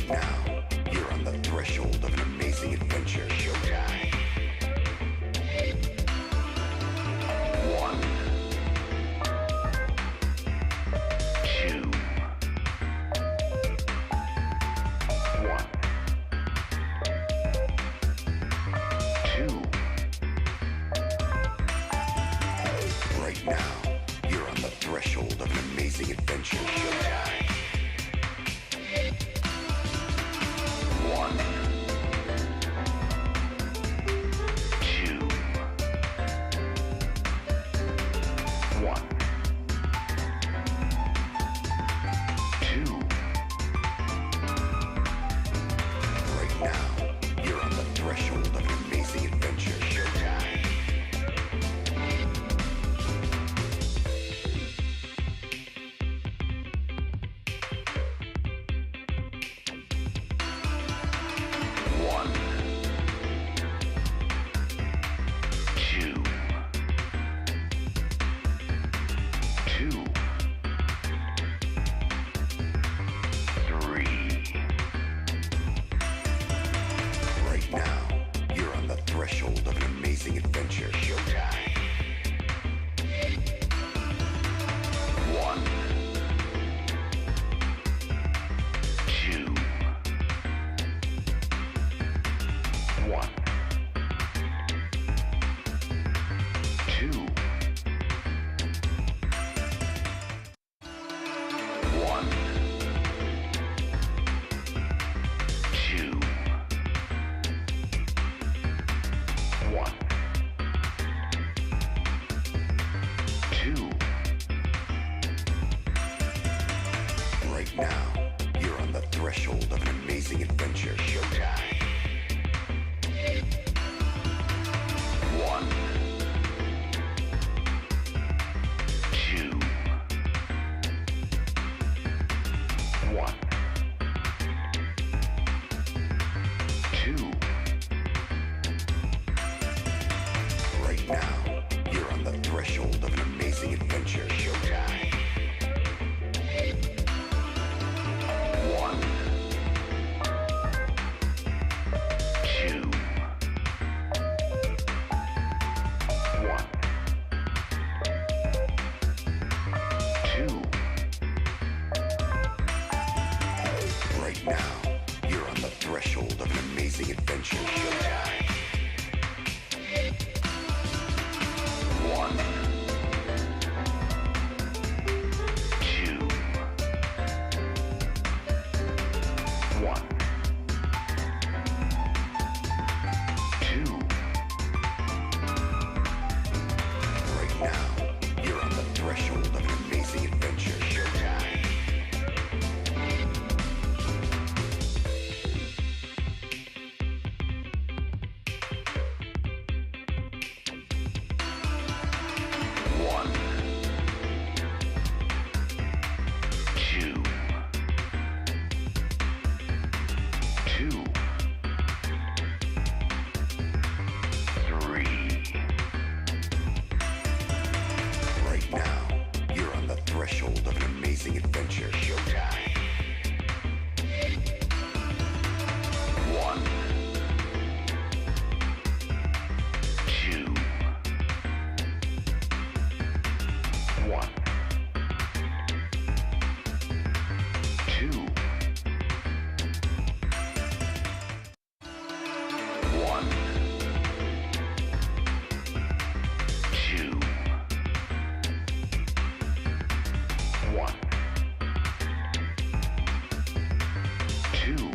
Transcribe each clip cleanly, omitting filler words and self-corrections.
Right now, you're on the threshold of an amazing adventure. Showtime. One, two, one, two. Right now, you're on the threshold of an amazing adventure. Showtime. One, two, one, two. Right now, you're on the threshold of an amazing adventure. Showtime. One, two, two, three. Right now, you're on the threshold of an amazing adventure. Showtime. One, two, one, two, one, two, one, two. Right now, you're on the threshold of an amazing adventure. Showtime. One, two, one, two. Right now, you're on the threshold of an amazing adventure. Showtime. One, two, one, two. Right now, you're on the threshold of an amazing adventure. Showtime. One, two, one, two. Right now, you're on the threshold of an amazing adventure. Showtime. One, two, two, three. Right now, you're on the threshold of an amazing adventure. Showtime. One, two, one, two, one, two, one, two.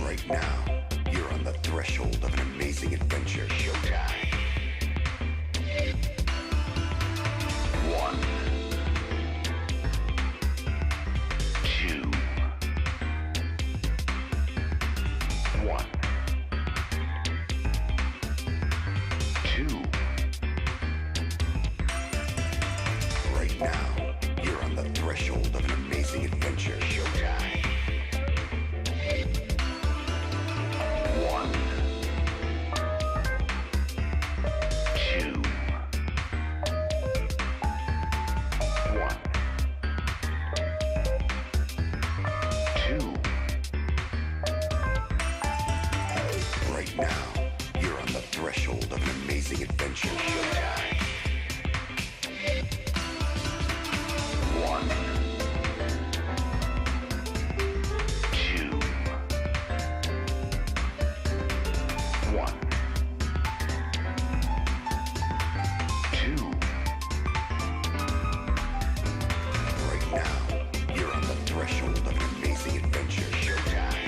Right now, you're on the threshold of an amazing adventure. Showtime. One, two, one, two. Right now, you're on the threshold of an amazing adventure. Showtime. One, Right now, you're on the threshold of an amazing adventure. Showtime. One. Two. One. Two. Right now, you're on the threshold of an amazing adventure. Showtime.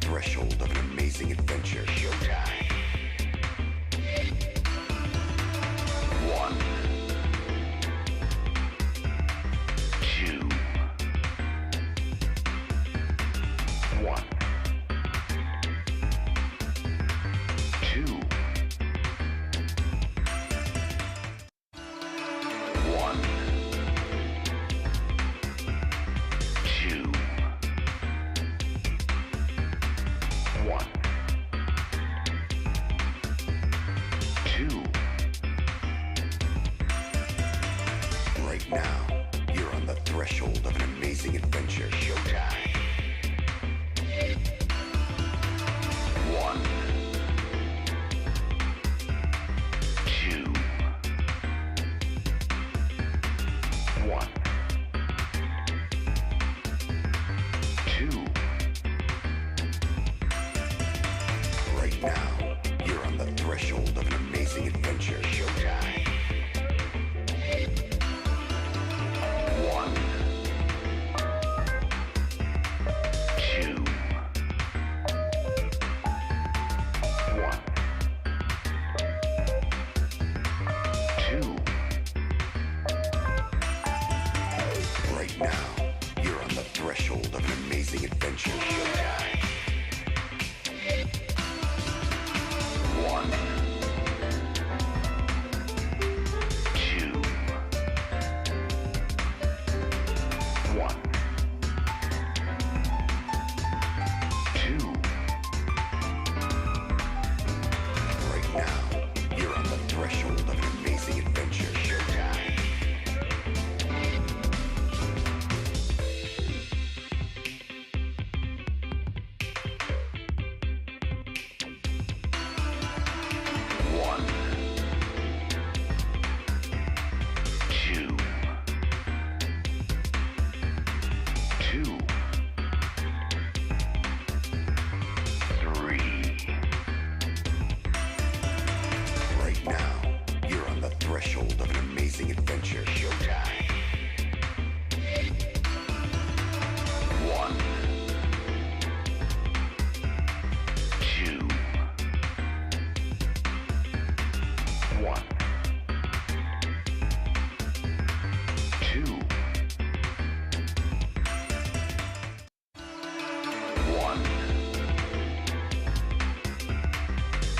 Threshold of an amazing adventure. Showtime. One. Two. One. Two. One. Two. One. Two. Right now, you're on the threshold of an amazing adventure. Showtime. One. Two. One. Two. Right now, you're on the threshold of an amazing adventure. Showtime. One. Two. One. Two. Right now, you're on the threshold of an amazing adventure. Showtime. One. Two. One. Two. Right now, you're on the threshold of an amazing adventure. Showtime. One. Two. Two. Three. Right now, you're on the threshold of an amazing adventure. Showtime. One. Two. One. Two. One.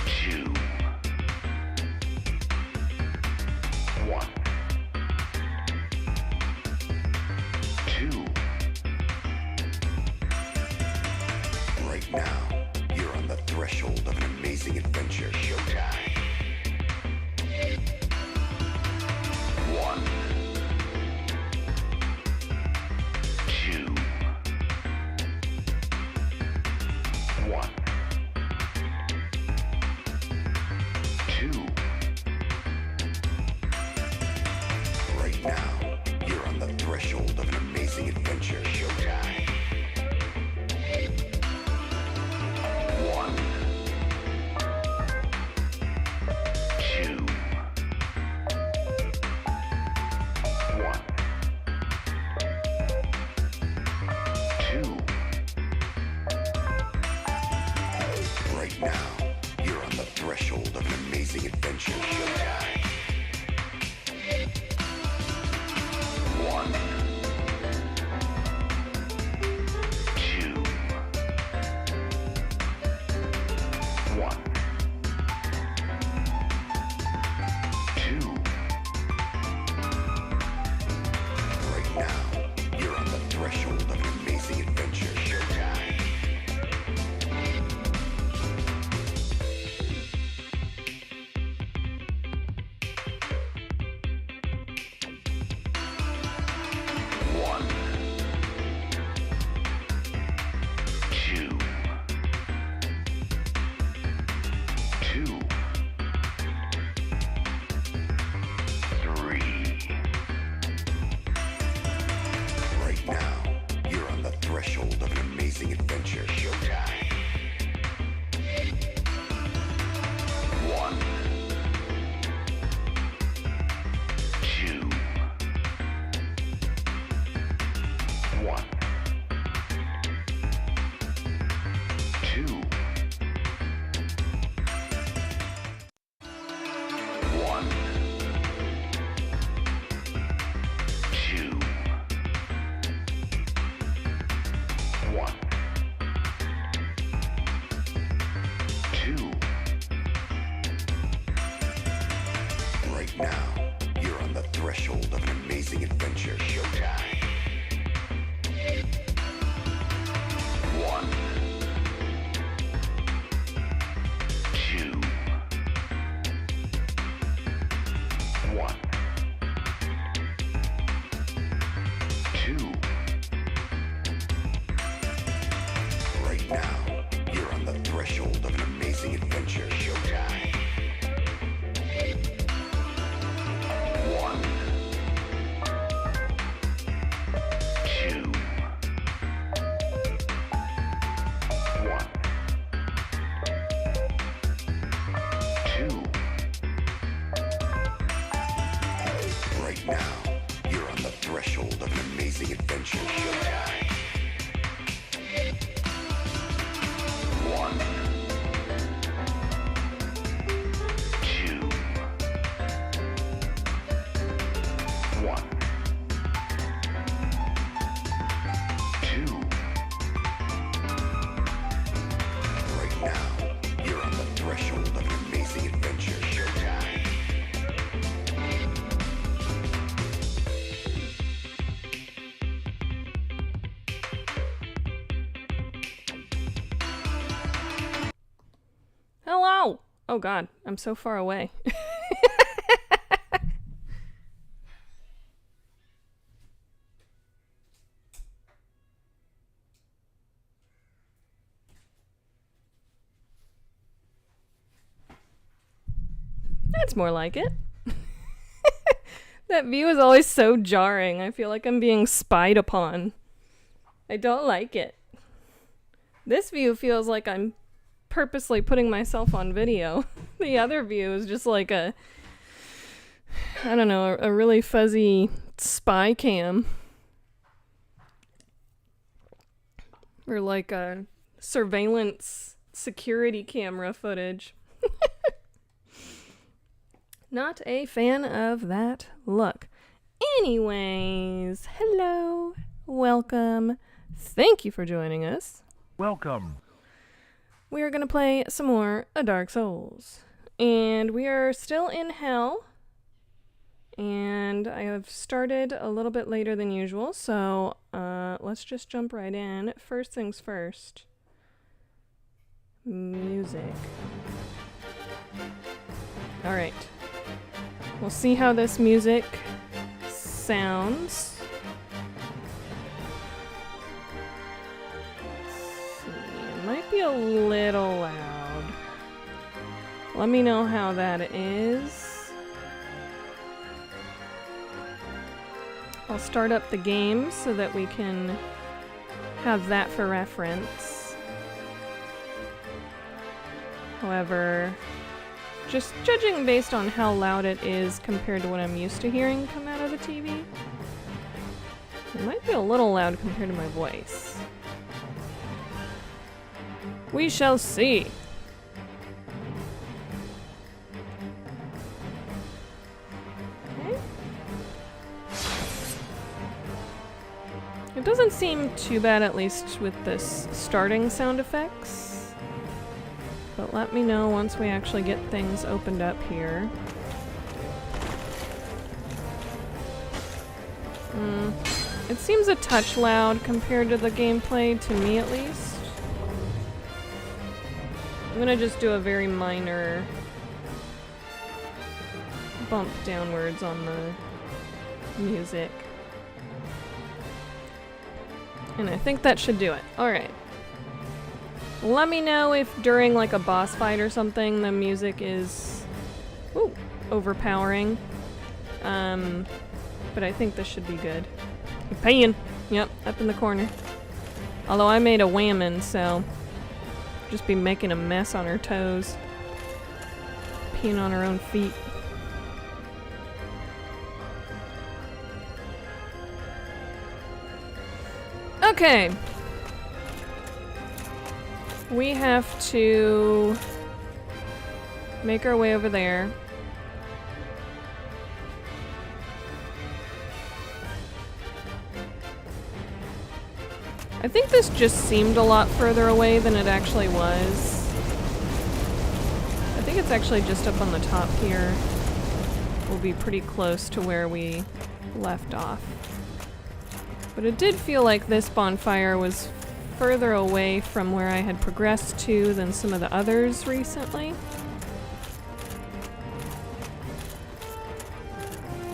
Two. One. Two. Right now, you're on the threshold of an amazing adventure. Showtime. One. Two. One. Two. Right now, you're on the threshold of an amazing adventure. Showtime. One. Two. One. Two. Right now, you're on the threshold of an amazing adventure. Showtime. One. Two. One. Right now, you're on the threshold of an amazing adventure. Showtime. One. Two. One. Two. Right now, you're on the threshold of an amazing adventure. Showtime. One. Two. One. Two. Right now, you're on the threshold of an amazing adventure. Showtime. One. Two. One. Two. Right now, you're on the threshold of an amazing adventure. Showtime. Hello! Oh god, I'm so far away. That's more like it. That view is always so jarring. I feel like I'm being spied upon. I don't like it. This view feels like I'm purposely putting myself on video. The other view is just like a, I don't know, a really fuzzy spy cam. Or like a surveillance security camera footage. Not a fan of that look. Anyways, hello, welcome, thank you for joining us. Welcome. We are going to play some more Dark Souls. And we are still in hell. And I have started a little bit later than usual, so let's just jump right in. First things first. Music. Alright. We'll see how this music sounds. It might be a little loud. Let me know how that is. I'll start up the game so that we can have that for reference. However, just judging based on how loud it is compared to what I'm used to hearing come out of the TV, it might be a little loud compared to my voice. We shall see. Okay. It doesn't seem too bad, at least with this starting sound effects. But let me know once we actually get things opened up here. It seems a touch loud compared to the gameplay, to me at least. I'm gonna just do a very minor bump downwards on the music. And I think that should do it. Alright. Let me know if during like a boss fight or something the music is overpowering. But I think this should be good. Pain! Yep, up in the corner. Although I made a whammon, so just be making a mess on her toes. Peeing on her own feet. Okay. We have to make our way over there. I think this just seemed a lot further away than it actually was. I think it's actually just up on the top here. will be pretty close to where we left off. But it did feel like this bonfire was further away from where I had progressed to than some of the others recently.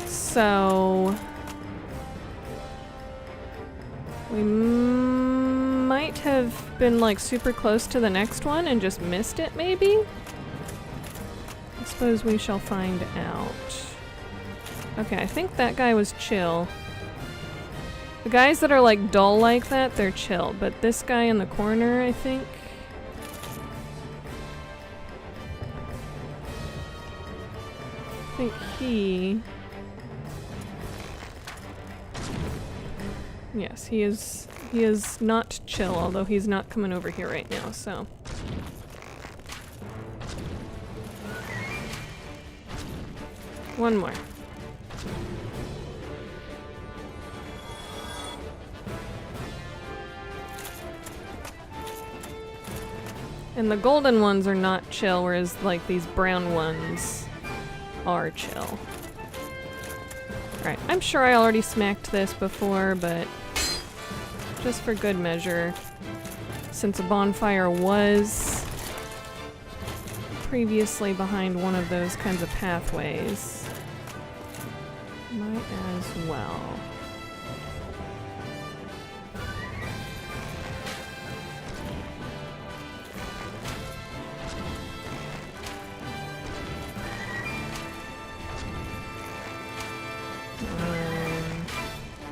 So we might have been like super close to the next one and just missed it maybe? I suppose we shall find out. Okay, I think that guy was chill. The guys that are like dull like that, they're chill, but this guy in the corner, I think. I think he... Yes, he is not chill, although he's not coming over here right now, so. One more. And the golden ones are not chill, whereas like these brown ones are chill. Alright, I'm sure I already smacked this before, but just for good measure, since a bonfire was previously behind one of those kinds of pathways, might as well.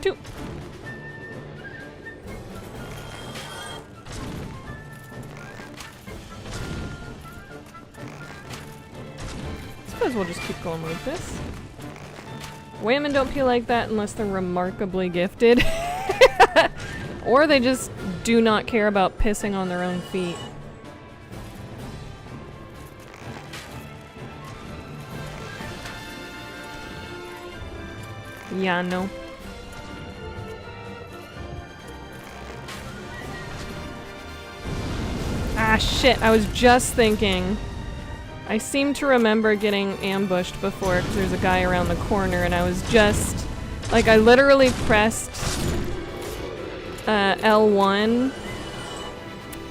Two. Suppose we'll just keep going with this. Women don't pee like that unless they're remarkably gifted. Or they just do not care about pissing on their own feet. Yeah, no. Ah, shit, I was just thinking. I seem to remember getting ambushed before because there's a guy around the corner and I was just... Like, I literally pressed L1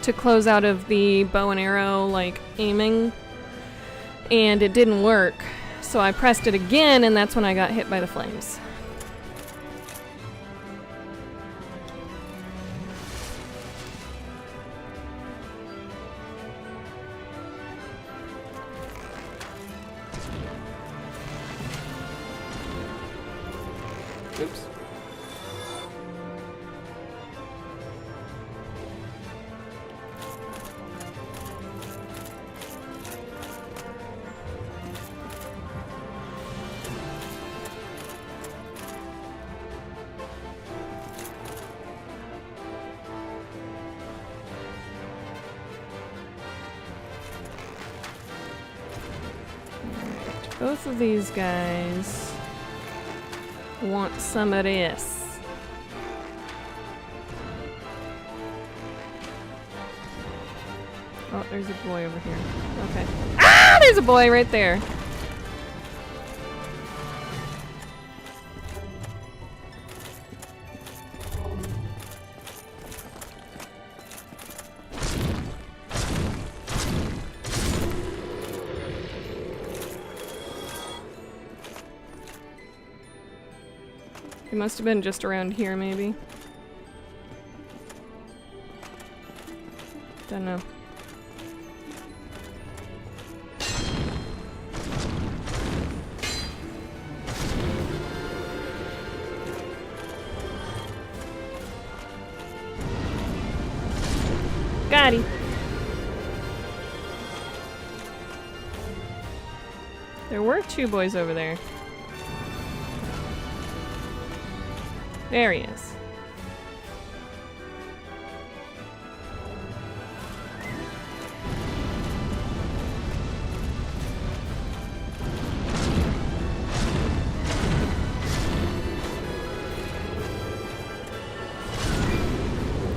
to close out of the bow and arrow, like, aiming, and it didn't work. So I pressed it again and that's when I got hit by the flames. Oops. Alright, both of these guys want some of this. Oh, there's a boy over here. Okay. Ah! There's a boy right there! He must have been just around here, maybe. Don't know. Got him. There were two boys over there. There he is.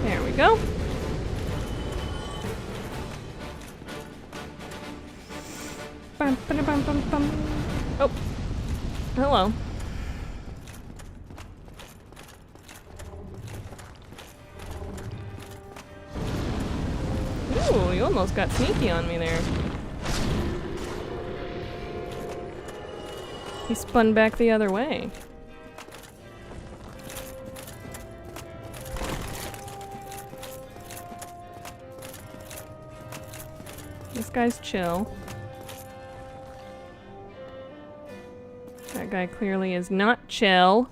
There we go. Bum, ba-da, bum, bum, bum. Oh. Hello. Ooh, you almost got sneaky on me there. He spun back the other way. This guy's chill. That guy clearly is not chill.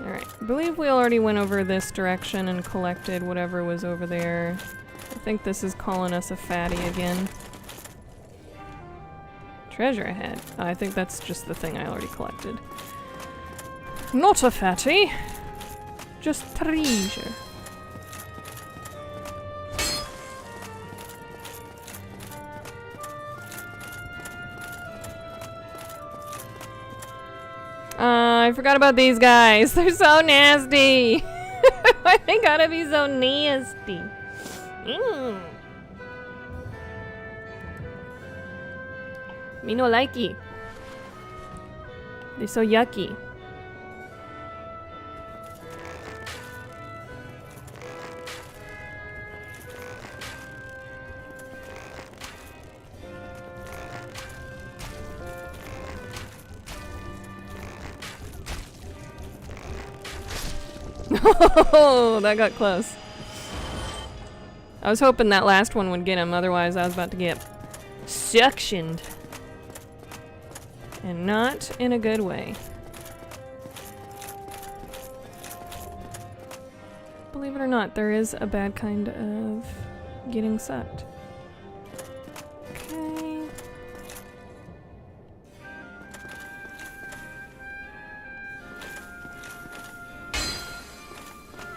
Alright, I believe we already went over this direction and collected whatever was over there. I think this is calling us a fatty again. Treasure ahead. I think that's just the thing I already collected. Not a fatty. Just treasure. I forgot about these guys. They're so nasty. Why they gotta be so nasty? Me no likey. They're so yucky. Oh, that got close. I was hoping that last one would get him, otherwise I was about to get suctioned. And not in a good way. Believe it or not, there is a bad kind of getting sucked. Okay.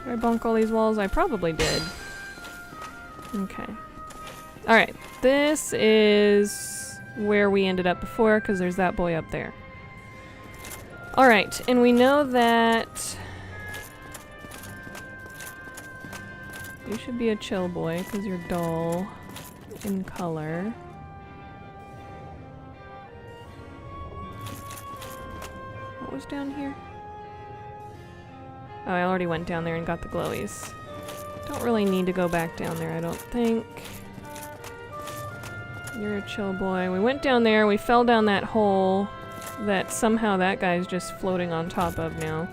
Did I bonk all these walls? I probably did. Okay. Alright, this is where we ended up before, because there's that boy up there. Alright, and we know that you should be a chill boy, because you're dull in color. What was down here? Oh, I already went down there and got the glowies. Don't really need to go back down there, I don't think. You're a chill boy. We went down there, we fell down that hole that somehow that guy's just floating on top of now.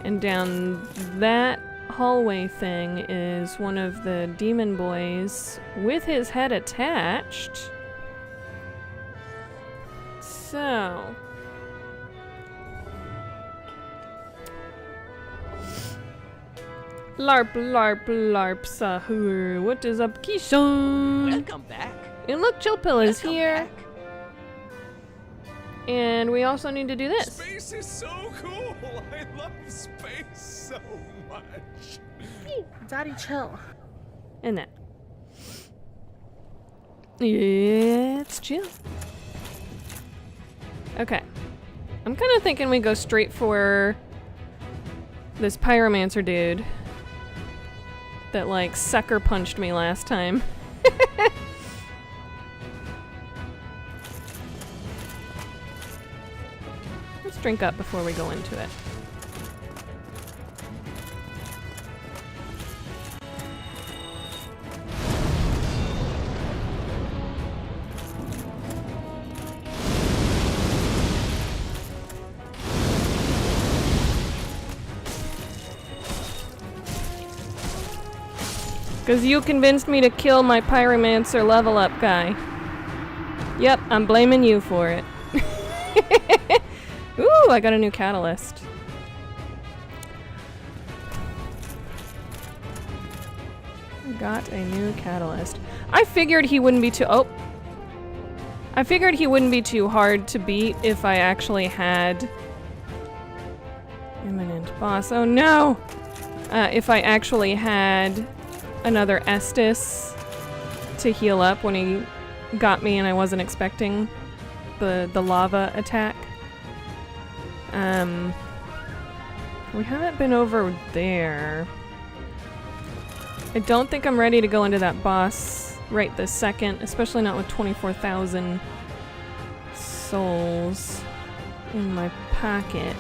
And down that hallway thing is one of the demon boys with his head attached. So... LARP, LARP, LARP, Sahur. What is up, Kishon? Welcome back. And look, Chillpill is Welcome here. back. And we also need to do this. Space is so cool. I love space so much. Daddy, chill. And that. It's chill. Okay. I'm kind of thinking we go straight for this pyromancer dude that like sucker punched me last time. Let's drink up before we go into it. Because you convinced me to kill my pyromancer level up guy. Yep, I'm blaming you for it. Ooh, I got a new catalyst. I got a new catalyst. I figured he wouldn't be too... Oh! I figured he wouldn't be too hard to beat if I actually had... Imminent boss. Oh no! If I actually had another Estus to heal up when he got me and I wasn't expecting the lava attack. We haven't been over there. I don't think I'm ready to go into that boss right this second, especially not with 24,000 souls in my pocket.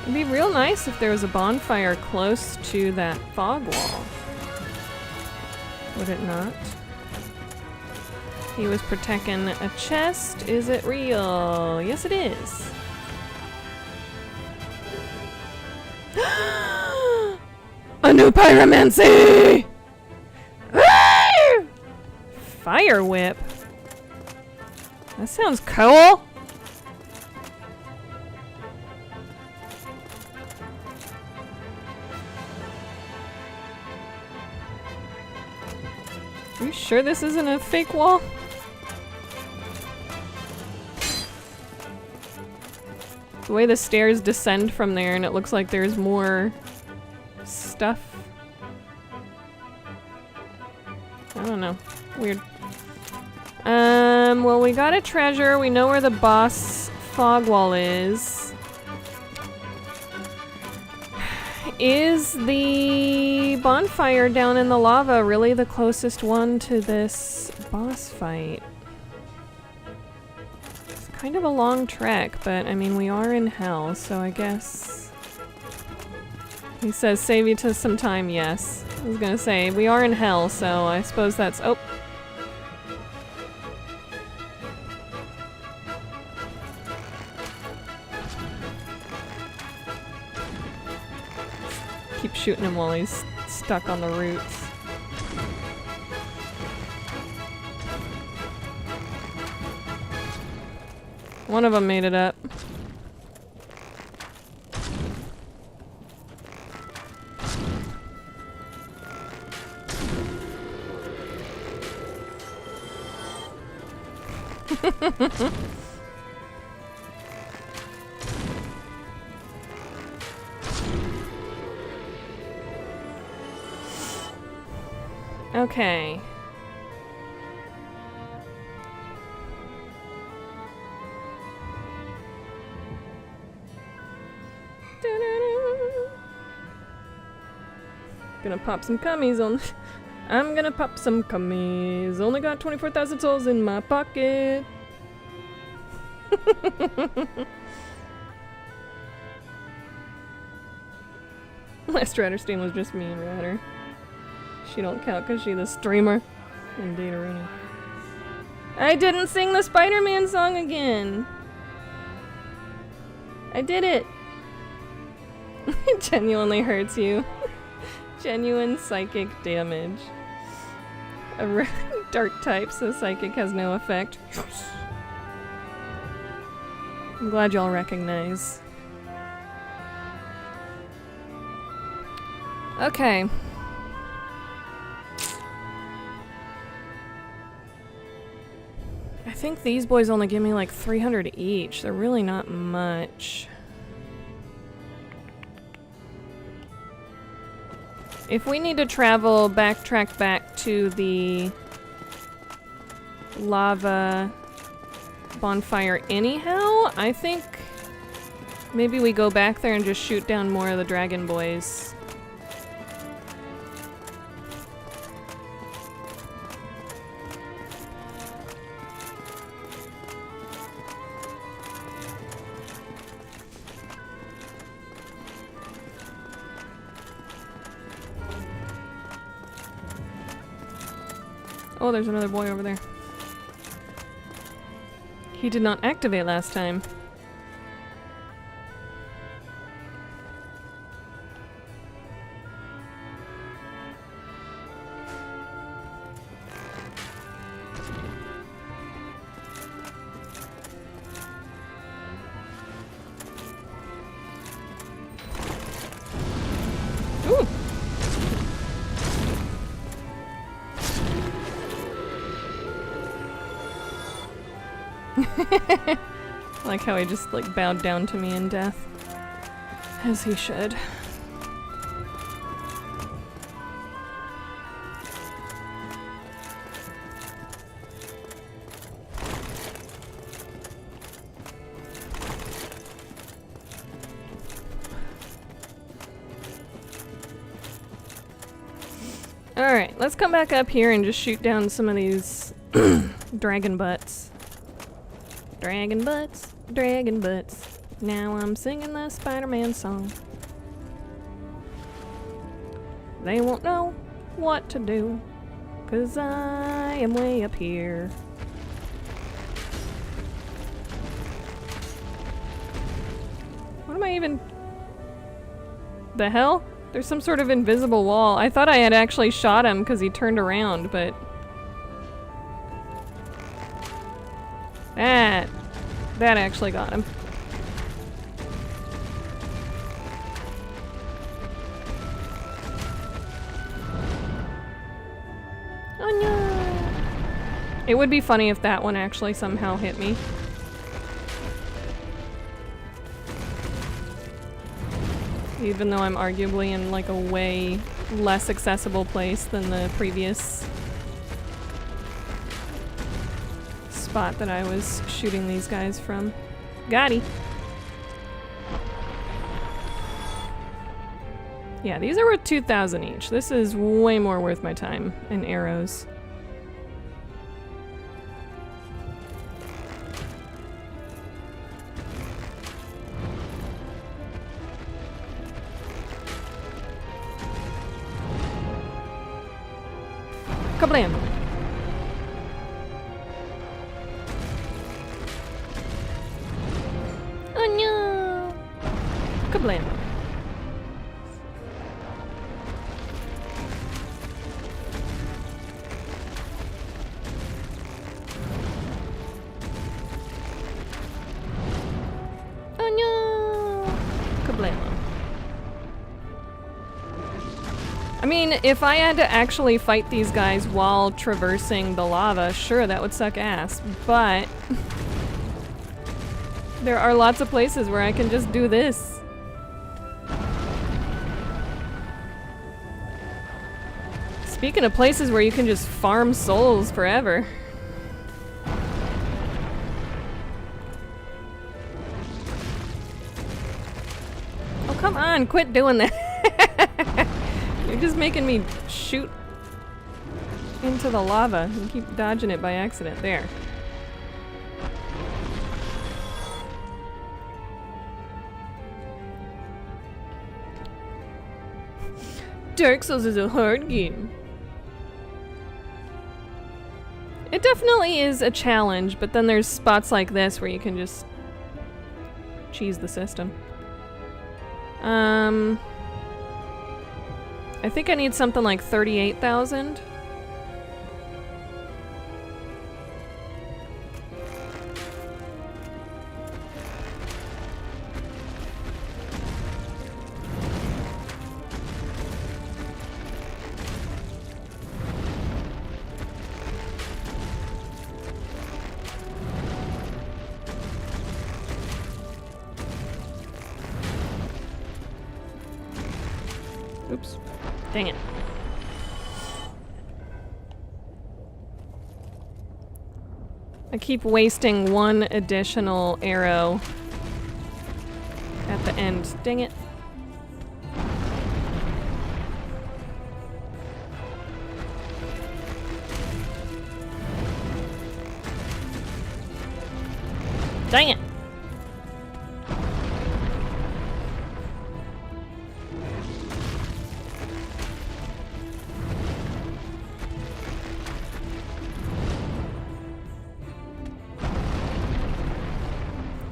It'd be real nice if there was a bonfire close to that fog wall. Would it not? He was protecting a chest. Is it real? Yes, it is. A new pyromancy! Fire whip. That sounds cool. Are you sure this isn't a fake wall? The way the stairs descend from there and it looks like there's more stuff. I don't know. Weird. Well, we got a treasure. We know where the boss fog wall is. Is the bonfire down in the lava really the closest one to this boss fight? It's kind of a long trek, but I mean, we are in hell, so I guess... He says, save you to some time, yes. I was gonna say, we are in hell, so I suppose that's... Oh! Keep shooting him while he's stuck on the roots. One of them made it up. Okay. Gonna pop some cummies on. I'm gonna pop some cummies. Only got 24,000 souls in my pocket. Last Ratterstein was just me and Ratter. She don't count because she's the streamer in Dataruni. I didn't sing the Spider-Man song again. I did it. It genuinely hurts you. Genuine psychic damage. A dark type, so psychic has no effect. I'm glad y'all recognize. Okay. I think these boys only give me like 300 each. They're really not much. If we need to travel, backtrack back to the lava bonfire anyhow, I think maybe we go back there and just shoot down more of the dragon boys. Oh, there's another boy over there. He did not activate last time. Like how he just like bowed down to me in death. As he should. Alright, let's come back up here and just shoot down some of these dragon butts. Dragon butts, dragon butts. Now I'm singing the Spider-Man song. They won't know what to do, 'cause I am way up here. What am I even... The hell? There's some sort of invisible wall. I thought I had actually shot him because he turned around, but... That actually got him. Oh no! It would be funny if that one actually somehow hit me. Even though I'm arguably in like a way less accessible place than the previous spot that I was shooting these guys from. Gotti! Yeah, these are worth 2,000 each. This is way more worth my time and arrows. Kablam! Oh no! Kablam! Oh no! Kablam! I mean, if I had to actually fight these guys while traversing the lava, sure, that would suck ass, but there are lots of places where I can just do this. Speaking of places where you can just farm souls forever. Oh, come on, quit doing that. You're just making me shoot into the lava and keep dodging it by accident. There. Dark Souls is a hard game. It definitely is a challenge, but then there's spots like this where you can just cheese the system. I think I need something like 38,000. Oops. Dang it. I keep wasting one additional arrow at the end. Dang it. Dang it.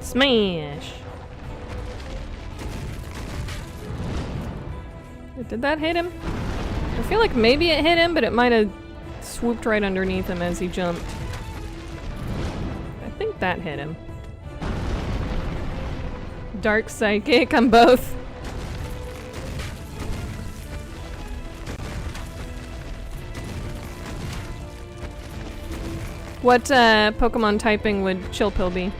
Smash! Did that hit him? I feel like maybe it hit him, but it might have swooped right underneath him as he jumped. I think that hit him. Dark Psychic on both. What Pokemon typing would Chillpill be?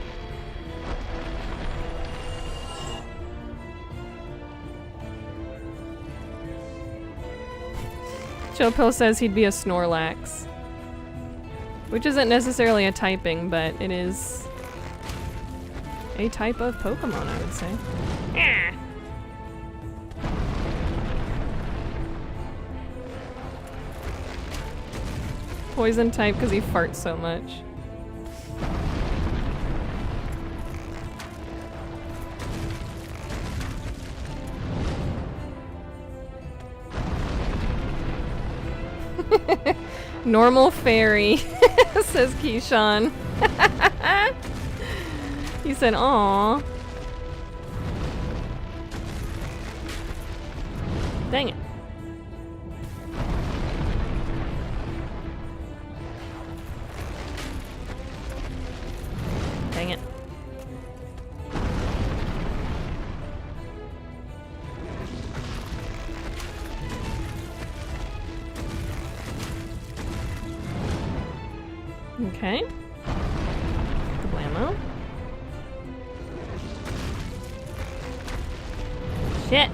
Chillpill says he'd be a Snorlax. Which isn't necessarily a typing, but it is a type of Pokemon, I would say. Yeah. Poison type because he farts so much. Normal fairy, says Keyshawn. He said, "Aw." Dang it. Dang it. Okay. Kablamo. Shit.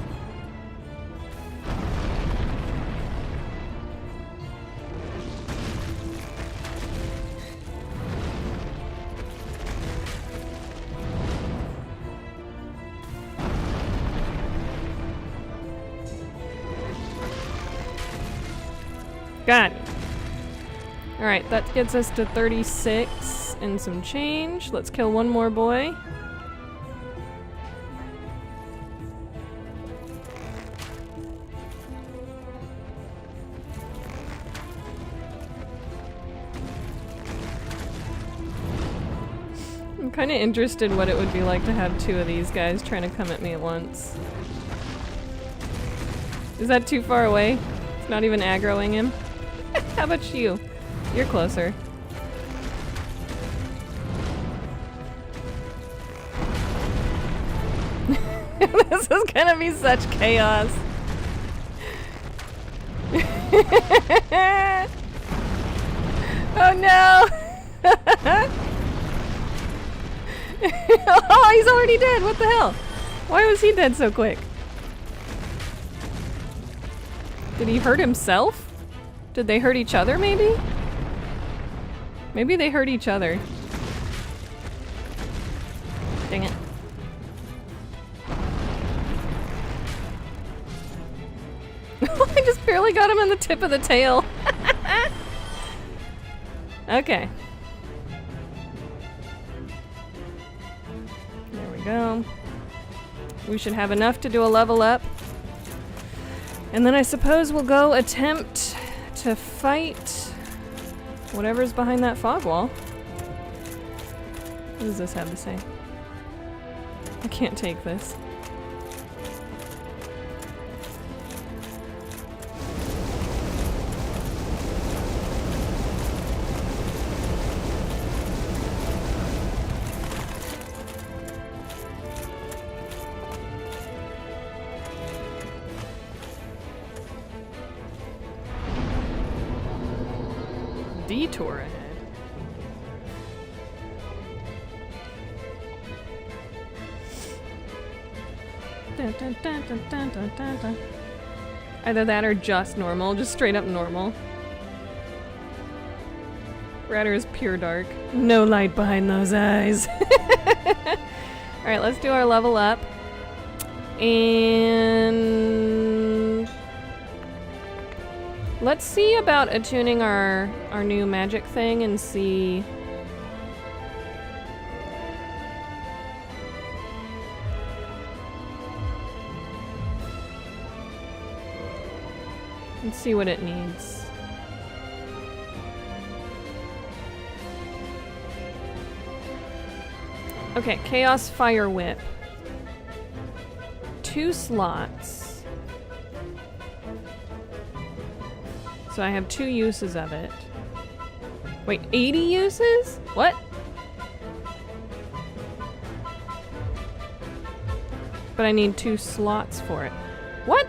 Got it. Alright, that gets us to 36 and some change. Let's kill one more boy. I'm kind of interested what it would be like to have two of these guys trying to come at me at once. Is that too far away? It's not even aggroing him? How about you? You're closer. This is gonna be such chaos. Oh no! Oh, he's already dead! What the hell? Why was he dead so quick? Did he hurt himself? Did they hurt each other, maybe? Maybe they hurt each other. Dang it. I just barely got him on the tip of the tail. Okay. There we go. We should have enough to do a level up. And then I suppose we'll go attempt to fight whatever's behind that fog wall. What does this have to say? I can't take this. Detour ahead. Dun, dun, dun, dun, dun, dun, dun, dun. Either that or just normal, just straight up normal. Ratter is pure dark. No light behind those eyes. Alright, let's do our level up. And let's see about attuning our new magic thing and see. Let's see what it needs. Okay, Chaos Fire Whip. 2 slots. So I have 2 uses of it. Wait, 80 uses? What? But I need 2 slots for it. What?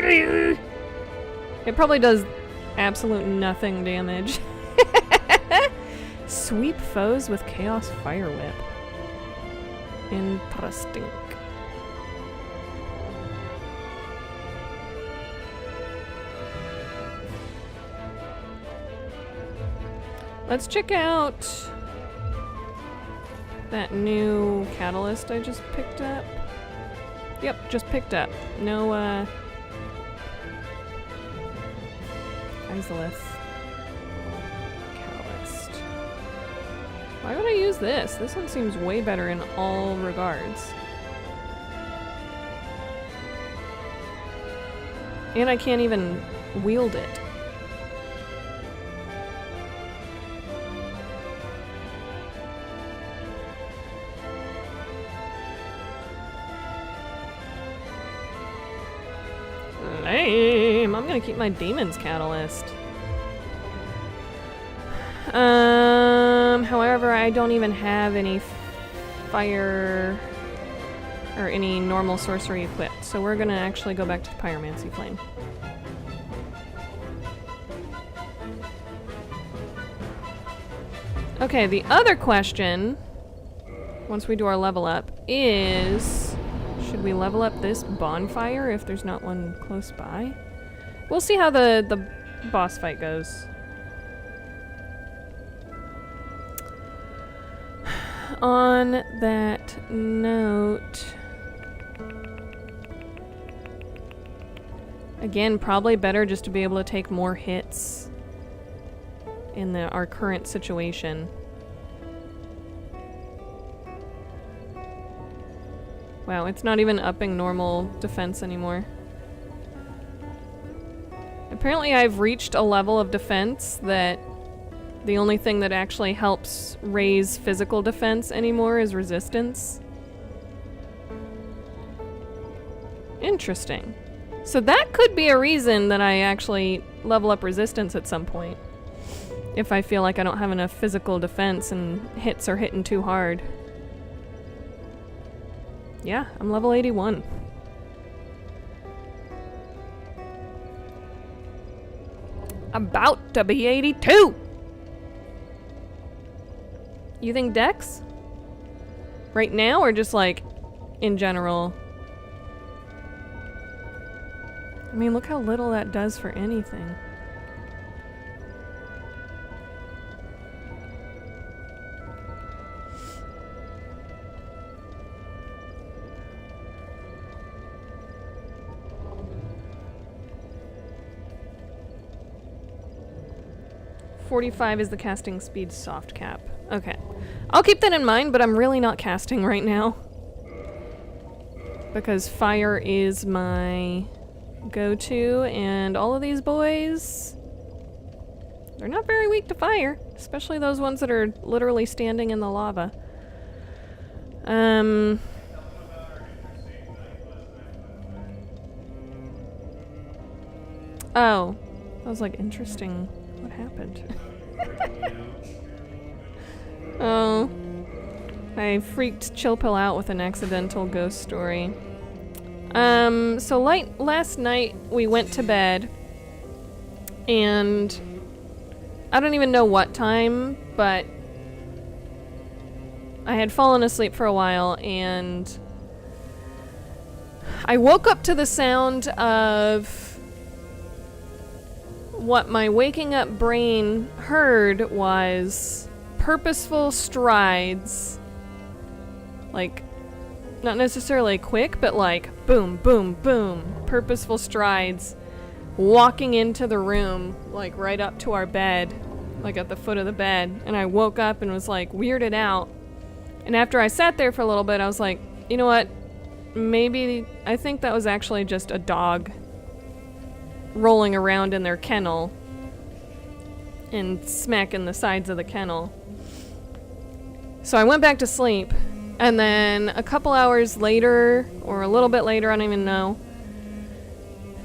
It probably does absolute nothing damage. Sweep foes with Chaos Fire Whip. Interesting. Let's check out that new catalyst I just picked up. Yep, just picked up. No, Isolith catalyst. Why would I use this? This one seems way better in all regards. And I can't even wield it. Lame. I'm gonna keep my Demon's Catalyst. However, I don't even have any fire or any normal sorcery equipped, so we're gonna actually go back to the Pyromancy Flame. Okay, the other question, once we do our level up, is... should we level up this bonfire if there's not one close by? We'll see how the boss fight goes. On that note... again, probably better just to be able to take more hits in our current situation. Wow, it's not even upping normal defense anymore. Apparently I've reached a level of defense that the only thing that actually helps raise physical defense anymore is resistance. Interesting. So that could be a reason that I actually level up resistance at some point. If I feel like I don't have enough physical defense and hits are hitting too hard. Yeah, I'm level 81. About to be 82! You think Dex? Right now, or just like, in general? I mean, look how little that does for anything. .45 is the casting speed soft cap. Okay. I'll keep that in mind, but I'm really not casting right now. Because fire is my go-to, and all of these boys... they're not very weak to fire. Especially those ones that are literally standing in the lava. Oh. That was like interesting. What happened? Oh. I freaked Chill Pill out with an accidental ghost story. So last night we went to bed, and I don't even know what time, but I had fallen asleep for a while, and I woke up to the sound of what my waking up brain heard was purposeful strides. Like, not necessarily quick, but like boom, boom, boom. Purposeful strides walking into the room, like right up to our bed, like at the foot of the bed. And I woke up and was like weirded out. And after I sat there for a little bit, I was like, you know what? Maybe, I think that was actually just a dog rolling around in their kennel and smacking the sides of the kennel. So I went back to sleep, and then a couple hours later, or a little bit later, I don't even know,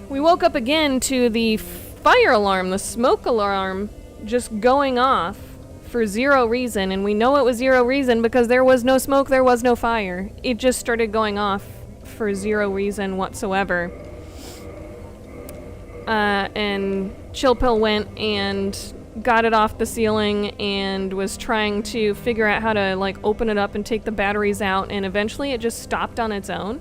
we woke up again to the fire alarm, the smoke alarm, just going off for zero reason, and we know it was zero reason because there was no smoke, there was no fire. It just started going off for zero reason whatsoever. and Chill Pill went and got it off the ceiling and was trying to figure out how to like open it up and take the batteries out, and eventually it just stopped on its own.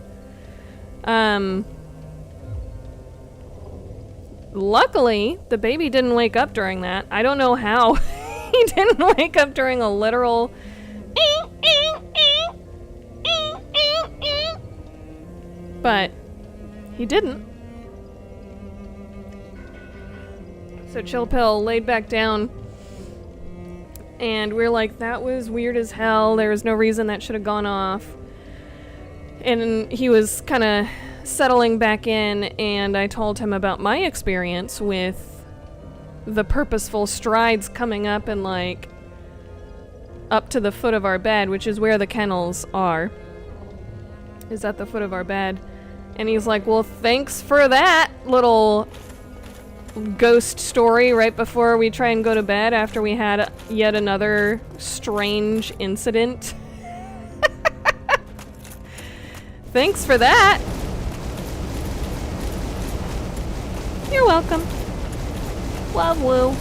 Luckily, the baby didn't wake up during that. I don't know how he didn't wake up during a literal but he didn't. So Chill Pill laid back down, and we're like, that was weird as hell. There was no reason that should have gone off. And he was kind of settling back in, and I told him about my experience with the purposeful strides coming up and like up to the foot of our bed, which is where the kennels are. Is at the foot of our bed. And he's like, well, thanks for that little ghost story right before we try and go to bed after we had yet another strange incident. Thanks for that. You're welcome. Love, Lou.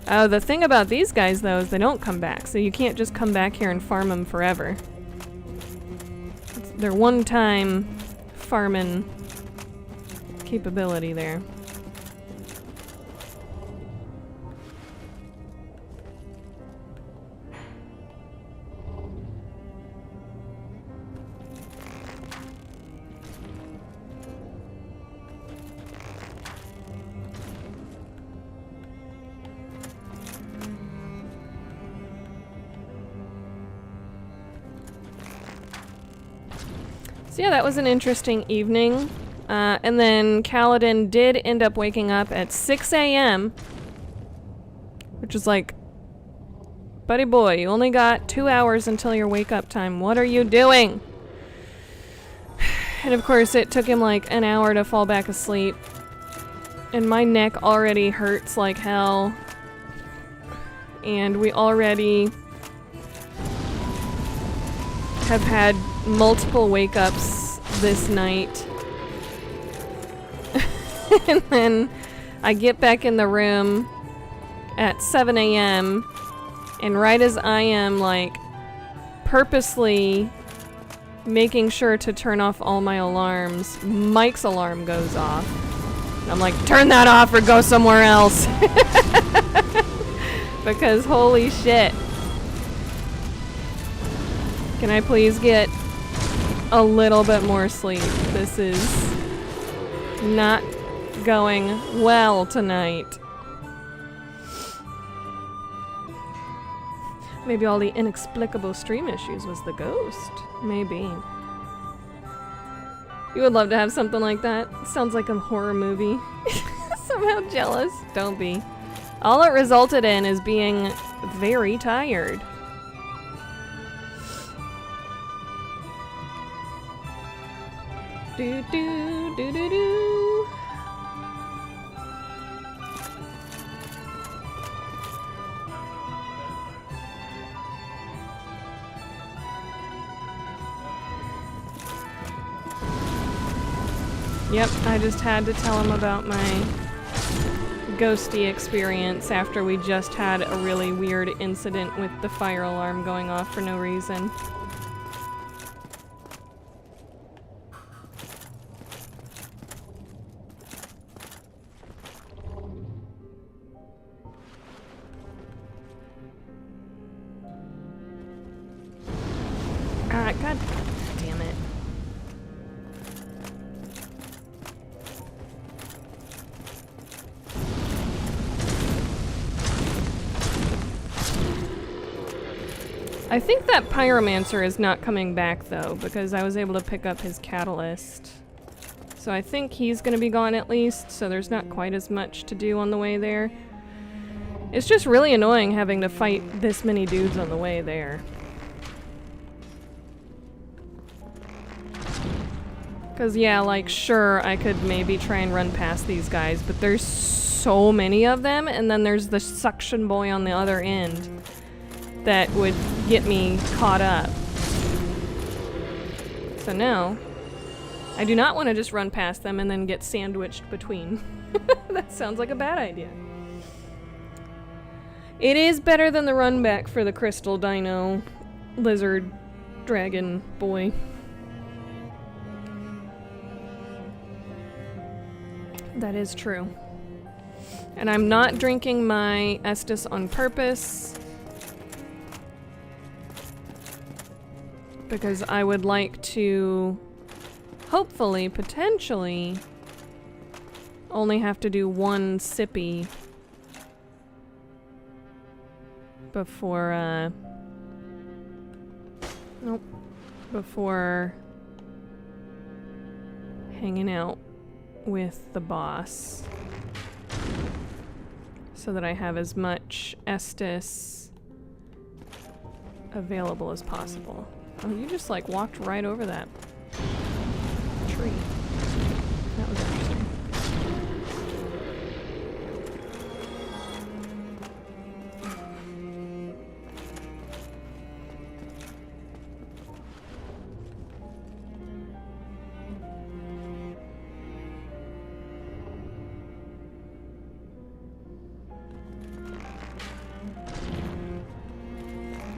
Oh, the thing about these guys, though, is they don't come back, so you can't just come back here and farm them forever. It's their one-time farming capability there. So yeah, that was an interesting evening. And then Kaladin did end up waking up at 6 a.m. Which is like, buddy boy, you only got 2 hours until your wake up time. What are you doing? And of course it took him like an hour to fall back asleep. And my neck already hurts like hell. And we already have had multiple wake-ups this night. And then I get back in the room at 7 a.m. and right as I am like purposely making sure to turn off all my alarms, Mike's alarm goes off. And I'm like, turn that off or go somewhere else. Because holy shit. Can I please get a little bit more sleep? This is not going well tonight. Maybe all the inexplicable stream issues was the ghost. Maybe. You would love to have something like that. Sounds like a horror movie. Somehow jealous. Don't be. All it resulted in is being very tired. Do do do do do. Yep, I just had to tell him about my ghosty experience after we just had a really weird incident with the fire alarm going off for no reason. God damn it. I think that Pyromancer is not coming back though, because I was able to pick up his catalyst. So I think he's gonna be gone at least, so there's not quite as much to do on the way there. It's just really annoying having to fight this many dudes on the way there. Cause yeah, like sure, I could maybe try and run past these guys, but there's so many of them, and then there's the suction boy on the other end that would get me caught up. So now, I do not want to just run past them and then get sandwiched between. That sounds like a bad idea. It is better than the run back for the crystal dino, lizard, dragon boy. That is true. And I'm not drinking my Estus on purpose because I would like to hopefully, potentially, only have to do one sippy before, nope, before hanging out with the boss, so that I have as much Estus available as possible. Oh, you just like walked right over that tree. That was interesting.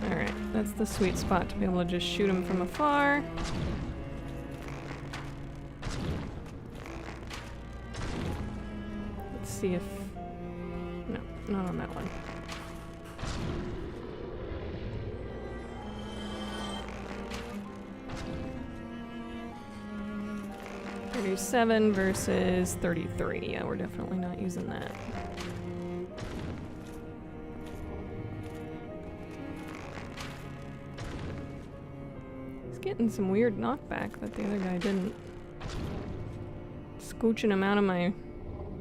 Alright, that's the sweet spot to be able to just shoot him from afar. Let's see if... No, not on that one. $37 versus 33. Yeah, we're definitely not using that. He's getting some weird knockback that the other guy didn't. Scooching him out of my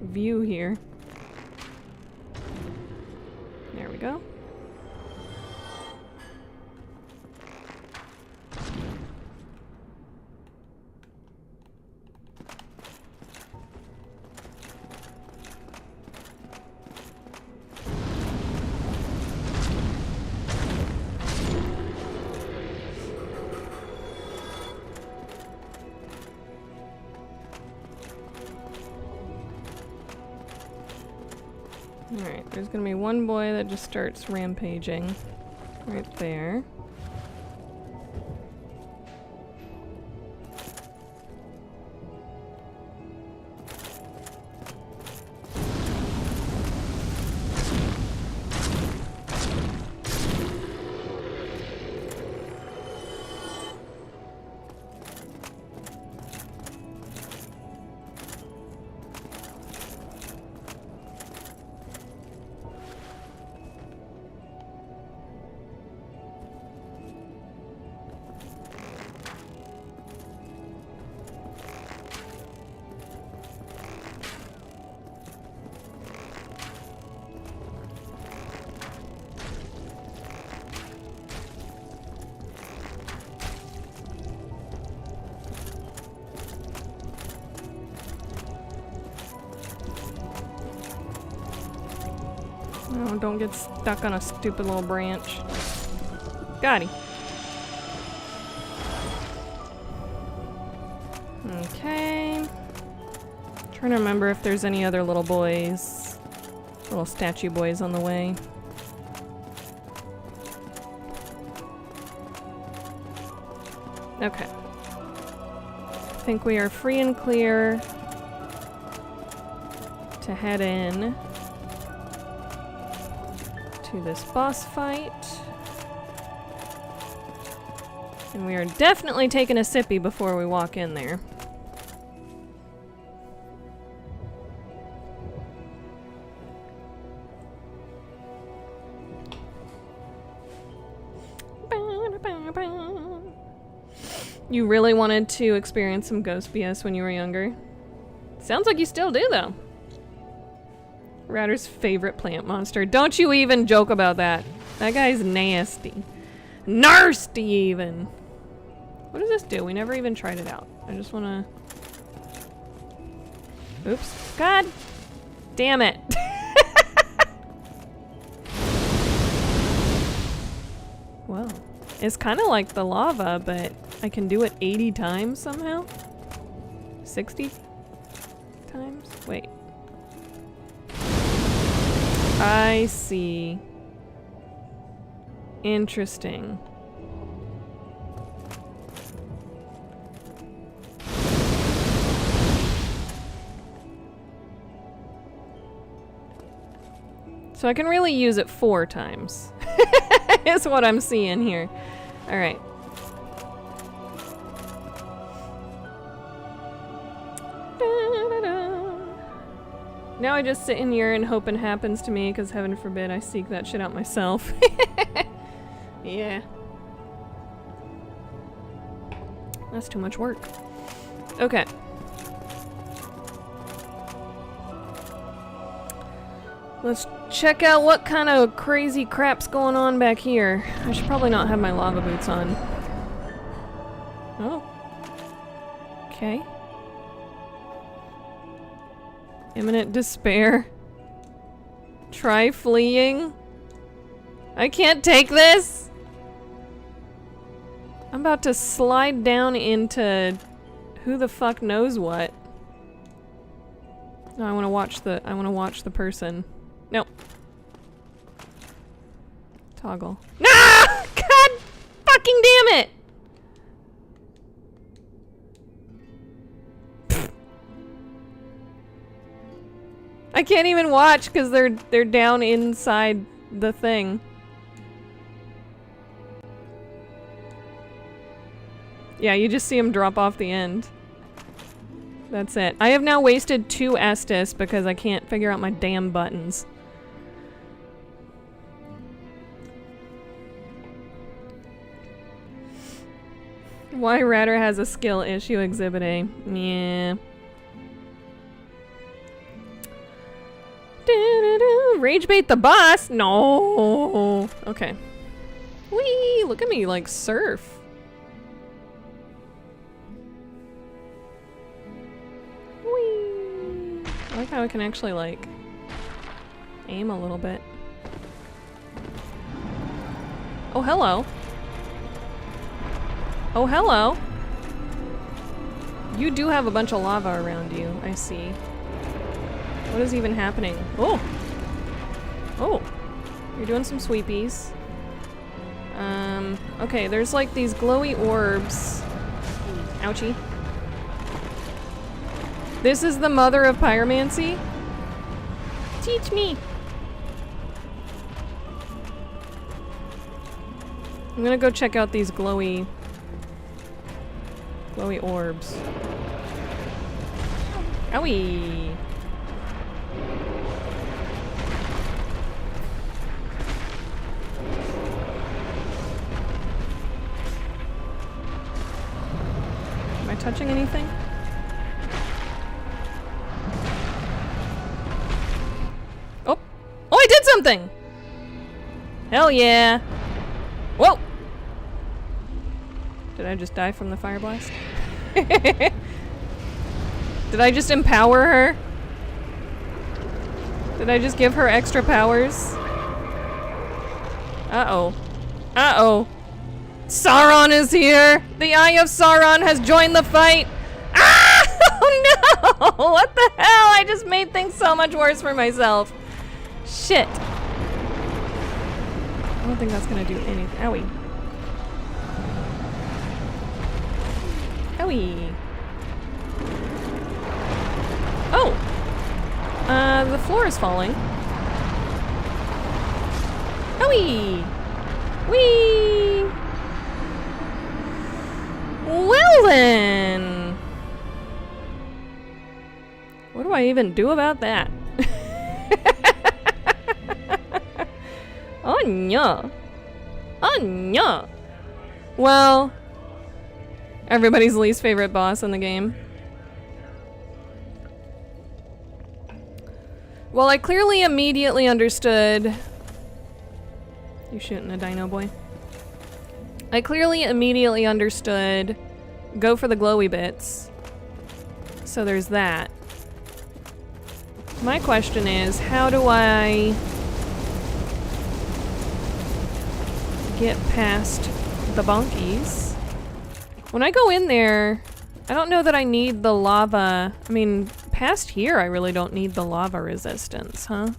view here. There we go. Alright, there's gonna be one boy that just starts rampaging right there. Oh, don't get stuck on a stupid little branch. Got him. Okay. Trying to remember if there's any other little boys, little statue boys on the way. Okay. I think we are free and clear to head in to this boss fight. And we are definitely taking a sippy before we walk in there. You really wanted to experience some ghost BS when you were younger? Sounds like you still do, though. Router's favorite plant monster. Don't you even joke about that. That guy's nasty. Nasty, even. What does this do? We never even tried it out. I just want to... Oops. God damn it. Well, it's kind of like the lava, but I can do it 80 times somehow? 60 times? Wait. I see. Interesting. So I can really use it 4 times. Is what I'm seeing here. Alright. Now I just sit in here and hope it happens to me, because heaven forbid I seek that shit out myself. Yeah. That's too much work. Okay. Let's check out what kind of crazy crap's going on back here. I should probably not have my lava boots on. Oh. Okay. Imminent despair. Try fleeing. I can't take this! I'm about to slide down into who the fuck knows what. No, I wanna watch the person. Nope. Toggle. No! God fucking damn it! I can't even watch because they're down inside the thing. Yeah, you just see them drop off the end. That's it. I have now wasted 2 Estus because I can't figure out my damn buttons. Why Ratter has a skill issue exhibit A. Yeah. Rage bait the boss? No. Okay. Whee! Look at me like surf. Whee! I like how I can actually like aim a little bit. Oh, hello. Oh, hello. You do have a bunch of lava around you, I see. What is even happening? Oh! Oh! You're doing some sweepies. Okay, there's like these glowy orbs. Ouchie. This is the mother of pyromancy? Teach me! I'm gonna go check out these glowy orbs. Owie! Am I touching anything? Oh! Oh, I did something! Hell yeah! Whoa! Did I just die from the fire blast? Did I just empower her? Did I just give her extra powers? Uh-oh. Uh-oh. Sauron is here! The Eye of Sauron has joined the fight! Ah! Oh no! What the hell? I just made things so much worse for myself. Shit. I don't think that's gonna do anything. Owie. Owie. Oh! The floor is falling. Owie! Whee! Well then! What do I even do about that? Oh no! Oh no! Well, everybody's least favorite boss in the game. Well, I clearly immediately understood... You shooting a dino boy? I clearly immediately understood go for the glowy bits. So there's that. My question is, how do I get past the bonkies When I go in there, I don't know that I need the lava. I mean, past here, I really don't need the lava resistance, huh?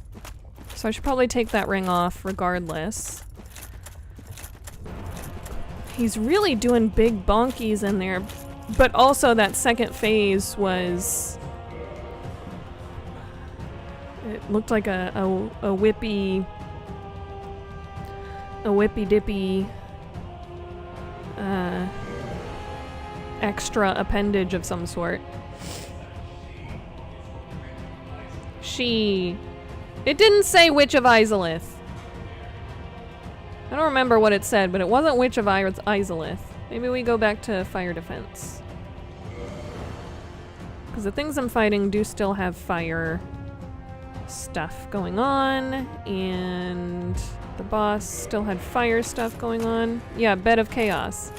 So I should probably take that ring off regardless. He's really doing big bonkies in there, but also that second phase was... It looked like a whippy dippy extra appendage of some sort. It didn't say Witch of Izalith. I don't remember what it said, but it wasn't Witch of Izalith. Maybe we go back to fire defense. Because the things I'm fighting do still have fire stuff going on, and the boss still had fire stuff going on. Yeah, Bed of Chaos.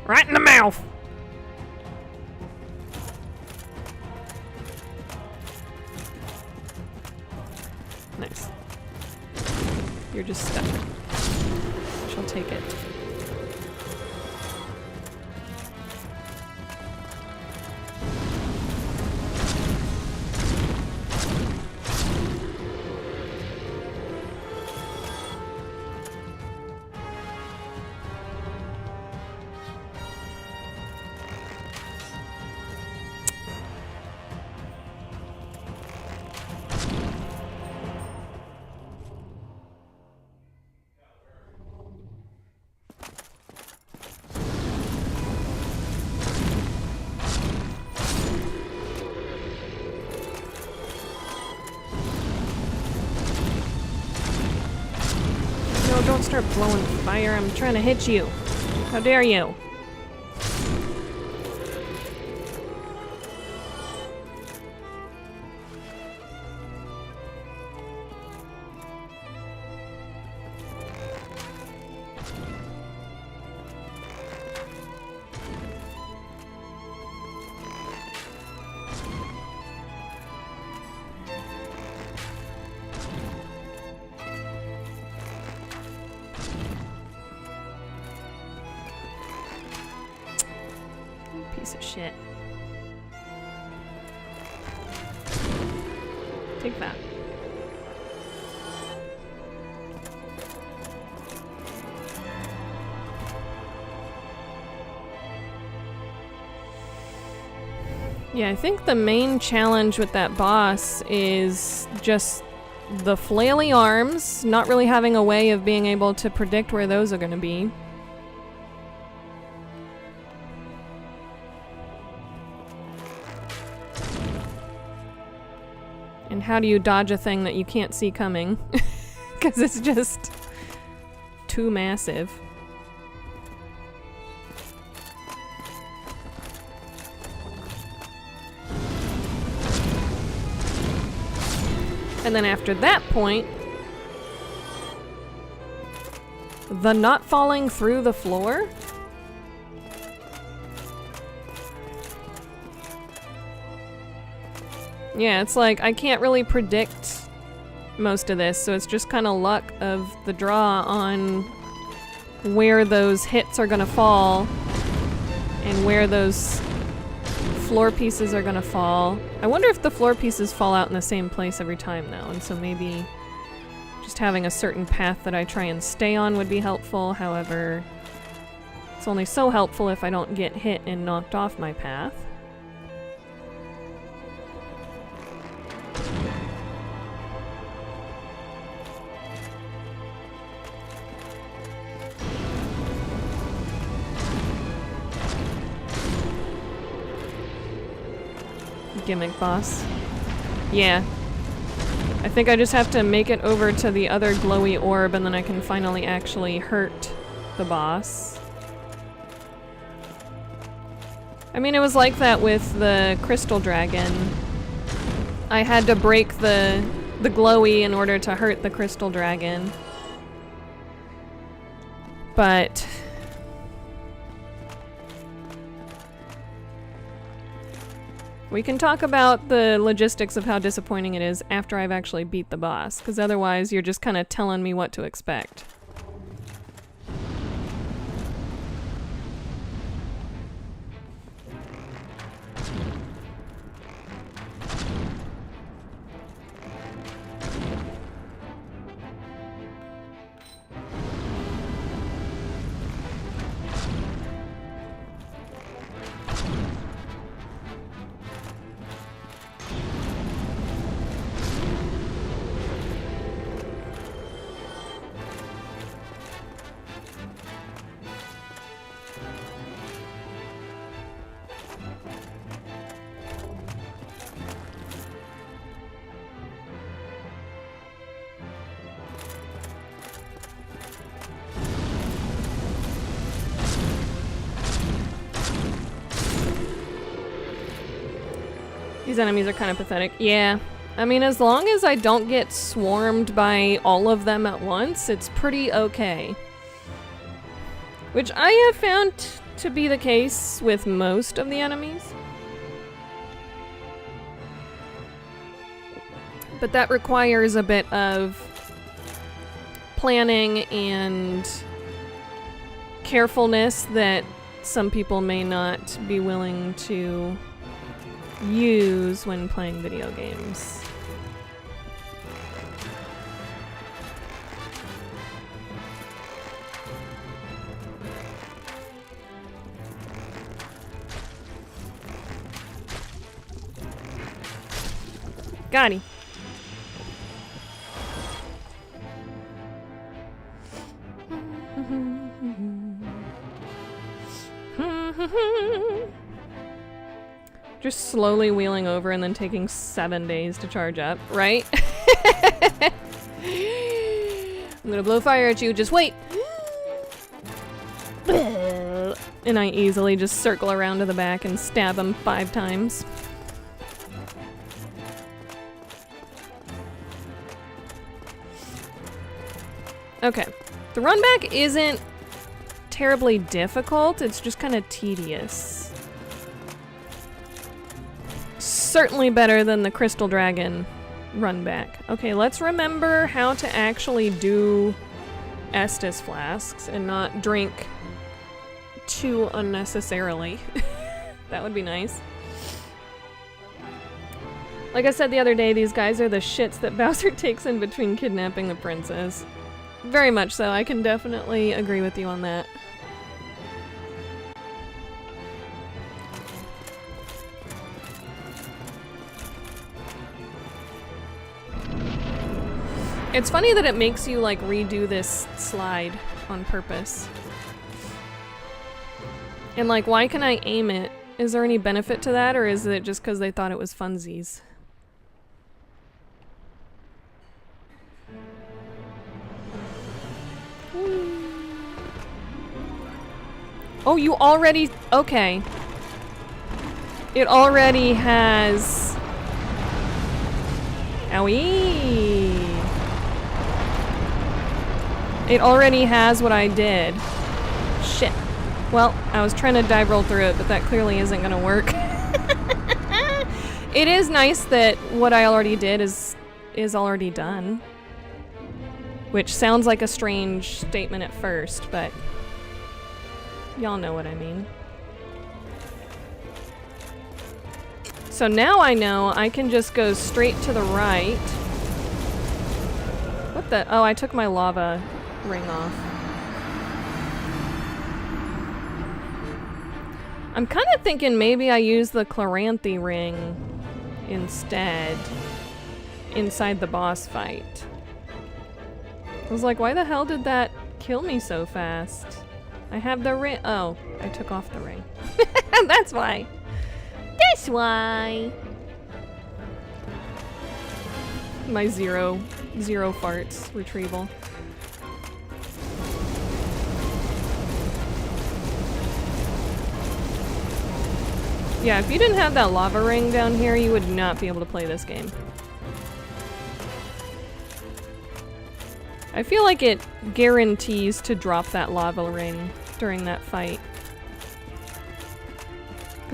Right in the mouth! Nice. You're just stuck. She'll take it. Don't start blowing fire. I'm trying to hit you. How dare you? Piece of shit. Take that. Yeah, I think the main challenge with that boss is just the flaily arms, not really having a way of being able to predict where those are going to be. And how do you dodge a thing that you can't see coming? Because it's just too massive. And then after that point, the not falling through the floor? Yeah, it's like I can't really predict most of this, so it's just kind of luck of the draw on where those hits are gonna fall and where those floor pieces are gonna fall. I wonder if the floor pieces fall out in the same place every time now, and so maybe just having a certain path that I try and stay on would be helpful. However, it's only so helpful if I don't get hit and knocked off my path. Gimmick boss. Yeah. I think I just have to make it over to the other glowy orb and then I can finally actually hurt the boss. I mean, it was like that with the crystal dragon. I had to break the glowy in order to hurt the crystal dragon. But We can talk about the logistics of how disappointing it is after I've actually beat the boss, because otherwise you're just kind of telling me what to expect. These enemies are kind of pathetic. Yeah. I mean, as long as I don't get swarmed by all of them at once, it's pretty okay. Which I have found to be the case with most of the enemies. But that requires a bit of planning and carefulness that some people may not be willing to use when playing video games. Got him. Just slowly wheeling over and then taking 7 days to charge up, right? I'm gonna blow fire at you, just wait! And I easily just circle around to the back and stab him 5 times. Okay, the run back isn't terribly difficult, it's just kind of tedious. Certainly better than the Crystal Dragon run back. Okay, let's remember how to actually do Estus flasks and not drink too unnecessarily. That would be nice. Like I said the other day, these guys are the shits that Bowser takes in between kidnapping the princess. Very much so, I can definitely agree with you on that. It's funny that it makes you like redo this slide on purpose. And like, why can I aim it? Is there any benefit to that, or is it just because they thought it was funsies? Oh, you already... Okay. It already has... Owie! It already has what I did. Shit. Well, I was trying to dive roll through it, but that clearly isn't gonna work. It is nice that what I already did is already done. Which sounds like a strange statement at first, but y'all know what I mean. So now I know I can just go straight to the right. What the? Oh, I took my lava ring off. I'm kind of thinking maybe I use the Chloranthy ring instead inside the boss fight. I was like, why the hell did that kill me so fast? I have the ring. Oh, I took off the ring. That's why. That's why. My zero farts retrieval. Yeah, if you didn't have that lava ring down here, you would not be able to play this game. I feel like it guarantees to drop that lava ring during that fight.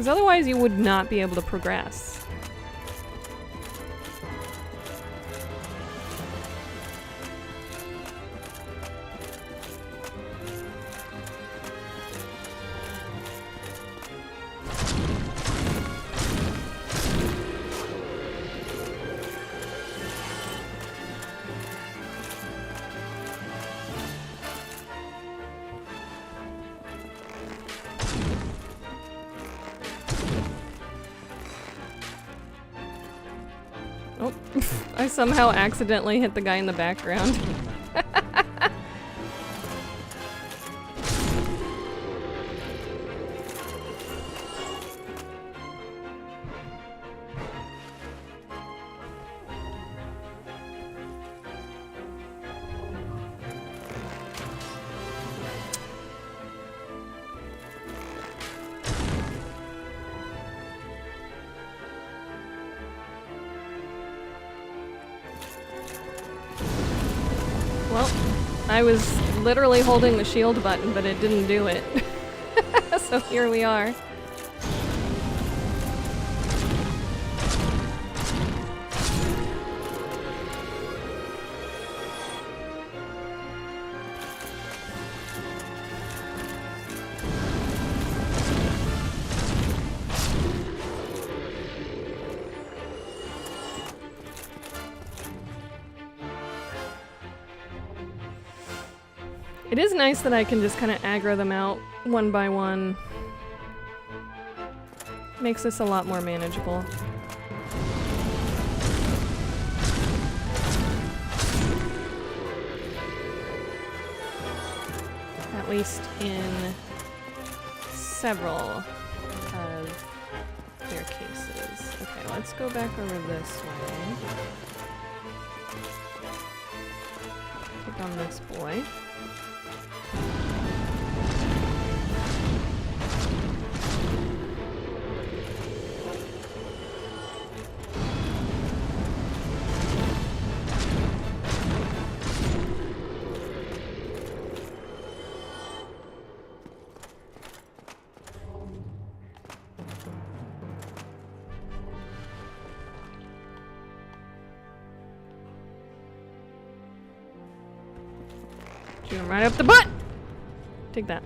Because otherwise you would not be able to progress. Oh, I somehow accidentally hit the guy in the background. Well, I was literally holding the shield button, but it didn't do it. So here we are. It is nice that I can just kind of aggro them out one by one. Makes this a lot more manageable. At least in several of their cases. Okay, let's go back over this way. Click on this boy. Shoot him right up the butt! Take that.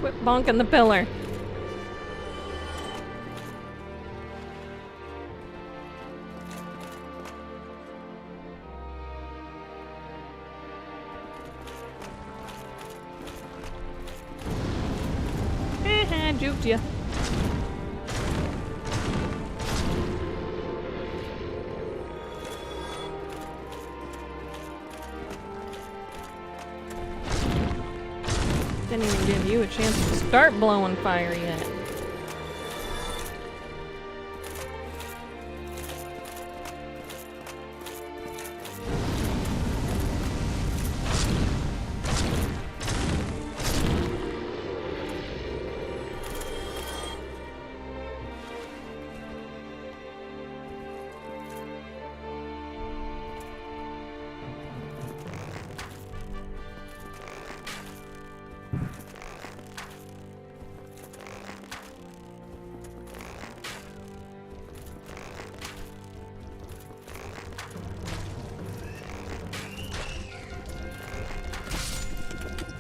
Quit bonking the pillar. Juked ya. Didn't even give you a chance to start blowing fire yet.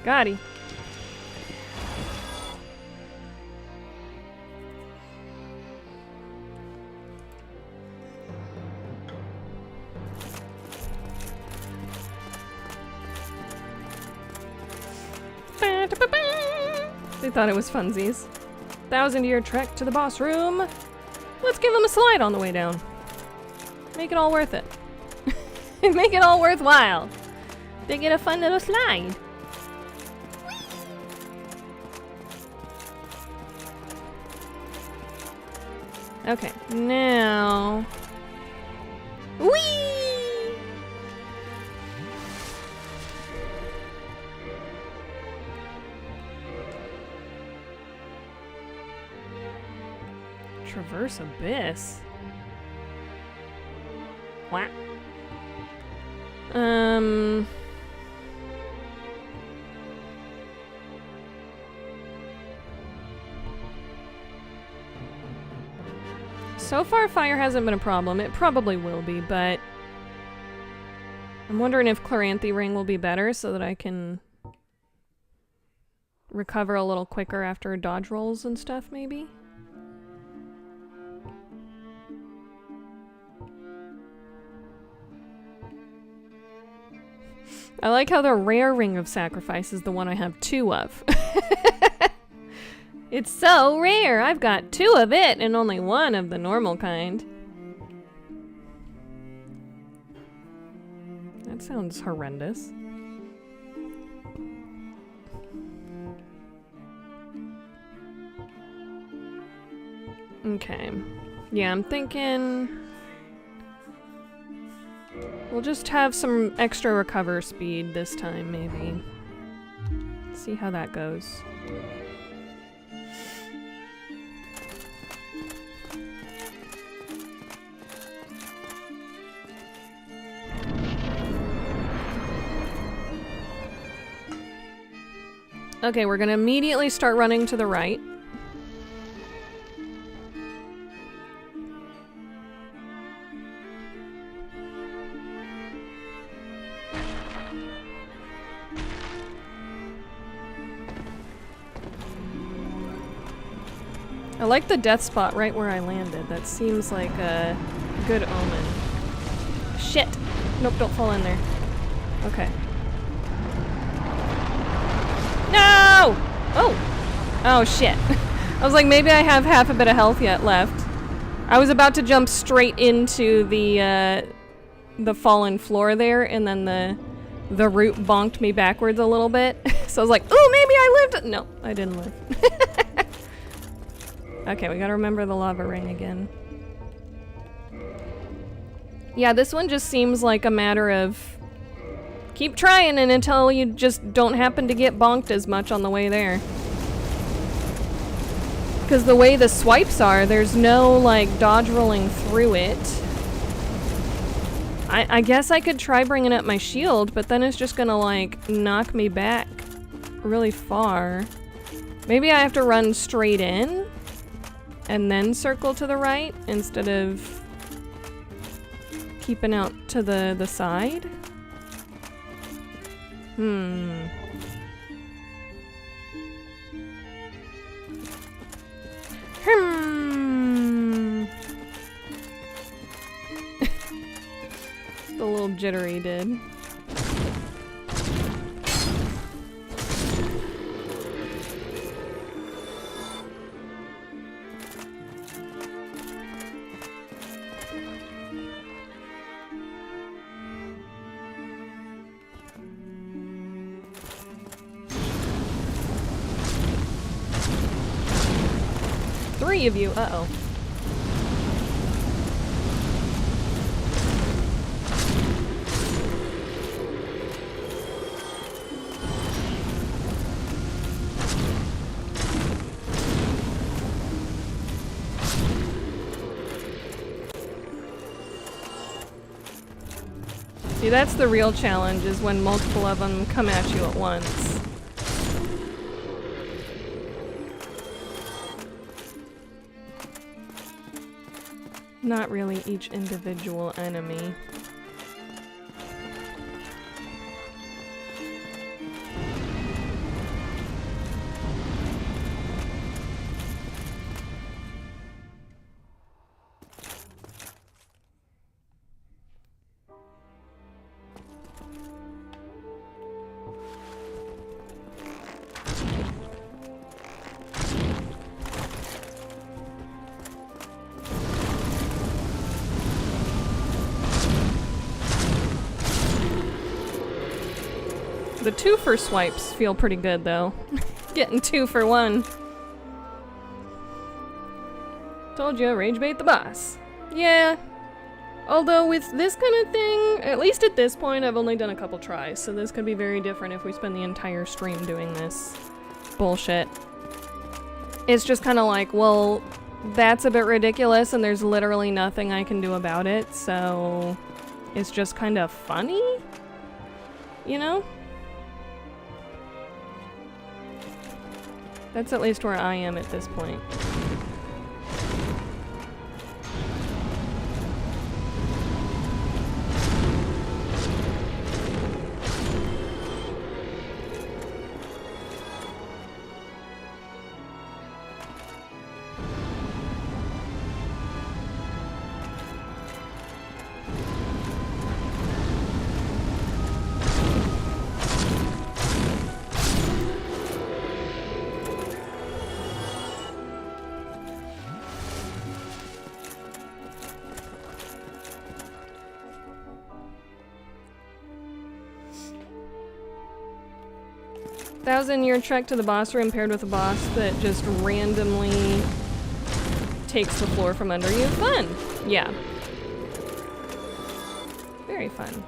Got him. They thought it was funsies. 1,000-year trek to the boss room. Let's give them a slide on the way down. Make it all worth it. Make it all worthwhile. They get a fun little slide. Okay, now... Whee! Traverse abyss. What? So far, fire hasn't been a problem. It probably will be, but I'm wondering if Chloranthy Ring will be better so that I can recover a little quicker after dodge rolls and stuff, maybe? I like how the rare Ring of Sacrifice is the one I have 2 of. It's so rare! I've got 2 of it and only 1 of the normal kind. That sounds horrendous. Okay. Yeah, I'm thinking we'll just have some extra recover speed this time, maybe. See how that goes. Okay, we're gonna immediately start running to the right. I like the death spot right where I landed. That seems like a good omen. Shit! Nope, don't fall in there. Okay. No! Oh! Oh shit. I was like, maybe I have half a bit of health yet left. I was about to jump straight into the fallen floor there, and then the root bonked me backwards a little bit. So I was like, ooh, maybe I lived! No, I didn't live. Okay, we gotta remember the lava ring again. Yeah, this one just seems like a matter of keep trying and until you just don't happen to get bonked as much on the way there. Because the way the swipes are, there's no, like, dodge rolling through it. I guess I could try bringing up my shield, but then it's just gonna, like, knock me back really far. Maybe I have to run straight in and then circle to the right instead of keeping out to the side. Hmm. The little jittery did. Three of you, uh-oh. See, that's the real challenge, is when multiple of them come at you at once. Not really each individual enemy. The 2 for swipes feel pretty good though. Getting 2 for 1. Told you, rage bait the boss. Yeah. Although with this kind of thing, at least at this point, I've only done a couple tries, so this could be very different if we spend the entire stream doing this bullshit. It's just kind of like, well, that's a bit ridiculous and there's literally nothing I can do about it, so it's just kind of funny, you know? That's at least where I am at this point. 1,000-year trek to the boss room paired with a boss that just randomly takes the floor from under you. Fun! Yeah. Very fun.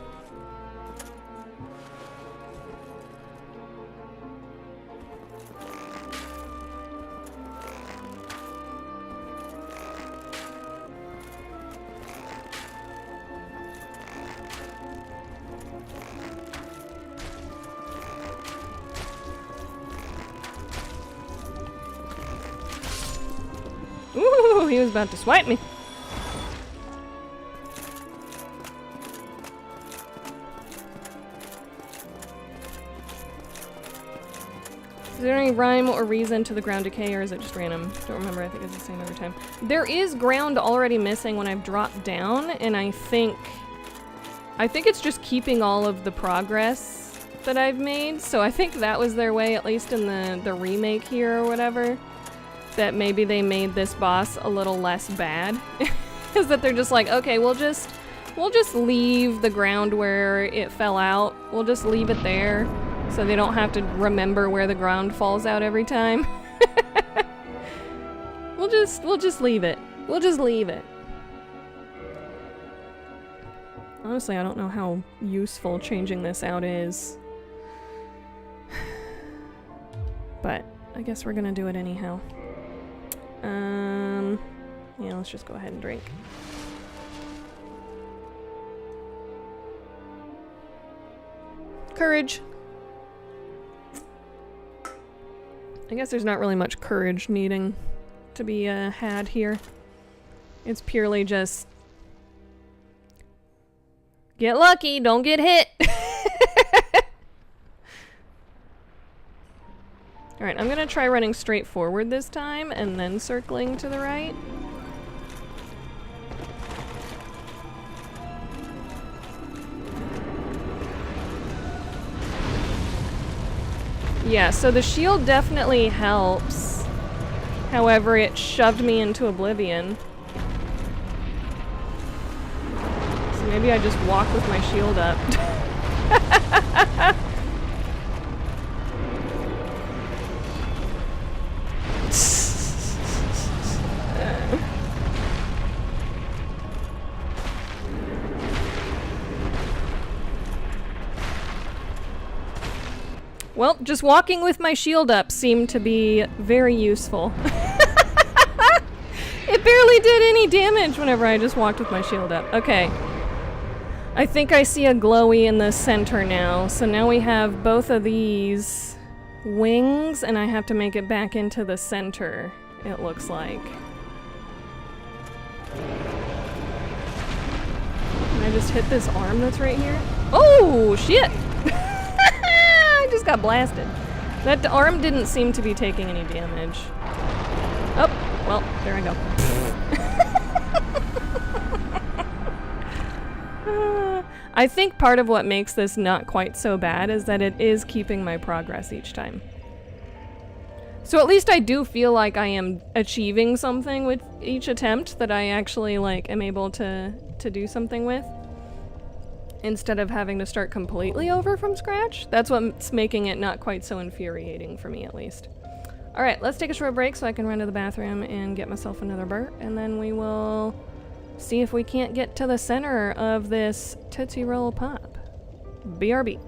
Ooh, he was about to swipe me. Is there any rhyme or reason to the ground decay, or is it just random? Don't remember, I think it's the same every time. There is ground already missing when I've dropped down, and I think it's just keeping all of the progress that I've made, so I think that was their way, at least in the remake here or whatever, that maybe they made this boss a little less bad. Is that they're just like, okay, we'll just leave the ground where it fell out. We'll just leave it there so they don't have to remember where the ground falls out every time. We'll just leave it. We'll just leave it. Honestly, I don't know how useful changing this out is. But I guess we're gonna do it anyhow. Yeah, let's just go ahead and drink. Courage. I guess there's not really much courage needing to be had here. It's purely just get lucky, don't get hit. Alright, I'm gonna try running straight forward this time and then circling to the right. Yeah, so the shield definitely helps. However, it shoved me into oblivion. So maybe I just walk with my shield up. Well, just walking with my shield up seemed to be very useful. It barely did any damage whenever I just walked with my shield up. Okay. I think I see a glowy in the center now. So now we have both of these wings, and I have to make it back into the center, it looks like. Can I just hit this arm that's right here? Oh, shit! Just got blasted. That arm didn't seem to be taking any damage. Oh, well, there I go. I think part of what makes this not quite so bad is that it is keeping my progress each time. So at least I do feel like I am achieving something with each attempt, that I actually like am able to do something with, instead of having to start completely over from scratch. That's what's making it not quite so infuriating for me, at least. Alright, let's take a short break so I can run to the bathroom and get myself another burp, and then we will see if we can't get to the center of this Tootsie Roll Pop. BRB.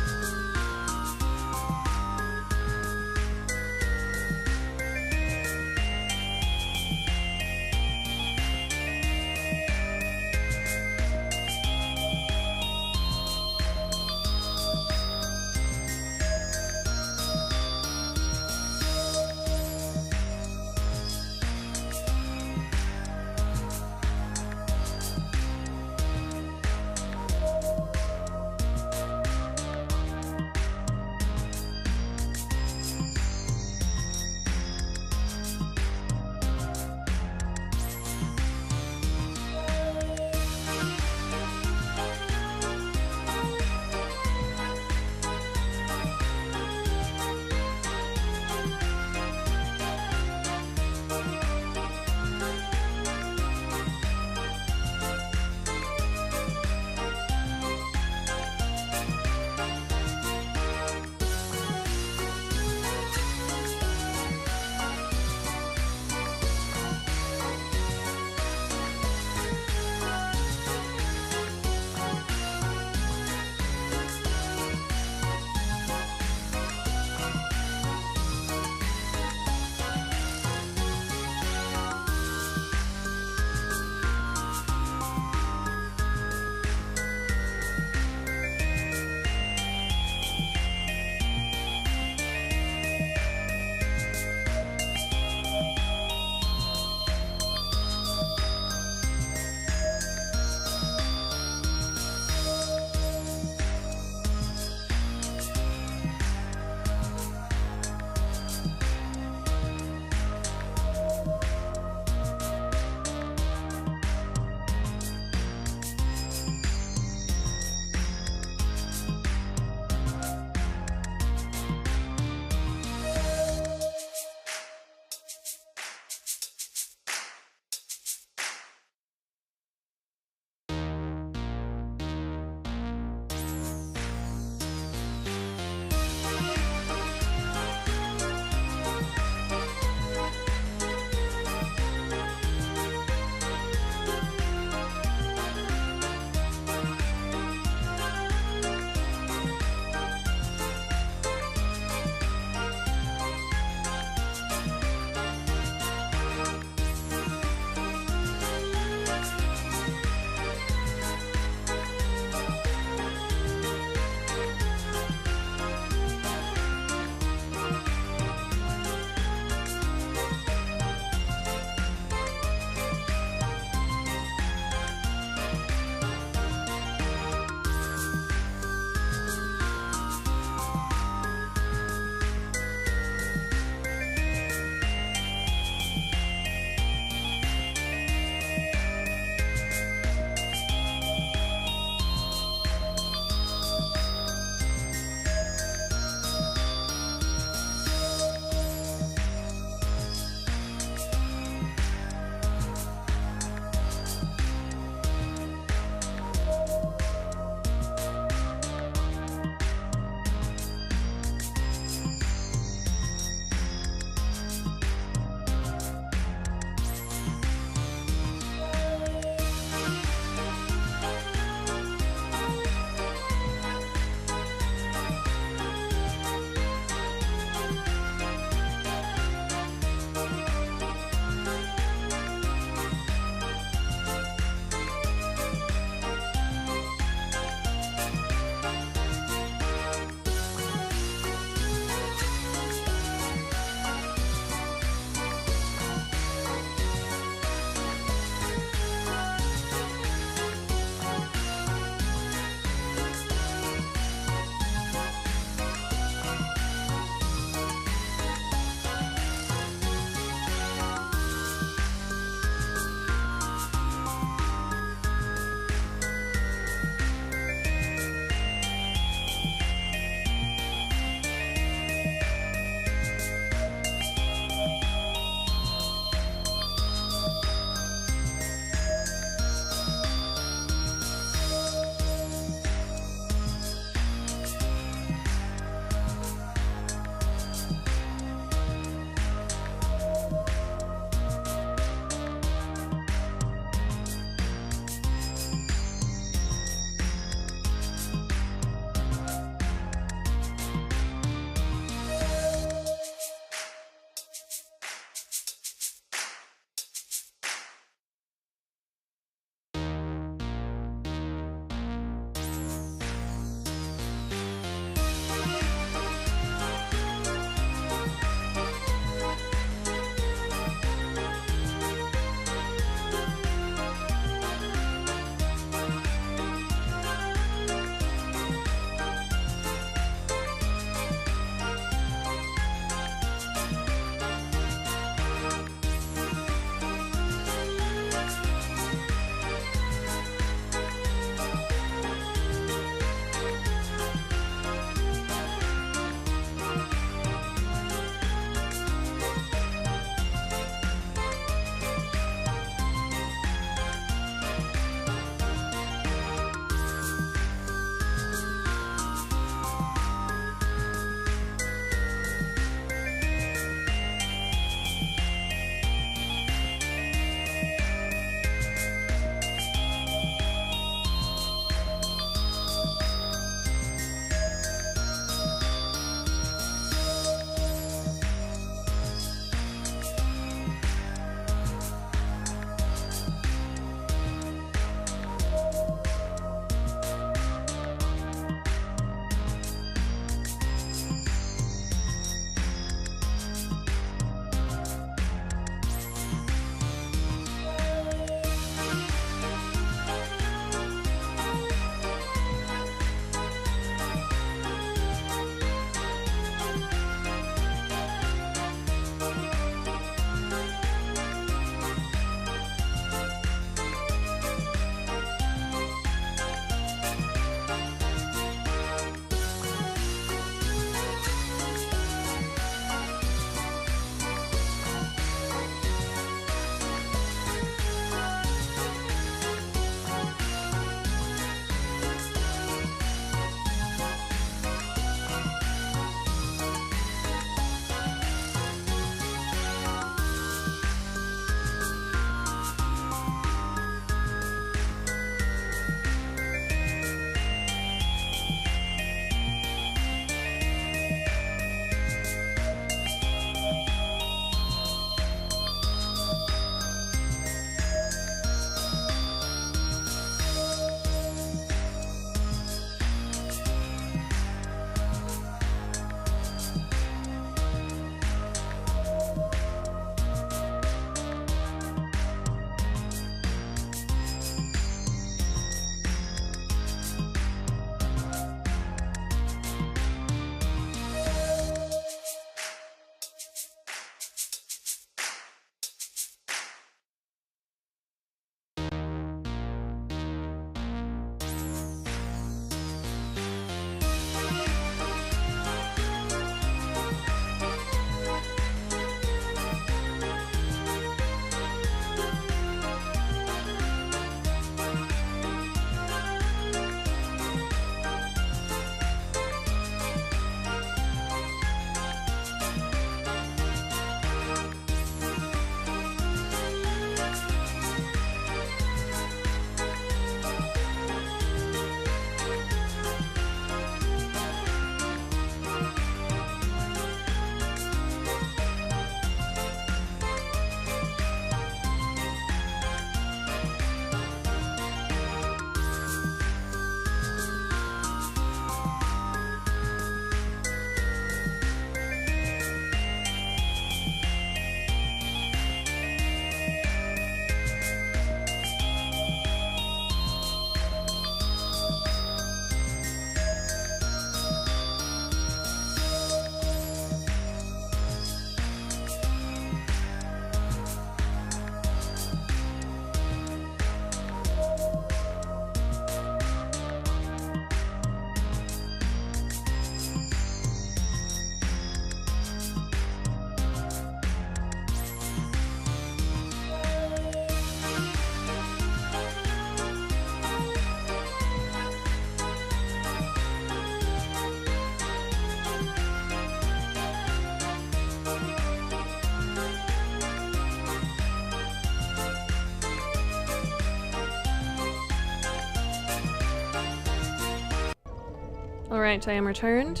Alright, I am returned.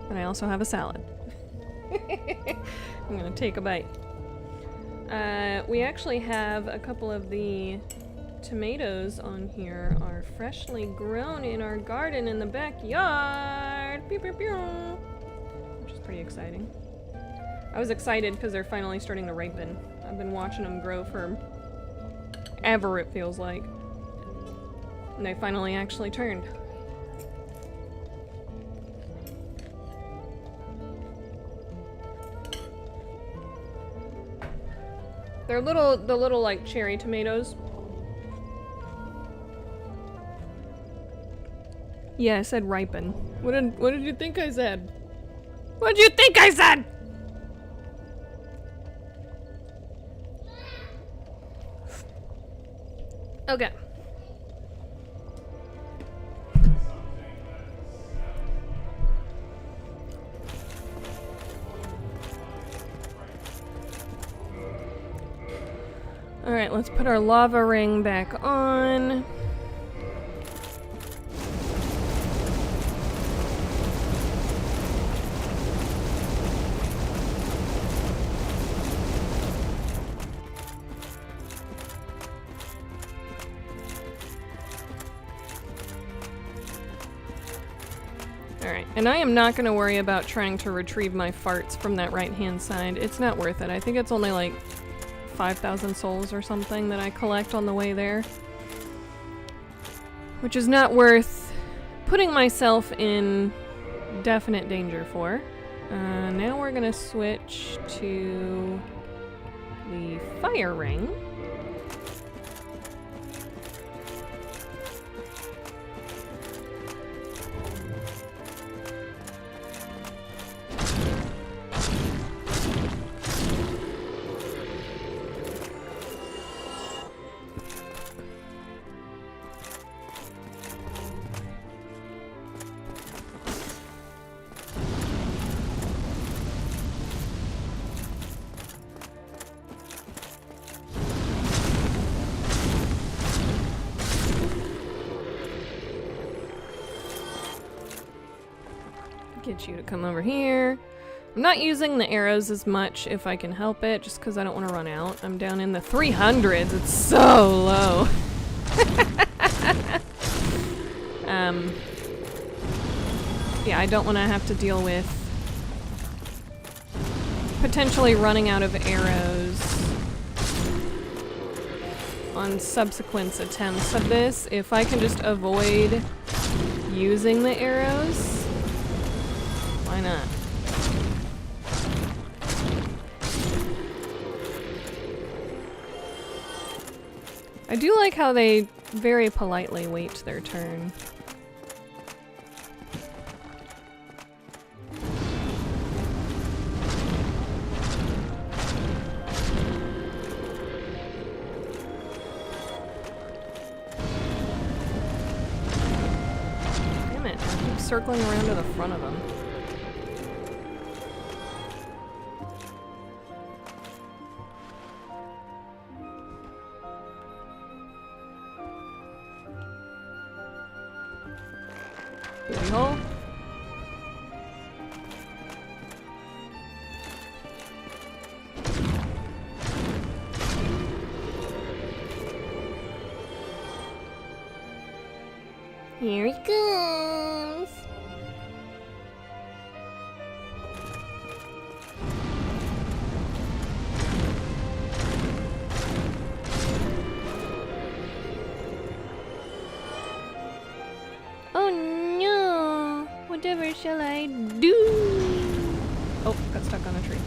And I also have a salad. I'm gonna take a bite. We actually have a couple of the tomatoes on here are freshly grown in our garden in the backyard. Pew, pew, pew. Which is pretty exciting. I was excited because they're finally starting to ripen. I've been watching them grow for ever, it feels like. And they finally actually turned. They're the little like cherry tomatoes. Yeah, I said ripen. What did you think I said? What did you think I said? Okay. Alright, let's put our lava ring back on. Alright, and I am not going to worry about trying to retrieve my farts from that right-hand side. It's not worth it. I think it's only like 5,000 souls or something that I collect on the way there. Which is not worth putting myself in definite danger for. Now we're gonna switch to the fire ring. Get you to come over here. I'm not using the arrows as much if I can help it, just because I don't want to run out. I'm down in the 300s. It's so low. Yeah, I don't want to have to deal with potentially running out of arrows on subsequent attempts of this. If I can just avoid using the arrows, why not? I do like how they very politely wait their turn. Damn it, I keep circling around to the front of them. Booty hole. Here he comes. Oh no! Whatever shall I do? Oh, got stuck on a tree.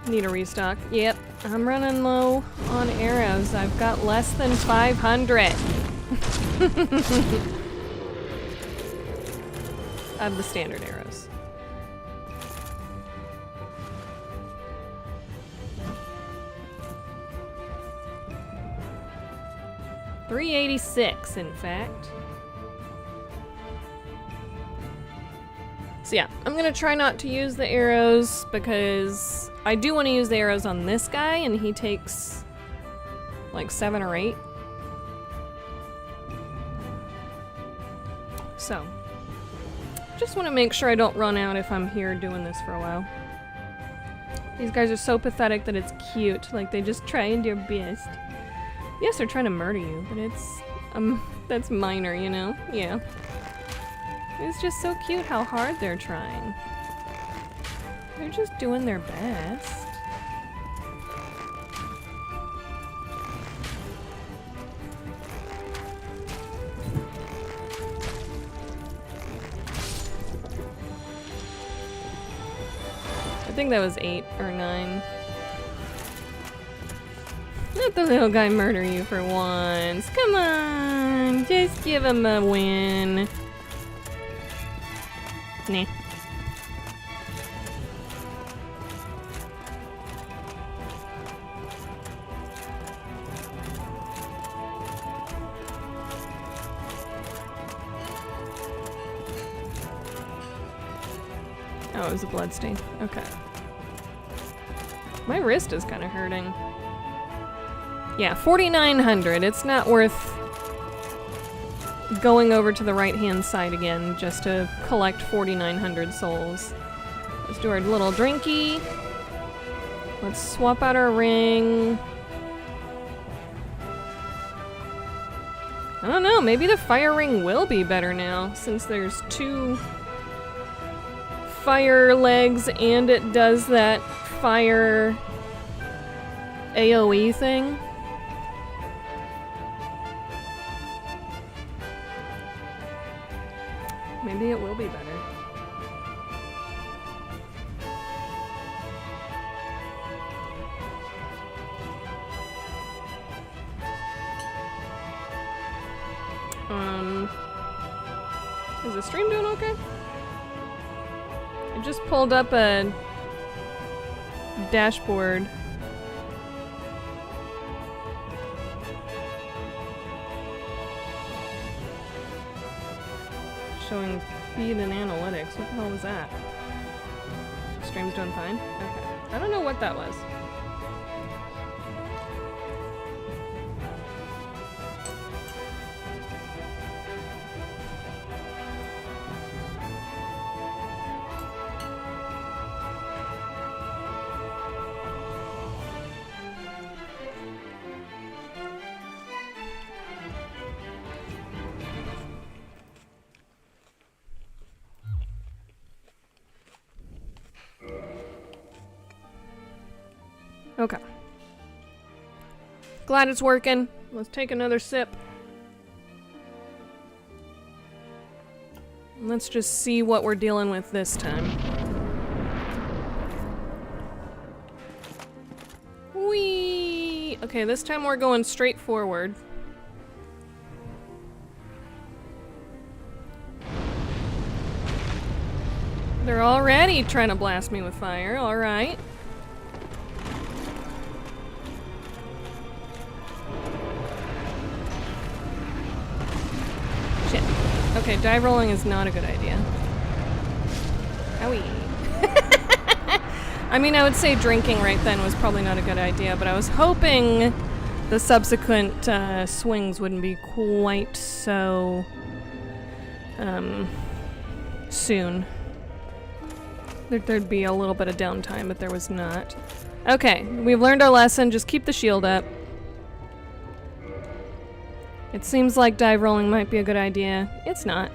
Need a restock. Yep. I'm running low on arrows. I've got less than 500. Of the standard arrows. $386, in fact. So yeah, I'm gonna try not to use the arrows because I do want to use the arrows on this guy and he takes like 7 or 8. So, just want to make sure I don't run out if I'm here doing this for a while. These guys are so pathetic that it's cute, like they just trying their best. Yes, they're trying to murder you, but it's, that's minor, you know? Yeah. It's just so cute how hard they're trying. They're just doing their best. I think that was 8 or 9. Let the little guy murder you for once. Come on, just give him a win. Nah. Oh, it was a bloodstain. Okay. My wrist is kind of hurting. Yeah, 4,900. It's not worth going over to the right-hand side again just to collect 4,900 souls. Let's do our little drinky. Let's swap out our ring. I don't know, maybe the fire ring will be better now since there's 2 fire legs and it does that fire AoE thing. Maybe it will be better. Is the stream doing okay? I just pulled up a dashboard. Showing feed and analytics. What the hell was that? Stream's doing fine? Okay. I don't know what that was. Okay. Glad it's working. Let's take another sip. Let's just see what we're dealing with this time. Whee! Okay, this time we're going straight forward. They're already trying to blast me with fire, alright. Shit. Okay, dive rolling is not a good idea. Owie. I mean, I would say drinking right then was probably not a good idea, but I was hoping the subsequent swings wouldn't be quite so soon. There'd be a little bit of downtime, but there was not. Okay, we've learned our lesson. Just keep the shield up. It seems like dive rolling might be a good idea. It's not.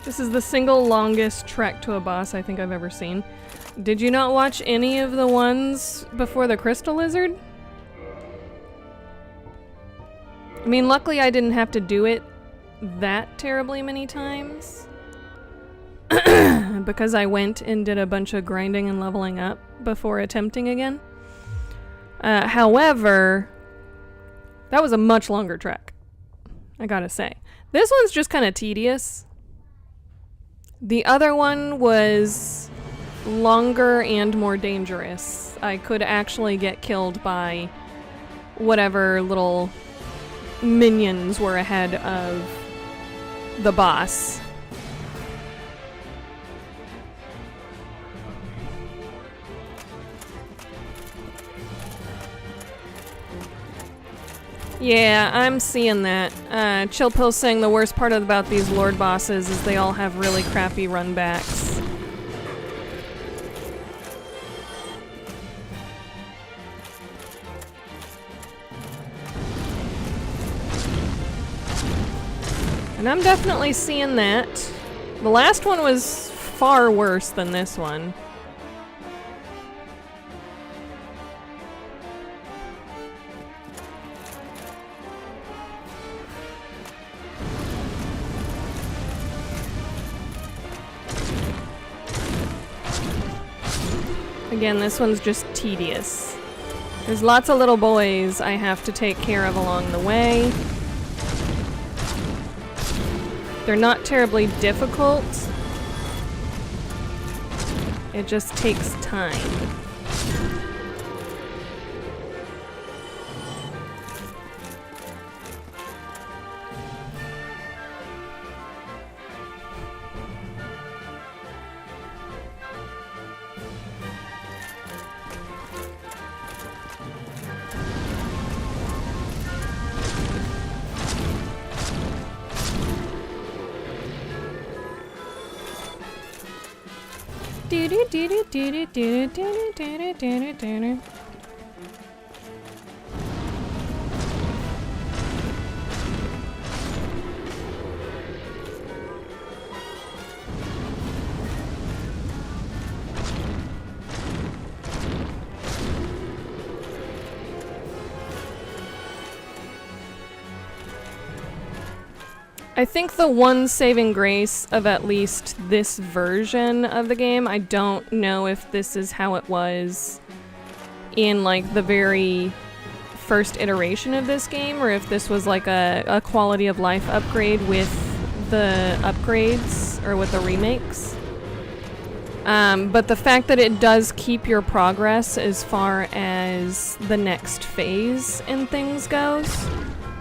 This is the single longest trek to a boss I think I've ever seen. Did you not watch any of the ones before the Crystal Lizard? I mean, luckily I didn't have to do it that terribly many times. Because I went and did a bunch of grinding and leveling up before attempting again. However, that was a much longer trek, I gotta say. This one's just kind of tedious. The other one was longer and more dangerous. I could actually get killed by whatever little minions were ahead of the boss. Yeah, I'm seeing that. Chill Pill's saying the worst part about these Lord bosses is they all have really crappy runbacks. And I'm definitely seeing that. The last one was far worse than this one. Again, this one's just tedious. There's lots of little boys I have to take care of along the way. They're not terribly difficult. It just takes time. I think the one saving grace of at least this version of the game, I don't know if this is how it was in like the very first iteration of this game, or if this was like a quality of life upgrade with the upgrades or with the remakes. But the fact that it does keep your progress as far as the next phase and things goes,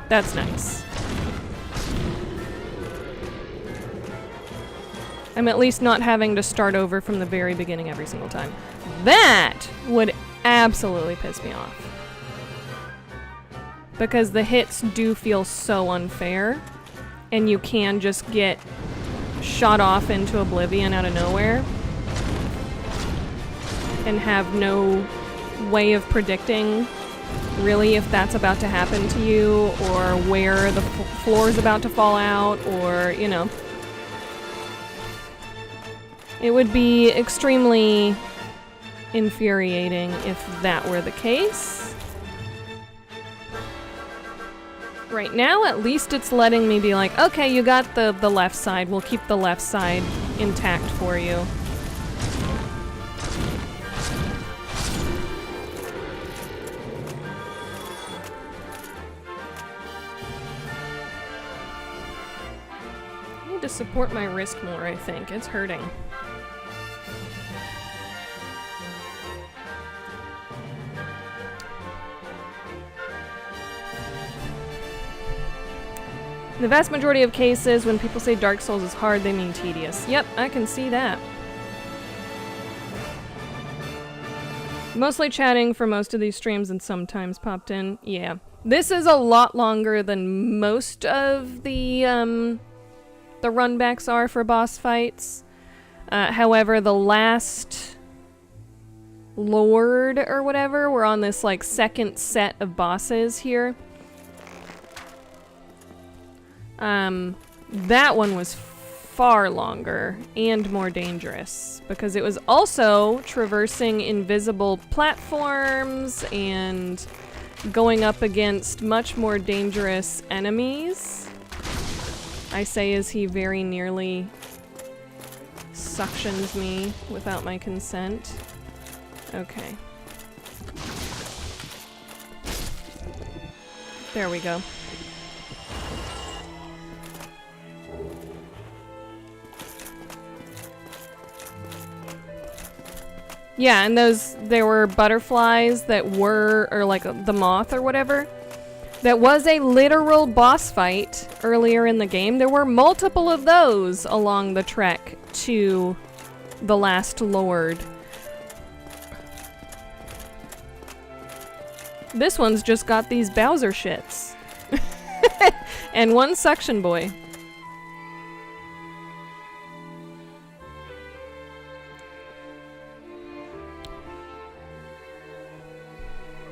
that's nice. I'm at least not having to start over from the very beginning every single time. That would absolutely piss me off. Because the hits do feel so unfair, and you can just get shot off into oblivion out of nowhere, and have no way of predicting really if that's about to happen to you, or where the floor is about to fall out, or, you know. It would be extremely infuriating if that were the case. Right now, at least it's letting me be like, okay, you got the left side. We'll keep the left side intact for you. I need to support my wrist more, I think. It's hurting. In the vast majority of cases, when people say Dark Souls is hard, they mean tedious. Yep, I can see that. Mostly chatting for most of these streams and sometimes popped in. Yeah. This is a lot longer than most of the runbacks are for boss fights. However, the last Lord or whatever, we're on this like second set of bosses here. That one was far longer and more dangerous because it was also traversing invisible platforms and going up against much more dangerous enemies. I say as he very nearly suctions me without my consent. Okay. There we go. Yeah, and there were butterflies that were, or like the moth or whatever. That was a literal boss fight earlier in the game. There were multiple of those along the trek to the last lord. This one's just got these Bowser shits. And one suction boy.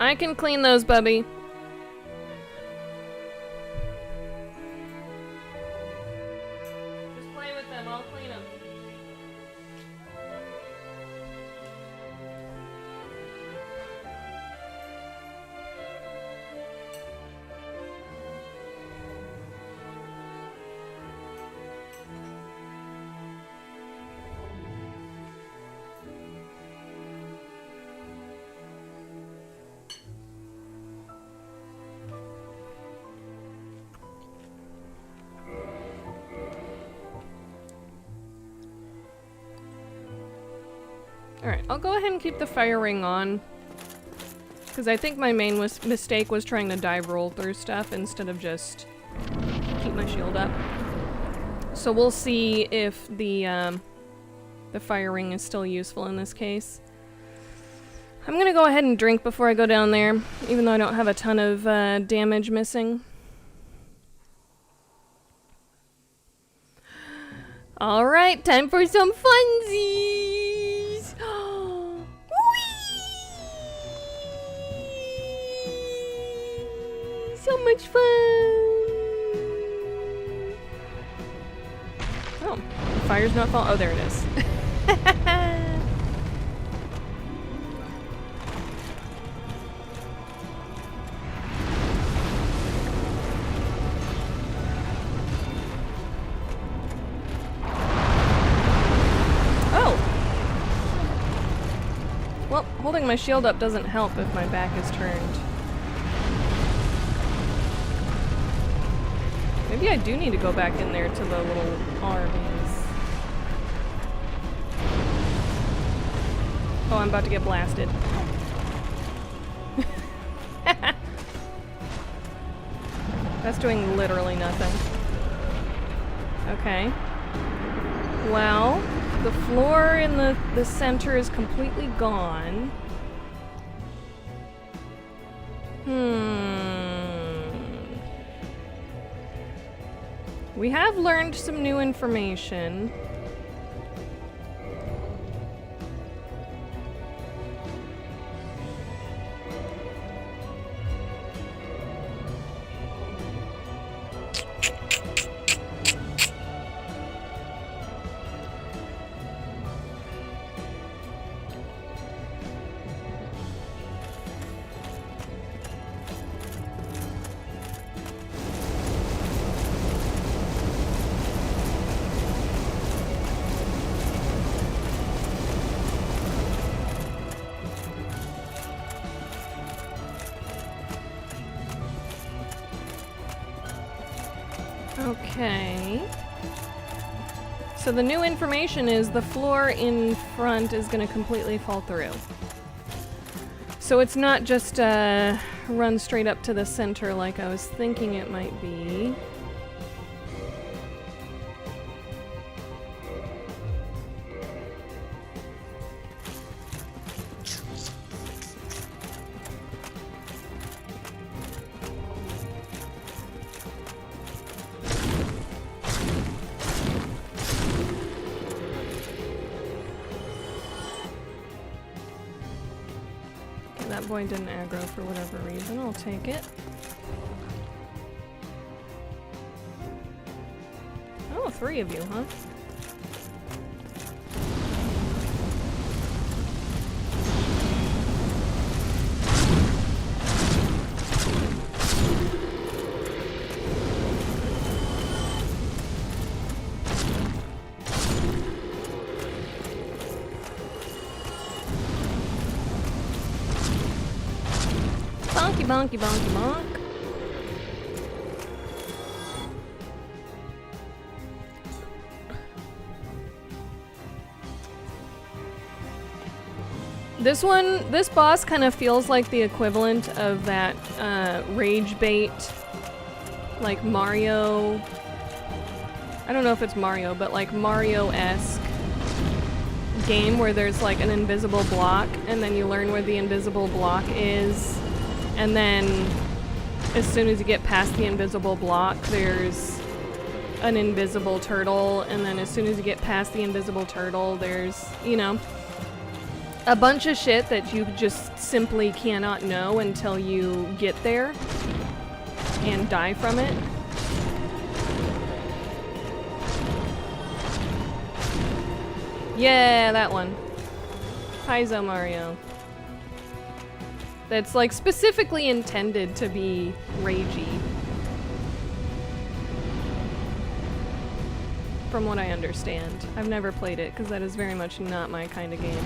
I can clean those, Bubby. Just play with them, I'll clean them. Alright, I'll go ahead and keep the fire ring on. Because I think my main mistake was trying to dive roll through stuff instead of just keep my shield up. So we'll see if the fire ring is still useful in this case. I'm gonna go ahead and drink before I go down there, even though I don't have a ton of damage missing. Alright, time for some funsies! So much fun! Oh, the fire's not falling. Oh, there it is. Oh! Well, holding my shield up doesn't help if my back is turned. Maybe I do need to go back in there to the little armies. Oh, I'm about to get blasted. That's doing literally nothing. Okay. Well, the floor in the center is completely gone. We have learned some new information. Okay. So the new information is the floor in front is going to completely fall through. So it's not just run straight up to the center like I was thinking it might be. That boy didn't aggro for whatever reason. I'll take it. Oh, 3 of you, huh? bonky, bonky, bonk. This boss kind of feels like the equivalent of that rage bait, like Mario. I don't know if it's Mario, but like Mario-esque game where there's like an invisible block, and then you learn where the invisible block is, and then as soon as you get past the invisible block, there's an invisible turtle, and then as soon as you get past the invisible turtle, there's, you know, a bunch of shit that you just simply cannot know until you get there and die from it. Yeah, that one. Paizo Mario. That's like specifically intended to be ragey. From what I understand. I've never played it because that is very much not my kind of game.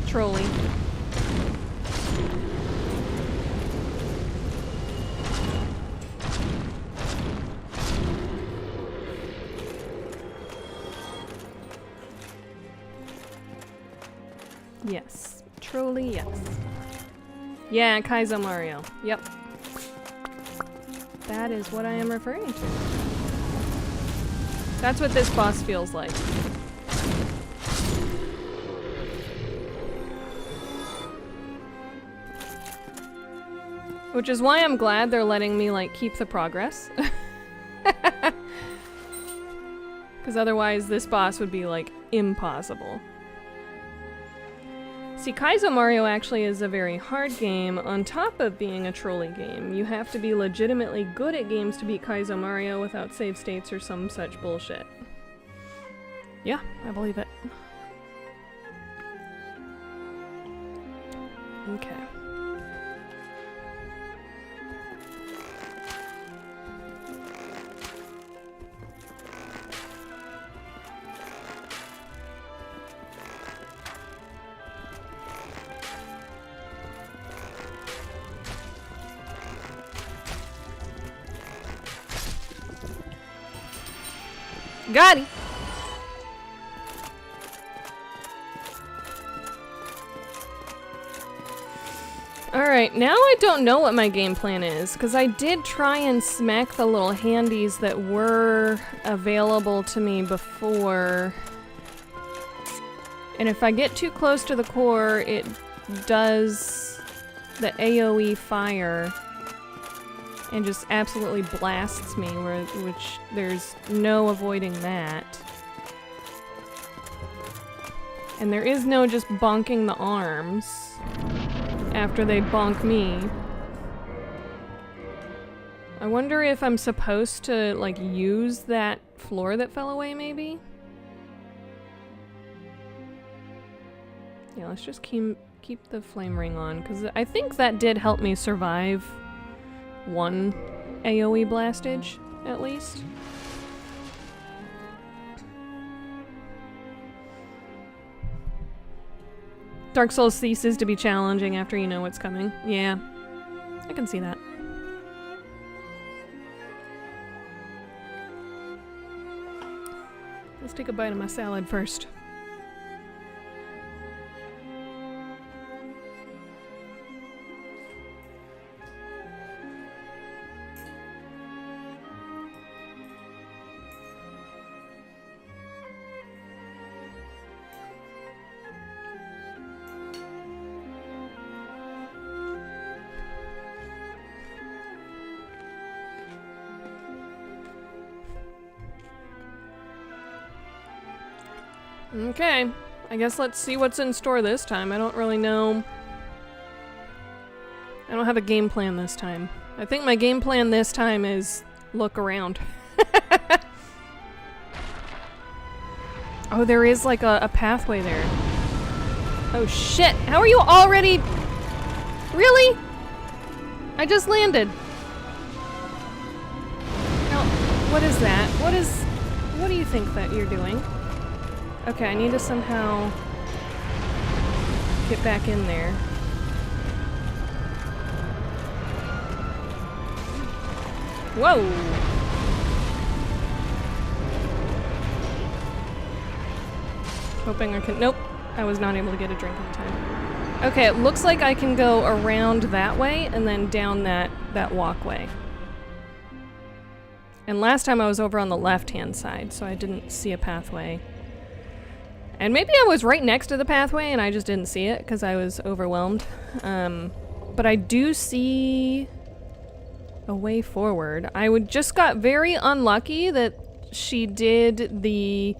Trolley. Yes. Trolley, yes. Yeah, Kaizo Mario. Yep. That is what I am referring to. That's what this boss feels like. Which is why I'm glad they're letting me, like, keep the progress. Because otherwise this boss would be, like, impossible. See, Kaizo Mario actually is a very hard game on top of being a trolley game. You have to be legitimately good at games to beat Kaizo Mario without save states or some such bullshit. Yeah, I believe it. Okay. Got him. Alright, now I don't know what my game plan is, because I did try and smack the little handies that were available to me before. And if I get too close to the core, it does the AoE fire and just absolutely blasts me, which there's no avoiding that. And there is no just bonking the arms after they bonk me. I wonder if I'm supposed to, like, use that floor that fell away, maybe? Yeah, let's just keep the flame ring on, because I think that did help me survive one AoE blastage, at least. Dark Souls ceases to be challenging after you know what's coming. Yeah, I can see that. Let's take a bite of my salad first. Okay, I guess let's see what's in store this time. I don't really know. I don't have a game plan this time. I think my game plan this time is look around. Oh, there is like a pathway there. Oh shit, how are you already? Really? I just landed. Now, what is that? What do you think that you're doing? Okay, I need to somehow get back in there. Whoa! Hoping I can. Nope. I was not able to get a drink in time. Okay, it looks like I can go around that way and then down that walkway. And last time I was over on the left-hand side, so I didn't see a pathway. And maybe I was right next to the pathway and I just didn't see it because I was overwhelmed. But I do see a way forward. I just got very unlucky that she did the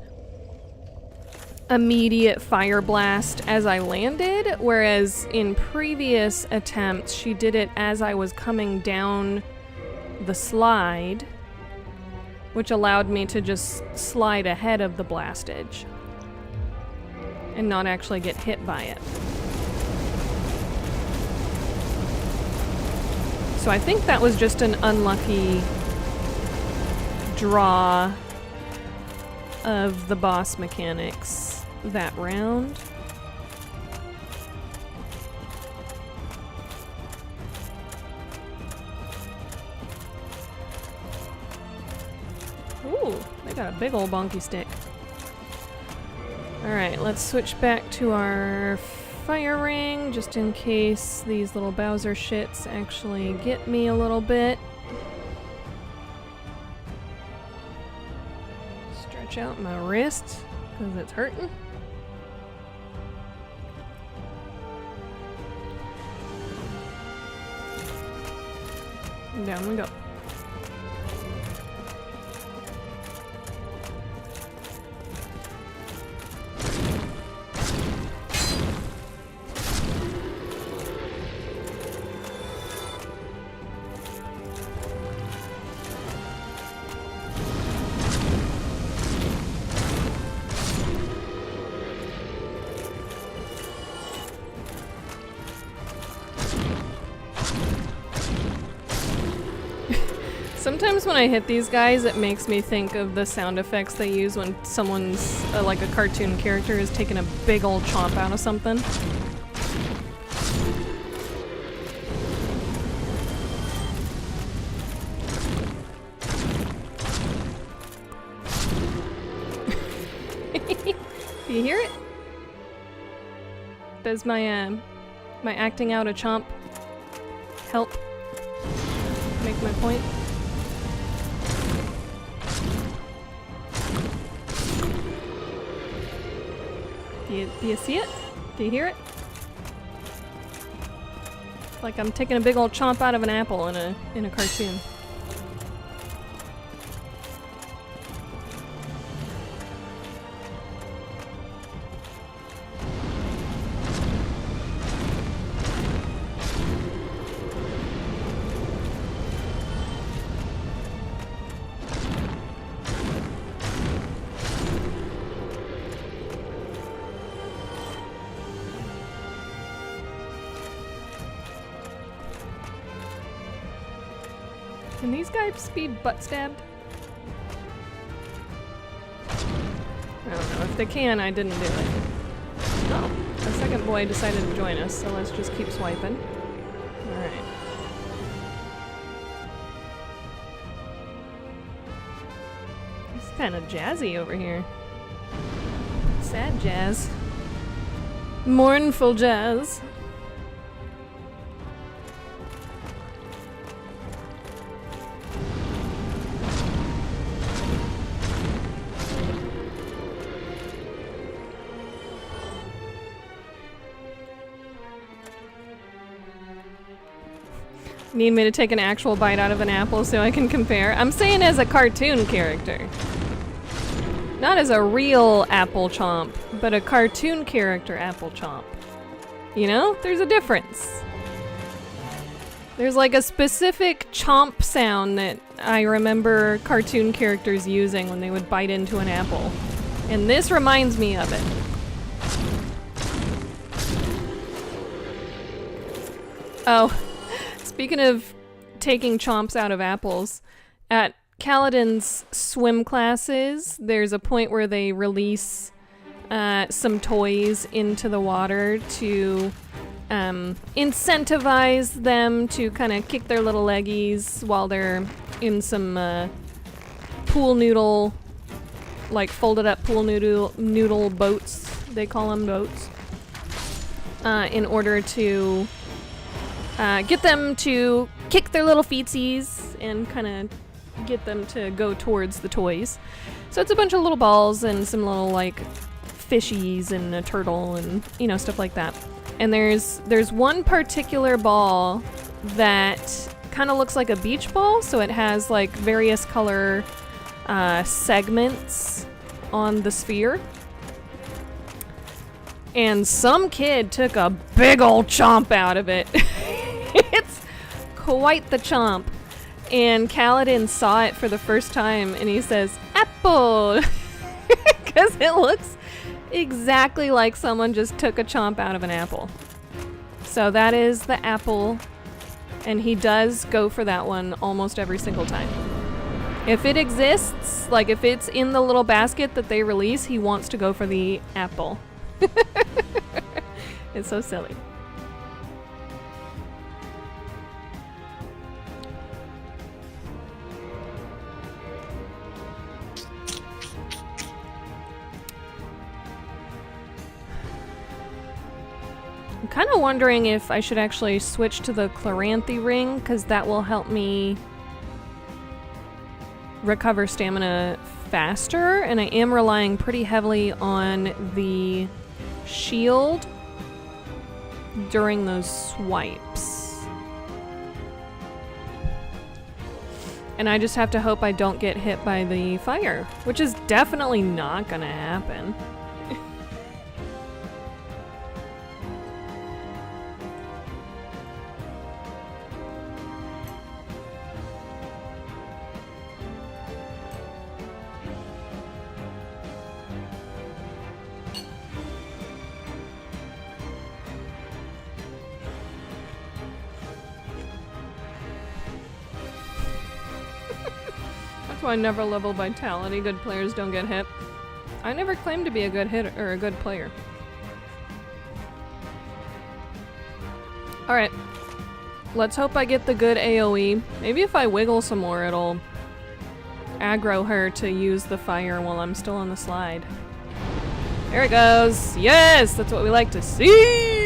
immediate fire blast as I landed, whereas in previous attempts she did it as I was coming down the slide, which allowed me to just slide ahead of the blastage and not actually get hit by it. So I think that was just an unlucky draw of the boss mechanics that round. Ooh, they got a big old bonky stick. Alright, let's switch back to our fire ring, just in case these little Bowser shits actually get me a little bit. Stretch out my wrist, because it's hurting. And down we go. Sometimes when I hit these guys, it makes me think of the sound effects they use when someone's, like a cartoon character, is taking a big old chomp out of something. Do you hear it? Does my acting out a chomp help make my point? Do you see it? Do you hear it? Like I'm taking a big old chomp out of an apple in a cartoon. Can these guys be butt stabbed? I don't know. If they can, I didn't do it. Oh, the second boy decided to join us, so let's just keep swiping. Alright. It's kind of jazzy over here. Sad jazz. Mournful jazz. Need me to take an actual bite out of an apple so I can compare? I'm saying as a cartoon character. Not as a real apple chomp, but a cartoon character apple chomp. You know? There's a difference. There's like a specific chomp sound that I remember cartoon characters using when they would bite into an apple. And this reminds me of it. Oh. Speaking of taking chomps out of apples, at Kaladin's swim classes, there's a point where they release some toys into the water to incentivize them to kind of kick their little leggies while they're in some pool noodle, like folded up pool noodle boats. They call them boats. In order to get them to kick their little feetsies and kind of get them to go towards the toys. So it's a bunch of little balls and some little like fishies and a turtle and stuff like that. And there's one particular ball that kind of looks like a beach ball, so it has like various color segments on the sphere. And some kid took a big old chomp out of it. It's quite the chomp. And Kaladin saw it for the first time and he says, "Apple!" Because it looks exactly like someone just took a chomp out of an apple. So that is the apple, and he does go for that one almost every single time. If it exists, like if it's in the little basket that they release, he wants to go for the apple. It's so silly. I'm kind of wondering if I should actually switch to the Chloranthy ring, because that will help me recover stamina faster, and I am relying pretty heavily on the shield during those swipes. And I just have to hope I don't get hit by the fire, which is definitely not gonna happen. That's why I never level vitality. Good players don't get hit. I never claimed to be a good hitter or a good player. Alright. Let's hope I get the good AoE. Maybe if I wiggle some more, it'll aggro her to use the fire while I'm still on the slide. There it goes! Yes! That's what we like to see!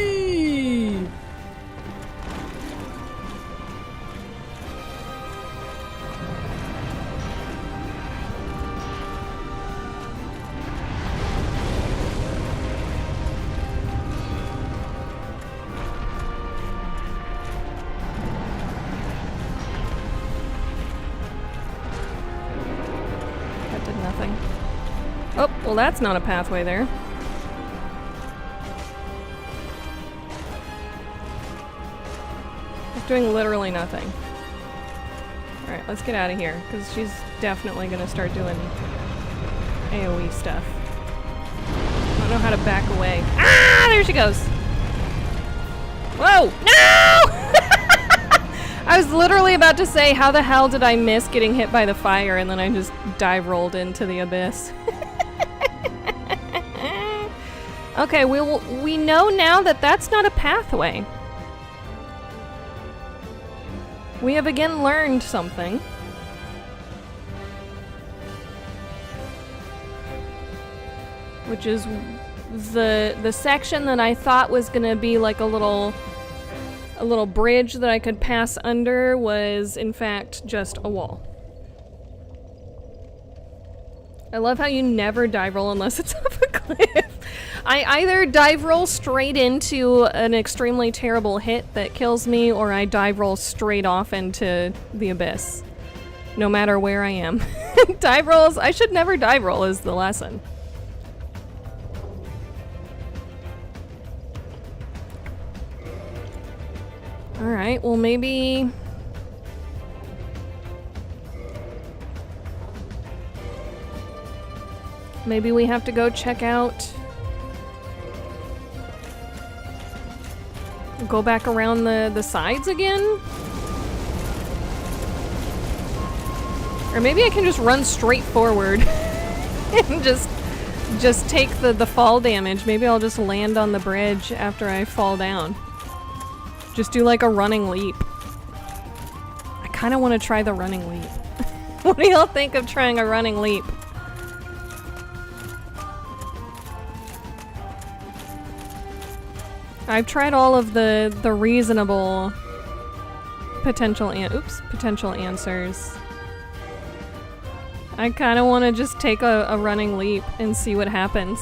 Oh, well that's not a pathway there. It's doing literally nothing. Alright, let's get out of here, because she's definitely going to start doing AoE stuff. I don't know how to back away. Ah! There she goes! Whoa! No! I was literally about to say, how the hell did I miss getting hit by the fire, and then I just dive rolled into the abyss. Okay, we know now that that's not a pathway. We have again learned something. Which is the section that I thought was gonna be like a little bridge that I could pass under was in fact just a wall. I love how you never dive roll unless it's off a cliff. I either dive roll straight into an extremely terrible hit that kills me, or I dive roll straight off into the abyss. No matter where I am. Dive rolls, I should never dive roll is the lesson. Alright, well maybe... Maybe we have to go check out... Go back around the sides again? Or maybe I can just run straight forward and just take the fall damage. Maybe I'll just land on the bridge after I fall down. Just do like a running leap. I kind of want to try the running leap. What do y'all think of trying a running leap? I've tried all of the reasonable potential answers. I kind of want to just take a running leap and see what happens.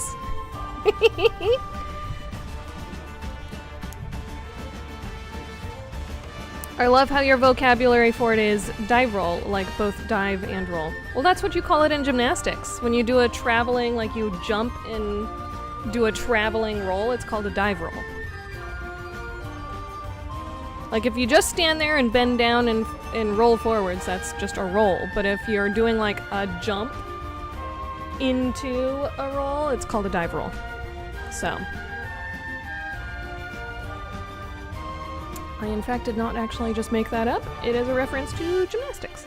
I love how your vocabulary for it is dive roll, like both dive and roll. Well, that's what you call it in gymnastics. When you do a traveling, like you jump and do a traveling roll, it's called a dive roll. Like if you just stand there and bend down and roll forwards, that's just a roll. But if you're doing like a jump into a roll, it's called a dive roll. So. I in fact did not actually just make that up. It is a reference to gymnastics.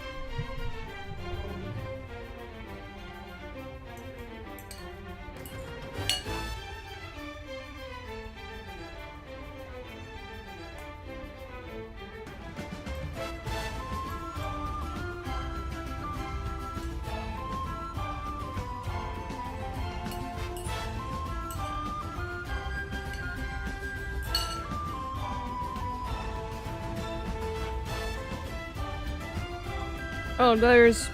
Oh, there's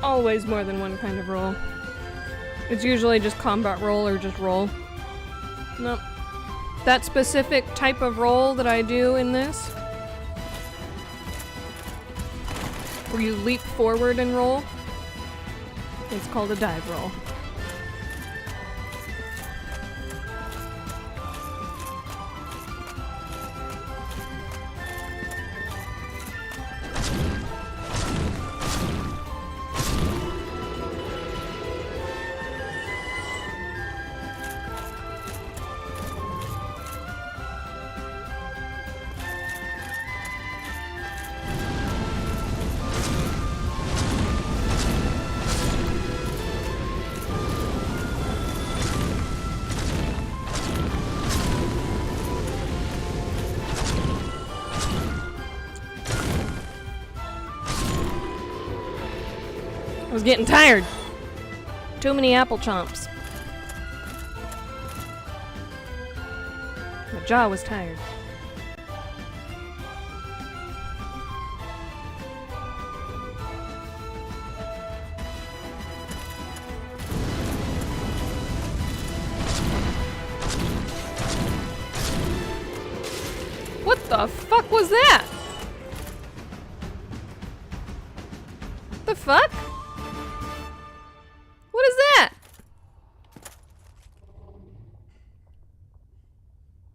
always more than one kind of roll. It's usually just combat roll or just roll. Nope. That specific type of roll that I do in this, where you leap forward and roll, it's called a dive roll. I was getting tired. Too many apple chomps. My jaw was tired. What the fuck was that? The fuck? What is that?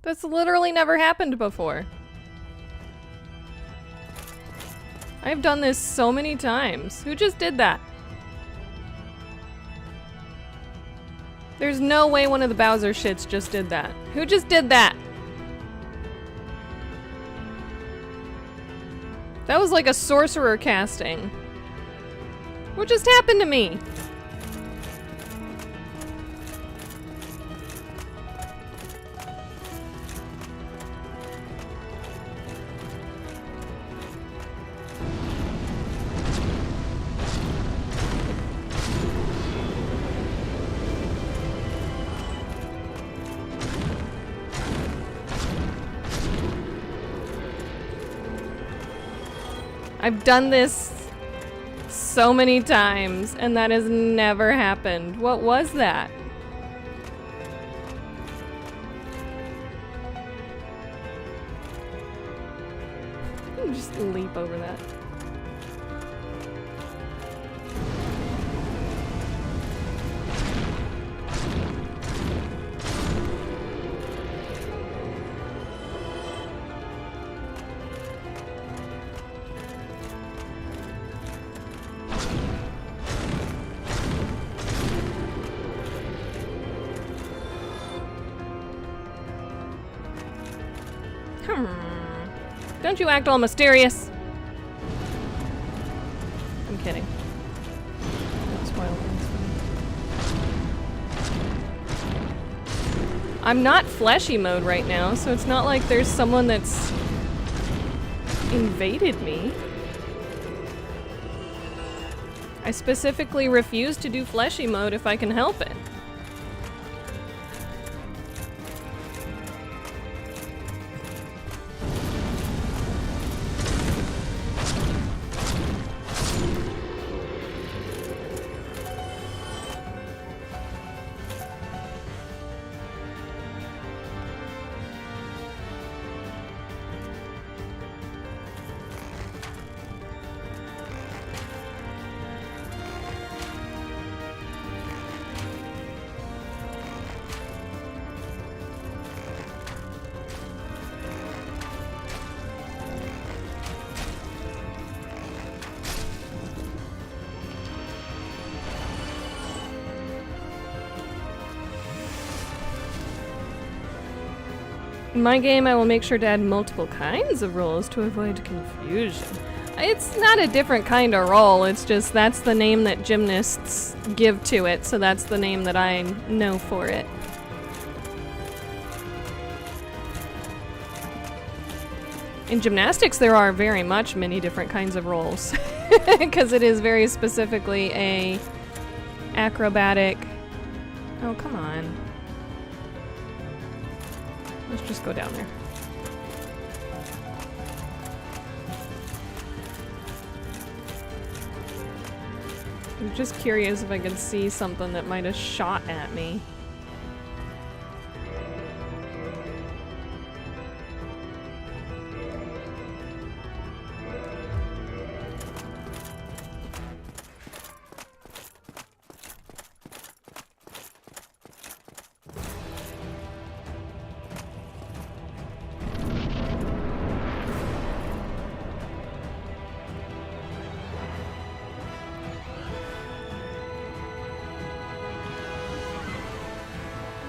That's literally never happened before. I've done this so many times. Who just did that? There's no way one of the Bowser shits just did that. Who just did that? That was like a sorcerer casting. What just happened to me? I've done this so many times, and that has never happened. What was that? Just leap over that. Don't you act all mysterious. I'm kidding. Don't spoil things. I'm not fleshy mode right now, so it's not like there's someone that's invaded me. I specifically refuse to do fleshy mode if I can help it. In my game, I will make sure to add multiple kinds of roles to avoid confusion. It's not a different kind of role, it's just that's the name that gymnasts give to it, so that's the name that I know for it. In gymnastics, there are very much many different kinds of roles, because it is very specifically a acrobatic... Oh, come on. Let's just go down there. I'm just curious if I could see something that might have shot at me.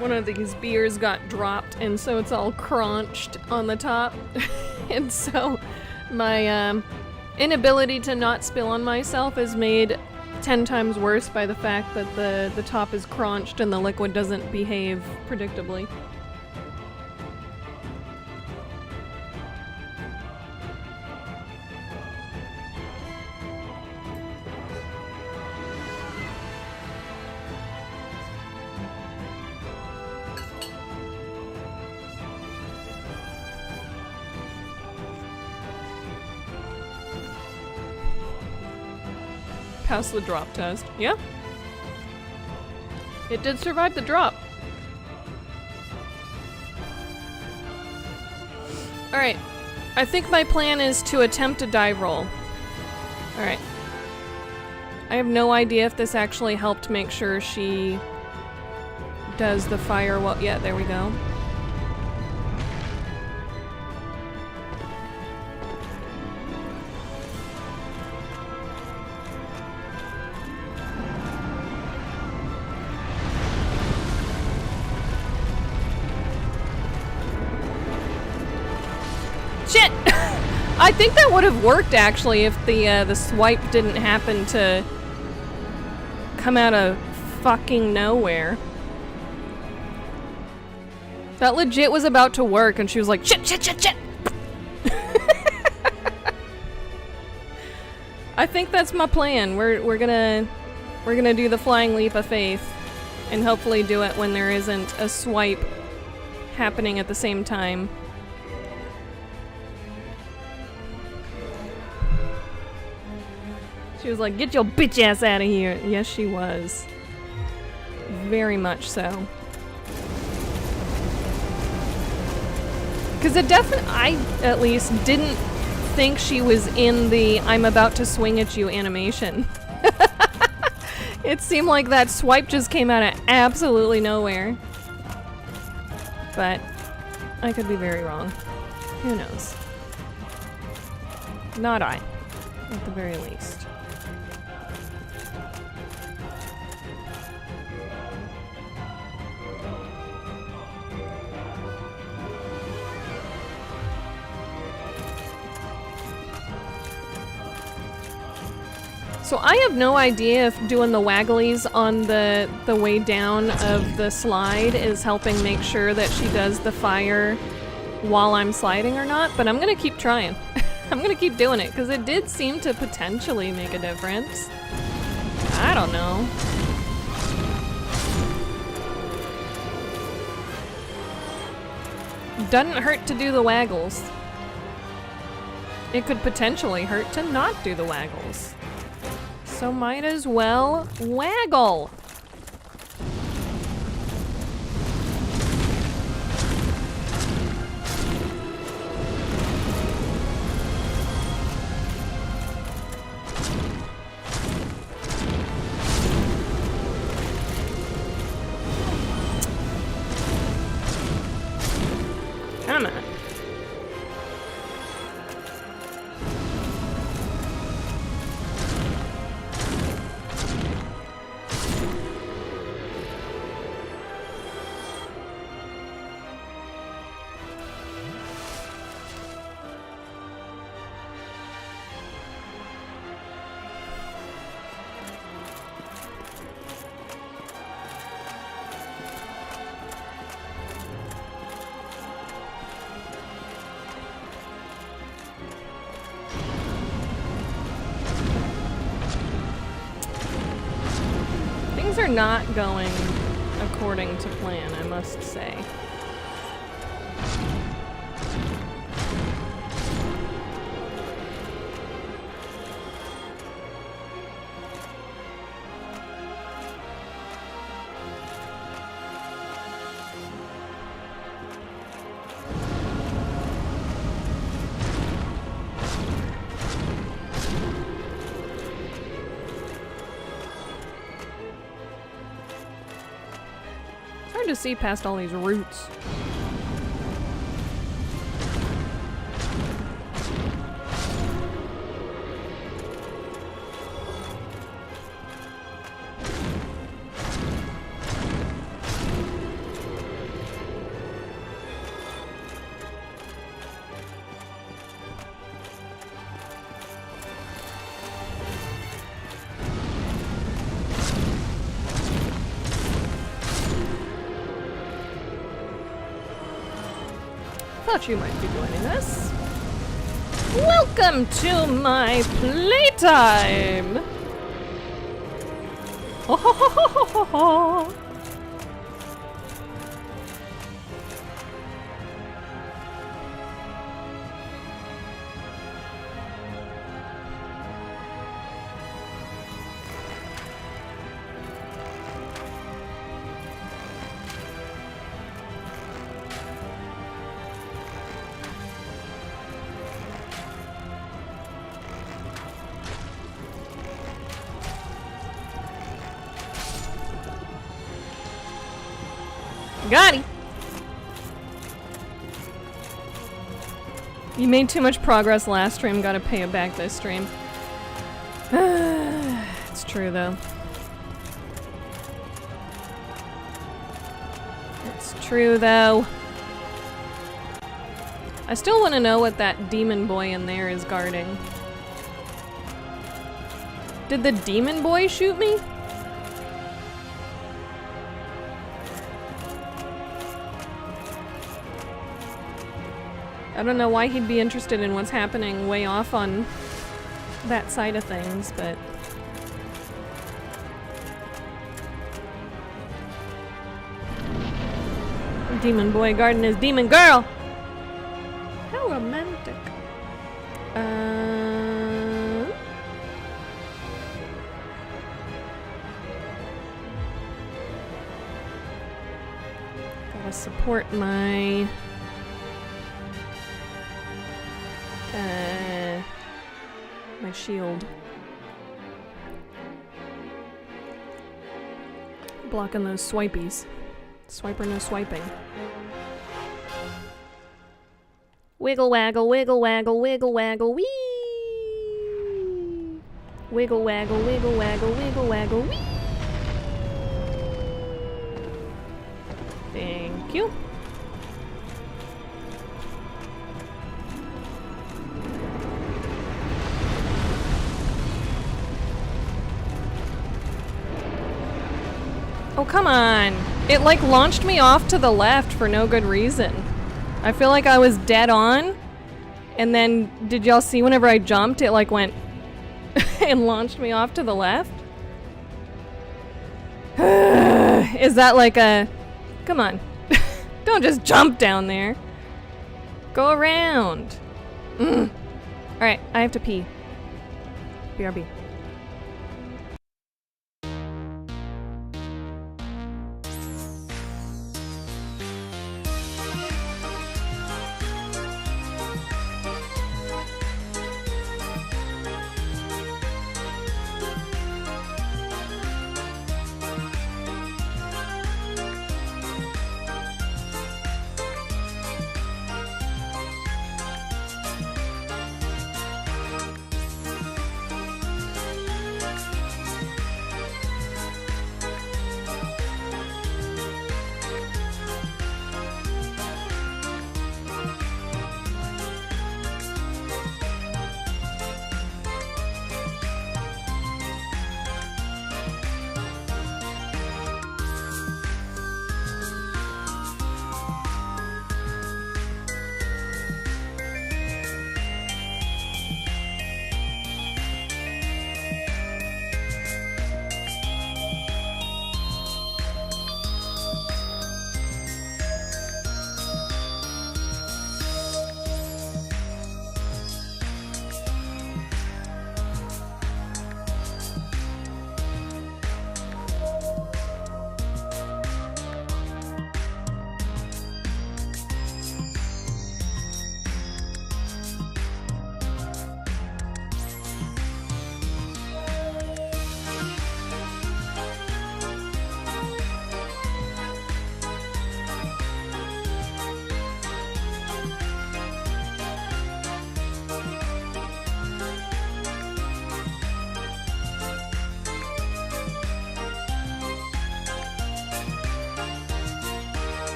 One of these beers got dropped, and so it's all crunched on the top. And so my inability to not spill on myself is made 10 times worse by the fact that the top is crunched and the liquid doesn't behave predictably. Pass the drop test. Yeah. It did survive the drop. Alright. I think my plan is to attempt a dive roll. Alright. I have no idea if this actually helped make sure she does the fire well. Yeah, there we go. Shit! I think that would have worked actually if the swipe didn't happen to come out of fucking nowhere. That legit was about to work and she was like, shit, shit, shit, shit! I think that's my plan. We're gonna do the flying leap of faith and hopefully do it when there isn't a swipe happening at the same time. She was like, get your bitch ass out of here. Yes, she was. Very much so. Because it definitely, I at least didn't think she was in the I'm about to swing at you animation. It seemed like that swipe just came out of absolutely nowhere. But I could be very wrong. Who knows? Not I, at the very least. So I have no idea if doing the wagglies on the way down of the slide is helping make sure that she does the fire while I'm sliding or not, but I'm gonna keep trying. I'm gonna keep doing it, because it did seem to potentially make a difference. I don't know. Doesn't hurt to do the waggles. It could potentially hurt to not do the waggles. So might as well waggle. Come on. Things are not going according to plan, I must say. Hard to see past all these roots. Thought you might be joining us. Welcome to my playtime! Ho ho ho ho ho ho ho! Got him! You made too much progress last stream, gotta pay it back this stream. It's true though. It's true though. I still want to know what that demon boy in there is guarding. Did the demon boy shoot me? I don't know why he'd be interested in what's happening way off on that side of things, but... Demon boy guarding his demon girl! How romantic. Gotta support my... my shield. Blocking those swipies. Swiper no swiping. Wiggle waggle, wiggle waggle, wiggle waggle, wee! Wiggle waggle, wiggle waggle, wiggle waggle, wee! Thank you. Oh, come on. It, like, launched me off to the left for no good reason. I feel like I was dead on, And then, did y'all see whenever I jumped, it like went and launched me off to the left? Is that like a... Come on. Don't just jump down there. Go around. Alright, I have to pee. BRB.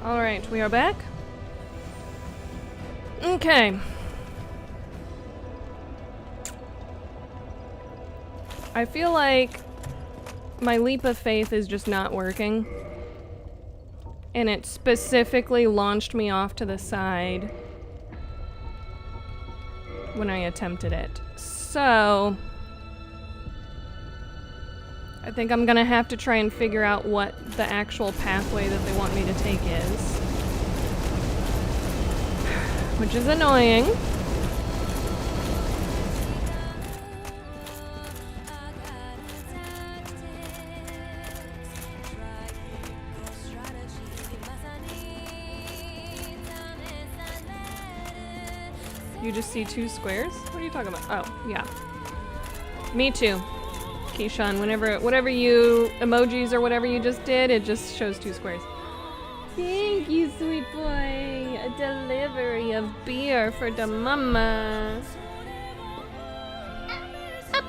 Alright, we are back. Okay. I feel like my leap of faith is just not working. And it specifically launched me off to the side when I attempted it. So I think I'm gonna have to try and figure out what the actual pathway that they want me to take is. Which is annoying. You just see two squares? What are you talking about? Oh, yeah. Me too. Keyshawn, whatever you emojis or whatever you just did, it just shows two squares. Thank you, sweet boy. A delivery of beer for the mama. Up.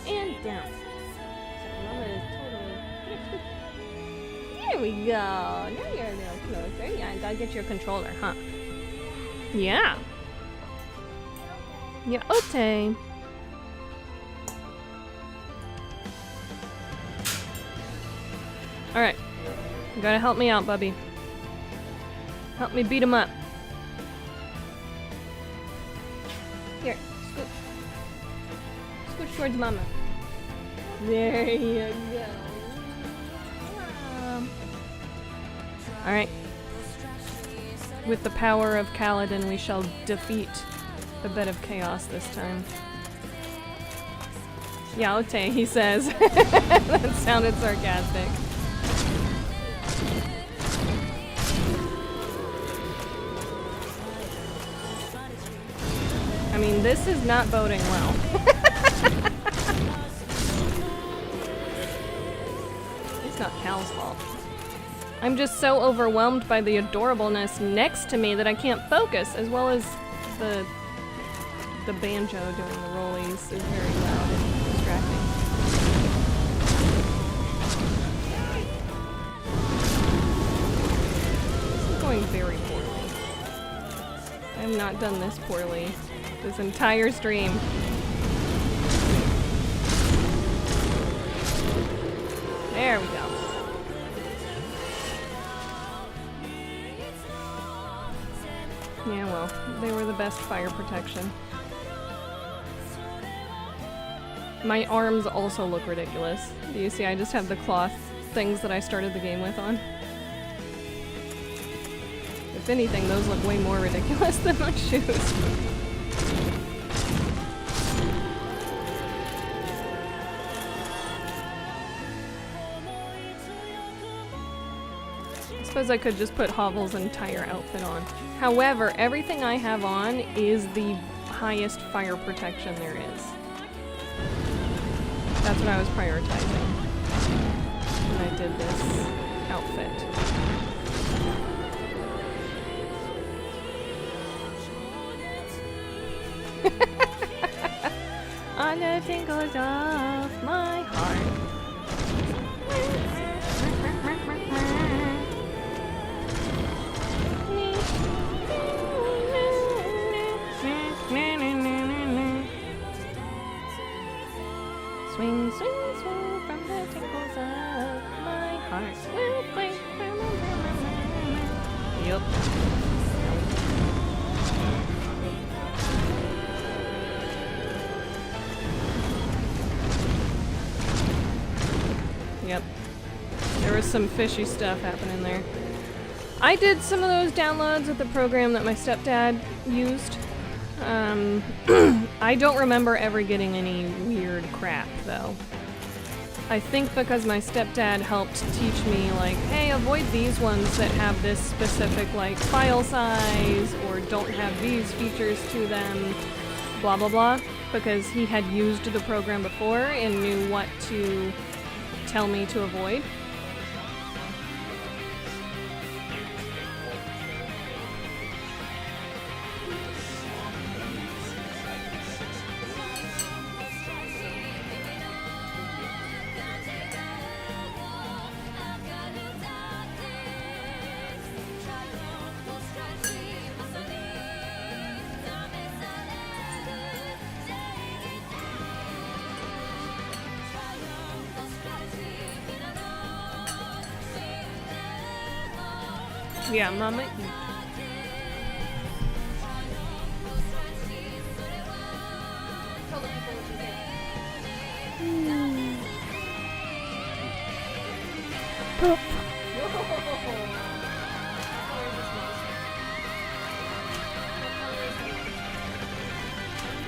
And down. So mama is totally... There we go. Now you're a little closer. Yeah, I gotta get your controller, huh? Yeah. Yeah, okay. Alright. You gotta help me out, Bubby. Help me beat him up. Here, scooch. Scooch towards Mama. There you go. Alright. With the power of Kaladin, we shall defeat the bed of chaos this time. Yaote, he says. That sounded sarcastic. I mean, this is not boding well. It's not Cal's fault. I'm just so overwhelmed by the adorableness next to me that I can't focus, as well as the banjo doing the rollies is very loud and distracting. This is going very poorly. I have not done this poorly this entire stream. There we go. Yeah, well, they were the best fire protection. My arms also look ridiculous. Do you see I just have the cloth things that I started the game with on? If anything, those look way more ridiculous than my shoes. I suppose I could just put Hovel's entire outfit on. However, everything I have on is the highest fire protection there is. That's what I was prioritizing when I did this outfit. On the tingles of my heart. Swing, swing, swing from the tingles of my heart. Yup. Yep. There was some fishy stuff happening there. I did some of those downloads with the program that my stepdad used. I don't remember ever getting any weird crap, though. I think because my stepdad helped teach me, like, hey, avoid these ones that have this specific, like, file size, or don't have these features to them, blah blah blah, because he had used the program before and knew what to tell me to avoid. Yeah, Mama. Poop.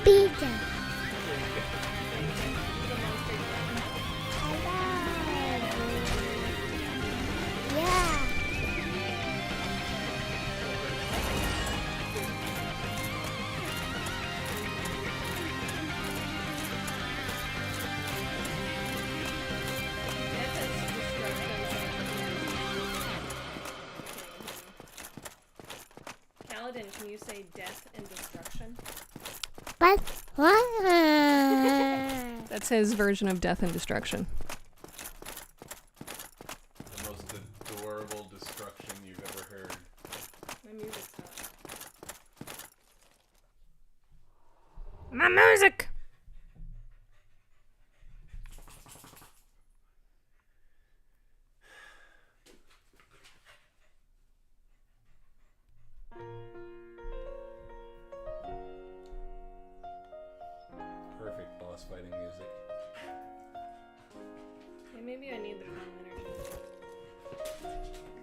Pizza. Yeah. Kaladin, can you say death and destruction? But what? That's his version of death and destruction. The most adorable destruction you've ever heard. My music stopped. My music! Perfect boss fighting music. Hey, maybe I need the calm energy.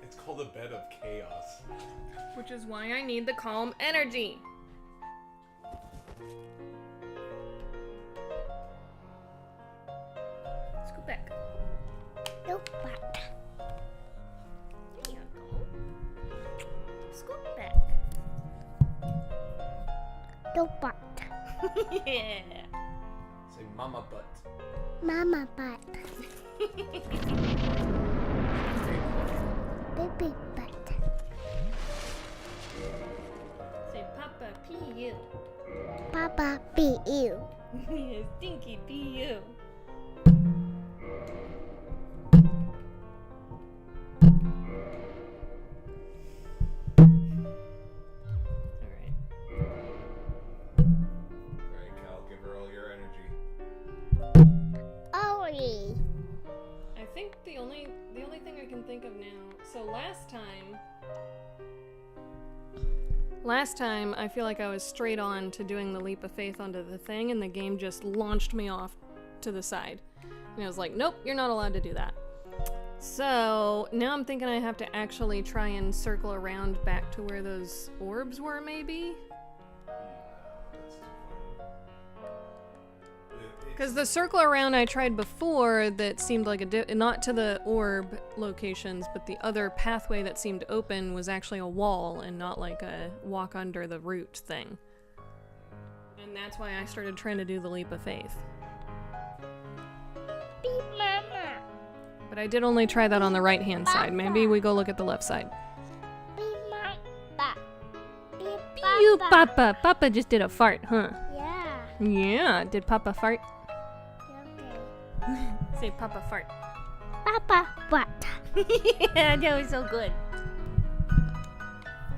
It's called a bed of chaos. Which is why I need the calm energy. Scoot back. Nope. But. There you go. Scoot back. Nope. But. Yeah. Say mama butt. Mama butt. Baby butt. Say Papa P.U. Papa be you. Stinky P.U. Alright. Alright, Cal, give her all your energy. Ori. I think the only thing I can think of now. So last time I feel like I was straight on to doing the leap of faith onto the thing, and the game just launched me off to the side. And I was like, nope, you're not allowed to do that. So now I'm thinking I have to actually try and circle around back to where those orbs were, maybe? Because the circle around I tried before that seemed like not to the orb locations, but the other pathway that seemed open was actually a wall and not like a walk under the root thing. And that's why I started trying to do the leap of faith. Be mama. But I did only try that on the right hand side. Maybe we go look at the left side. Be mama. Be You papa. Papa! Papa just did a fart, huh? Yeah. Yeah, did Papa fart? Okay. Say Papa fart. Papa butt. Yeah, that was so good.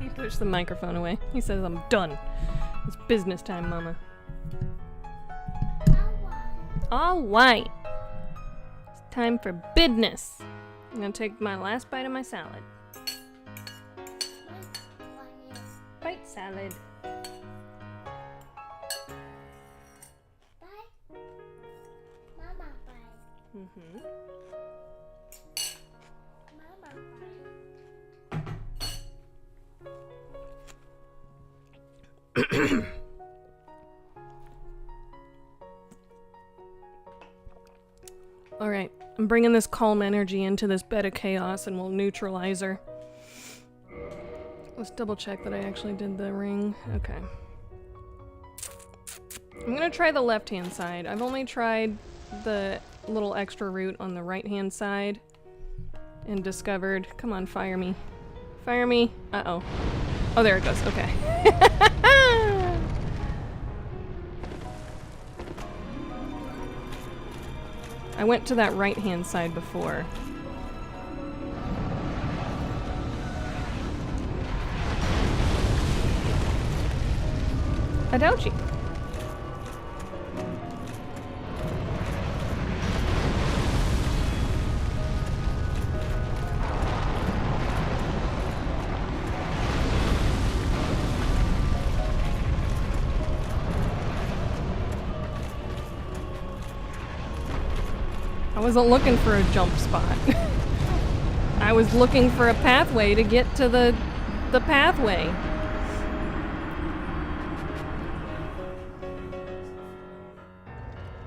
He pushed the microphone away. He says, I'm done. It's business time, Mama. All right. It's time for business. I'm gonna take my last bite of my salad. Bite salad. Bye. Mama bye. Mm-hmm. Mama bye. Alright, I'm bringing this calm energy into this bed of chaos and we'll neutralize her. Let's double check that I actually did the ring. Okay. I'm gonna try the left-hand side. I've only tried the little extra route on the right-hand side and discovered... Come on, fire me. Fire me. Uh-oh. Oh, there it goes. Okay. I went to that right-hand side before. Adouchie. I wasn't looking for a jump spot. I was looking for a pathway to get to the pathway.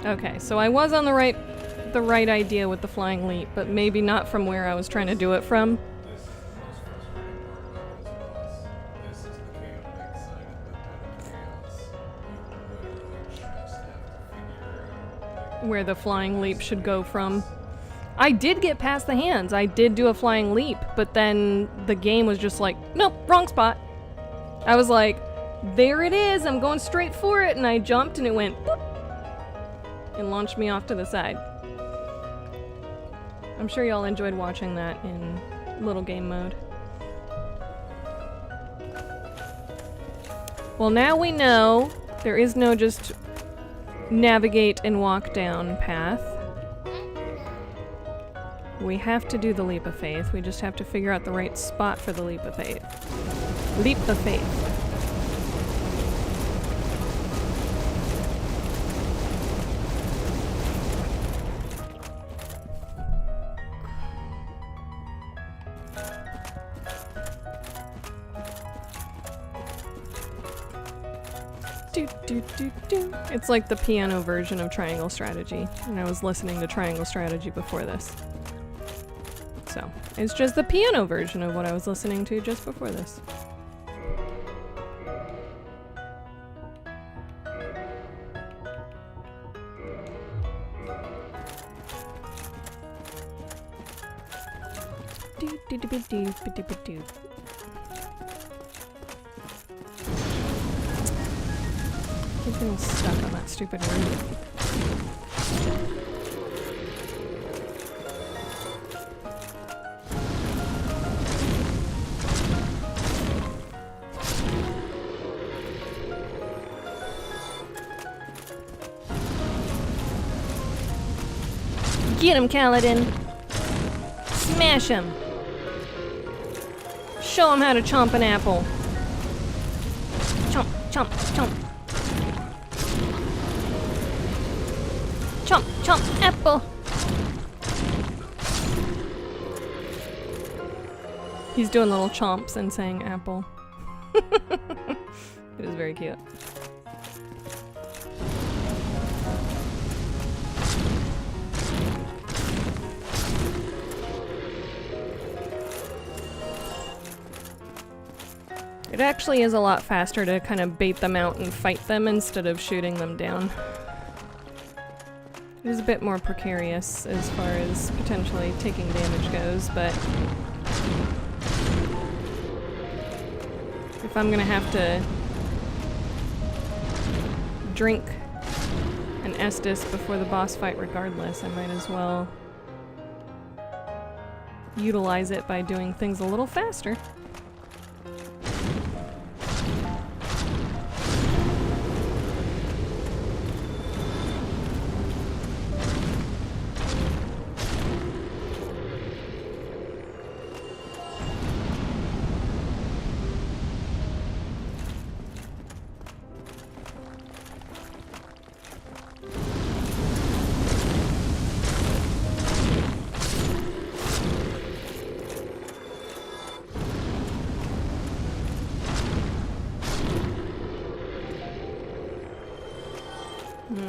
Okay, so I was on the right idea with the flying leap, but maybe not from where I was trying to do it from. This is the most frustrating part about this boss. This is the chaotic side of the bed of chaos. You literally just have to figure out Where the flying leap should go from. I did get past the hands. I did do a flying leap, but then the game was just like, nope, wrong spot. I was like, there it is, I'm going straight for it, and I jumped and it went boop, and launched me off to the side. I'm sure y'all enjoyed watching that in little game mode. Well, now we know there is no just navigate and walk down path. We have to do the leap of faith. We just have to figure out the right spot for the leap of faith. Leap of faith. It's like the piano version of Triangle Strategy, and I was listening to Triangle Strategy before this. So, it's just the piano version of what I was listening to just before this. Keep getting stuck on that stupid room. Get him, Kaladin! Smash him! Show him how to chomp an apple! Chomp, chomp, chomp! Chomp, chomp, apple! He's doing little chomps and saying apple. It was very cute. It actually is a lot faster to kind of bait them out and fight them instead of shooting them down. It is a bit more precarious as far as potentially taking damage goes, but if I'm gonna have to drink an Estus before the boss fight regardless, I might as well utilize it by doing things a little faster.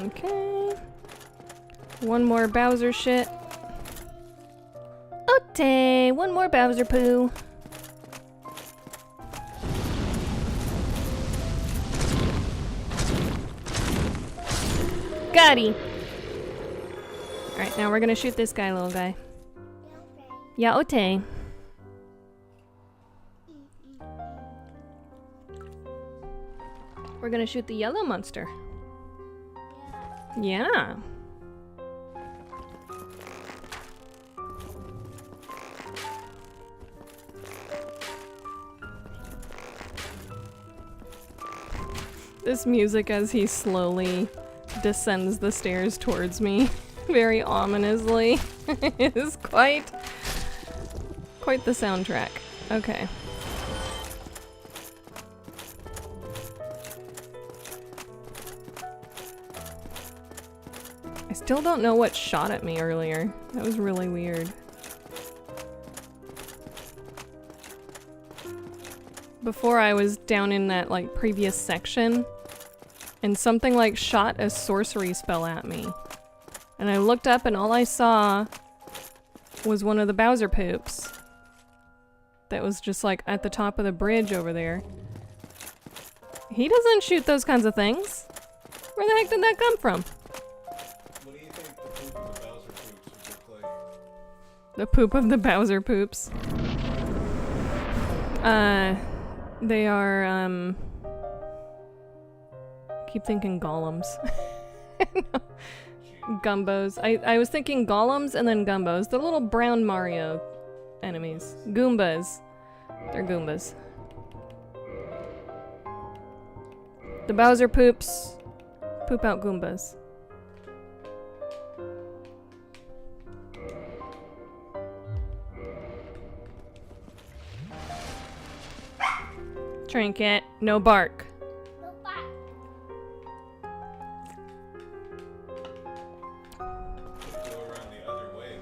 Okay. One more Bowser shit. Okay, one more Bowser poo. Got him. Alright, now we're gonna shoot this guy, little guy. Yeah, okay. We're gonna shoot the yellow monster. Yeah. This music as he slowly descends the stairs towards me, very ominously, is quite the soundtrack. Okay. I still don't know what shot at me earlier. That was really weird. Before I was down in that like previous section and something like shot a sorcery spell at me. And I looked up and all I saw was one of the Bowser poops that was just like at the top of the bridge over there. He doesn't shoot those kinds of things. Where the heck did that come from? What do you think the poop of the Bowser poops would look like? The poop of the Bowser poops. They are, keep thinking golems. No. Gumbos. I was thinking golems and then gumbos. The little brown Mario enemies. Goombas. They're Goombas. The Bowser poops poop out Goombas. Trinket, no bark. No bark. Go around the other way.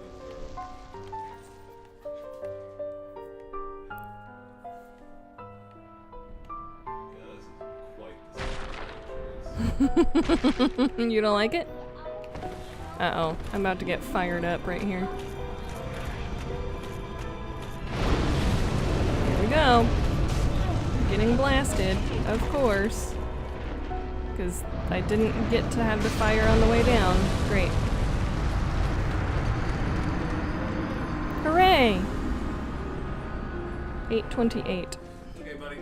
Yeah, this is quite the situation. You don't like it? Uh-oh, I'm about to get fired up right here. Here we go. Getting blasted, of course. Because I didn't get to have the fire on the way down. Great. Hooray! 8:28. Okay, buddy.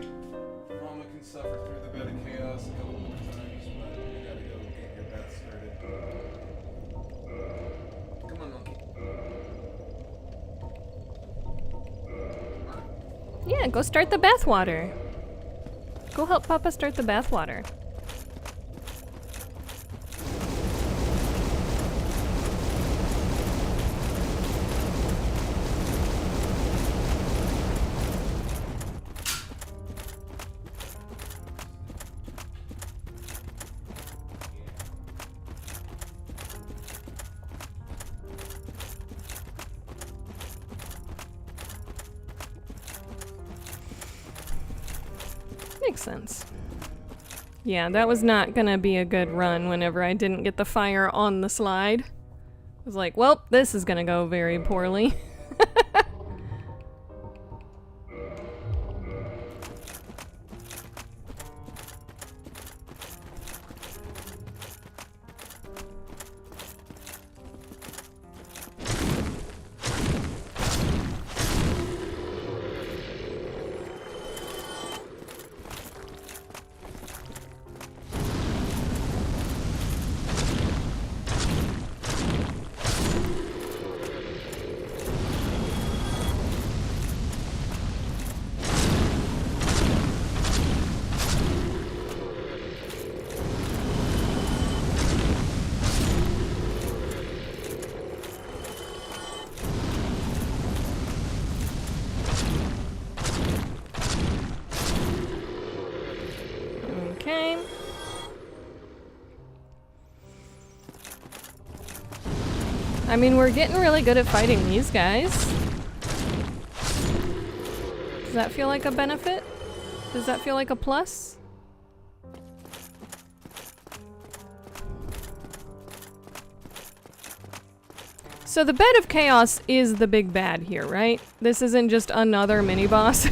Mama can suffer through the bed of chaos a couple more times, but you gotta go get your bath started. Come on, monkey. Yeah, go start the bathwater. Go help Papa start the bathwater. Makes sense. Yeah, that was not gonna be a good run whenever I didn't get the fire on the slide. I was like, well, this is gonna go very poorly. Okay. I mean, we're getting really good at fighting these guys. Does that feel like a benefit? Does that feel like a plus? So the bed of chaos is the big bad here, right? This isn't just another mini-boss.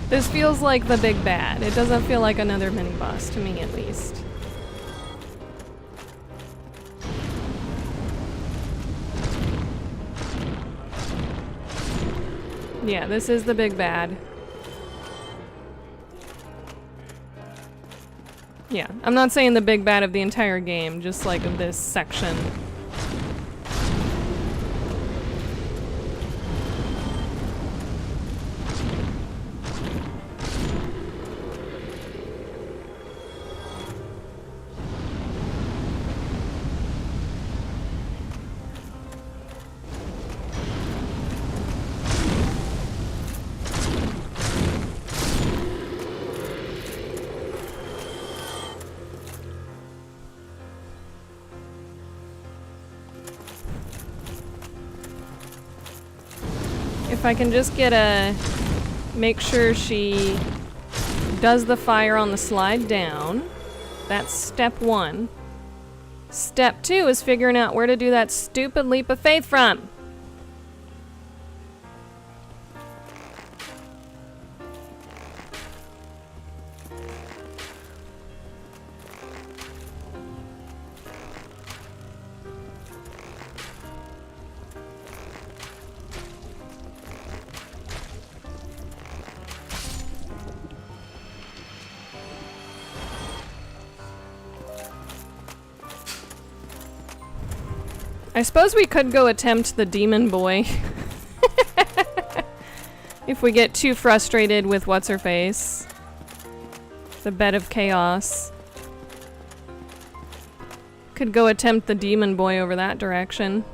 This feels like the big bad. It doesn't feel like another mini-boss, to me at least. Yeah, this is the big bad. Yeah, I'm not saying the big bad of the entire game, just like of this section. If I can just get make sure she does the fire on the slide down. That's step 1. Step 2 is figuring out where to do that stupid leap of faith from. I suppose we could go attempt the demon boy. If we get too frustrated with what's-her-face. The bed of chaos. Could go attempt the demon boy over that direction.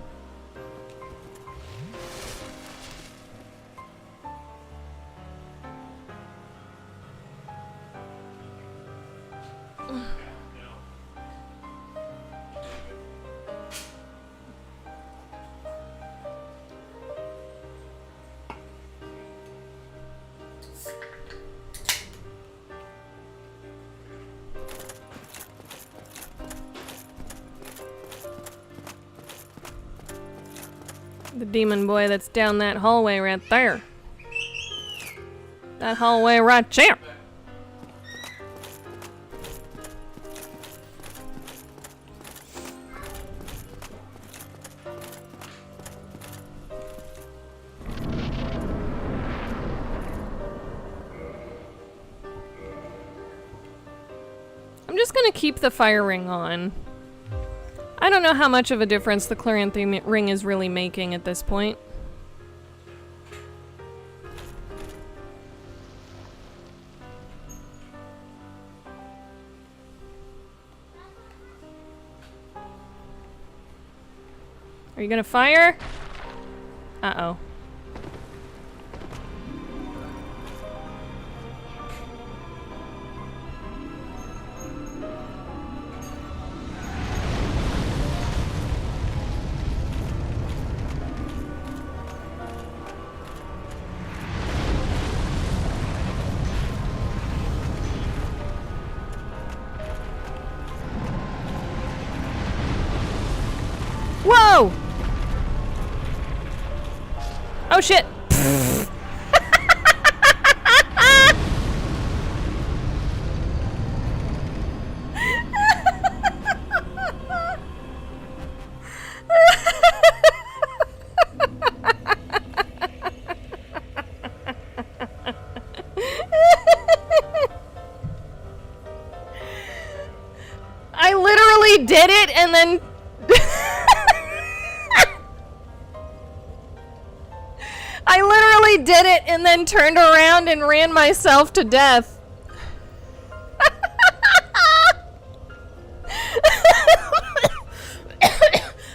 The demon boy that's down that hallway right there. That hallway right there. I'm just gonna keep the fire ring on. I don't know how much of a difference the Clarion ring is really making at this point. Are you gonna fire? Uh-oh. Whoa! Oh shit! I literally did it and then I literally did it and then turned around and ran myself to death.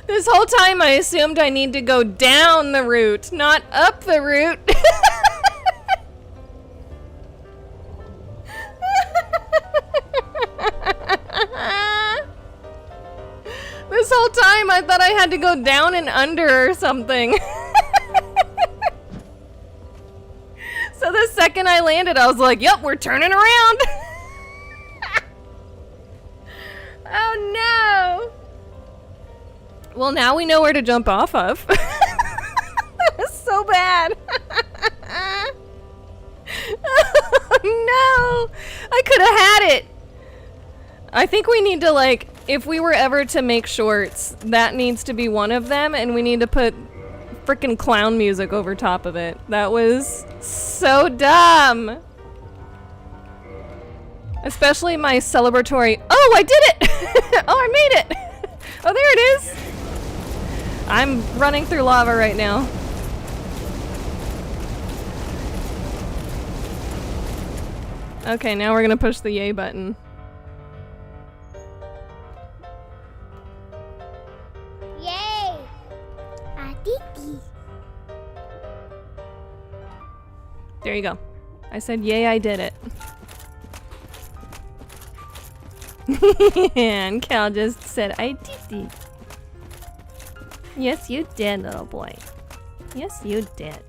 This whole time I assumed I need to go down the route, not up the route. This whole time I thought I had to go down and under or something. So the second I landed, I was like, yep, we're turning around. Oh no. Well, now we know where to jump off of. That was so bad. Oh no. I could have had it. I think we need to, like, if we were ever to make shorts, that needs to be one of them, and we need to put frickin' clown music over top of it. That was so dumb. Especially my celebratory, oh, I did it! Oh, I made it! Oh, there it is! I'm running through lava right now. Okay, now we're gonna push the yay button. Yay! Aditi. There you go. I said, yay, I did it. And Cal just said, I did it. Yes, you did, little boy. Yes, you did.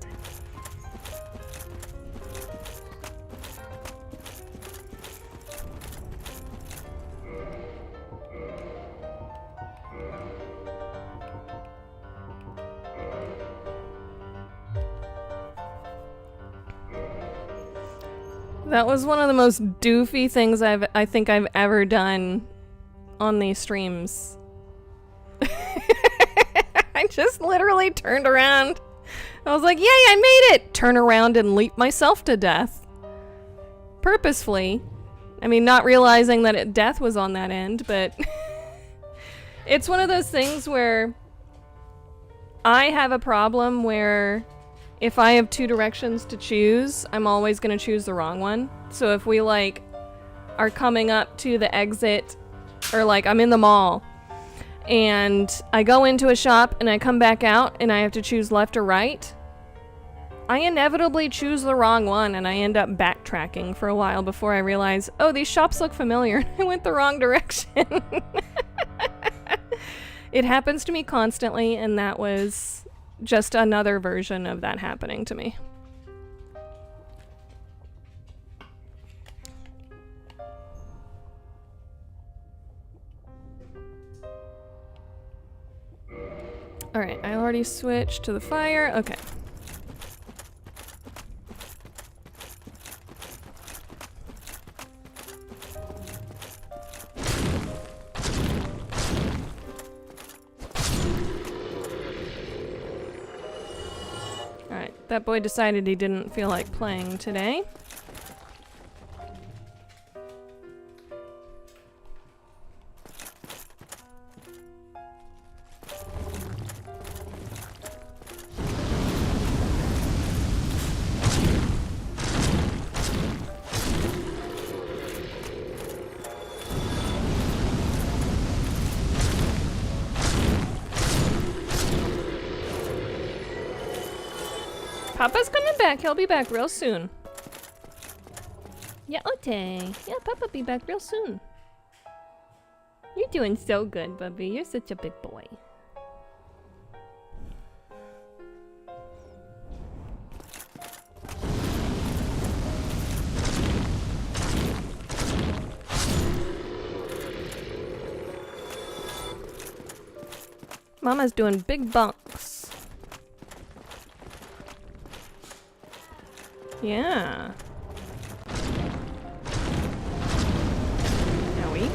That was one of the most doofy things I think I've ever done on these streams. I just literally turned around. I was like, yay, I made it! Turn around and leap myself to death. Purposefully. I mean, not realizing that death was on that end, but it's one of those things where I have a problem where if I have two directions to choose, I'm always going to choose the wrong one. So if we, like, are coming up to the exit, or, like, I'm in the mall, and I go into a shop, and I come back out, and I have to choose left or right, I inevitably choose the wrong one, and I end up backtracking for a while before I realize, oh, these shops look familiar. I went the wrong direction. It happens to me constantly, and that was just another version of that happening to me. Alright, I already switched to the fire. Okay. Alright, that boy decided he didn't feel like playing today. Papa's coming back. He'll be back real soon. Yeah, okay. Yeah, Papa be back real soon. You're doing so good, Bubby. You're such a big boy. Mama's doing big bunks. Yeah. Owie.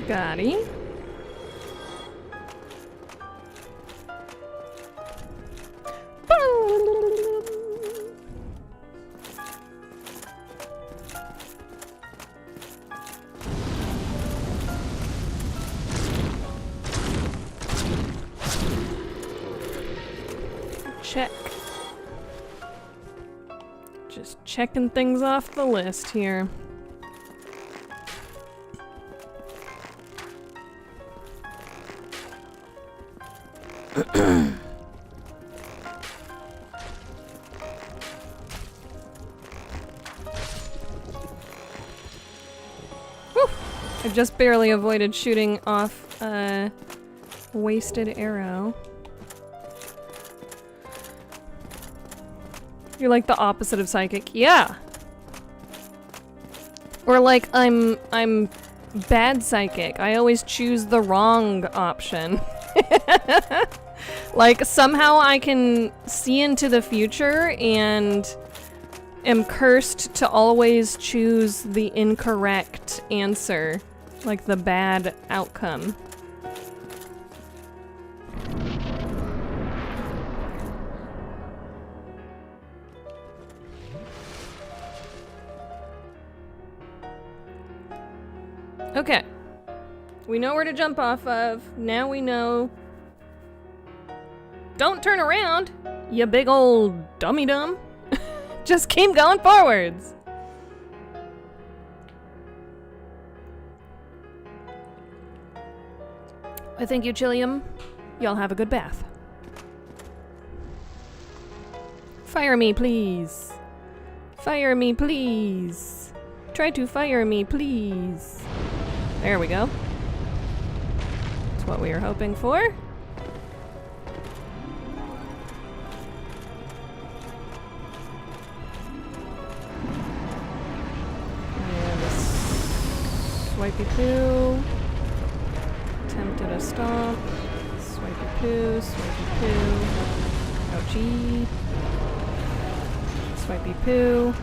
Gotti. Check. Just checking things off the list here. I just barely avoided shooting off a wasted arrow. You're like the opposite of psychic. Yeah. Or like I'm bad psychic. I always choose the wrong option. Like somehow I can see into the future and am cursed to always choose the incorrect answer. Like the bad outcome. Okay. We know where to jump off of. Now we know. Don't turn around, you big old dummy dumb. Just keep going forwards. I thank you, Chilium. Y'all have a good bath. Fire me, please. Fire me, please. Try to fire me, please. There we go. That's what we were hoping for. Swipey poo. Attempted a stomp. Swipey poo, swipey poo. Ouchie. Swipey poo.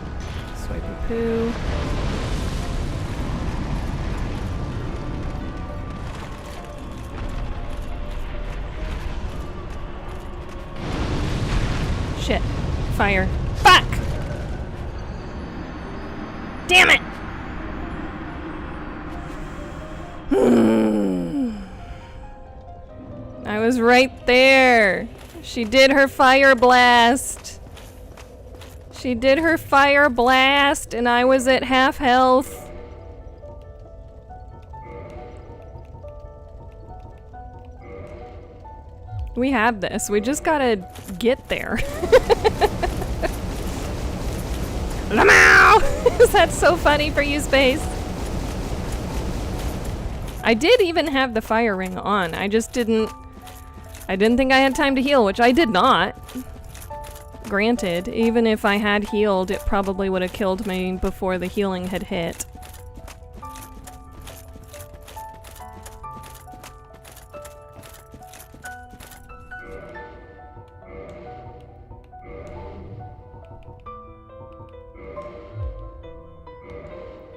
Swipey poo. Shit. Fire. Fuck! Damn it! I was right there. She did her fire blast. She did her fire blast and I was at half health. We have this. We just gotta get there. Lamau! Is that so funny for you, Space? I did even have the fire ring on. I just didn't... I didn't think I had time to heal, which I did not. Granted, even if I had healed, it probably would have killed me before the healing had hit.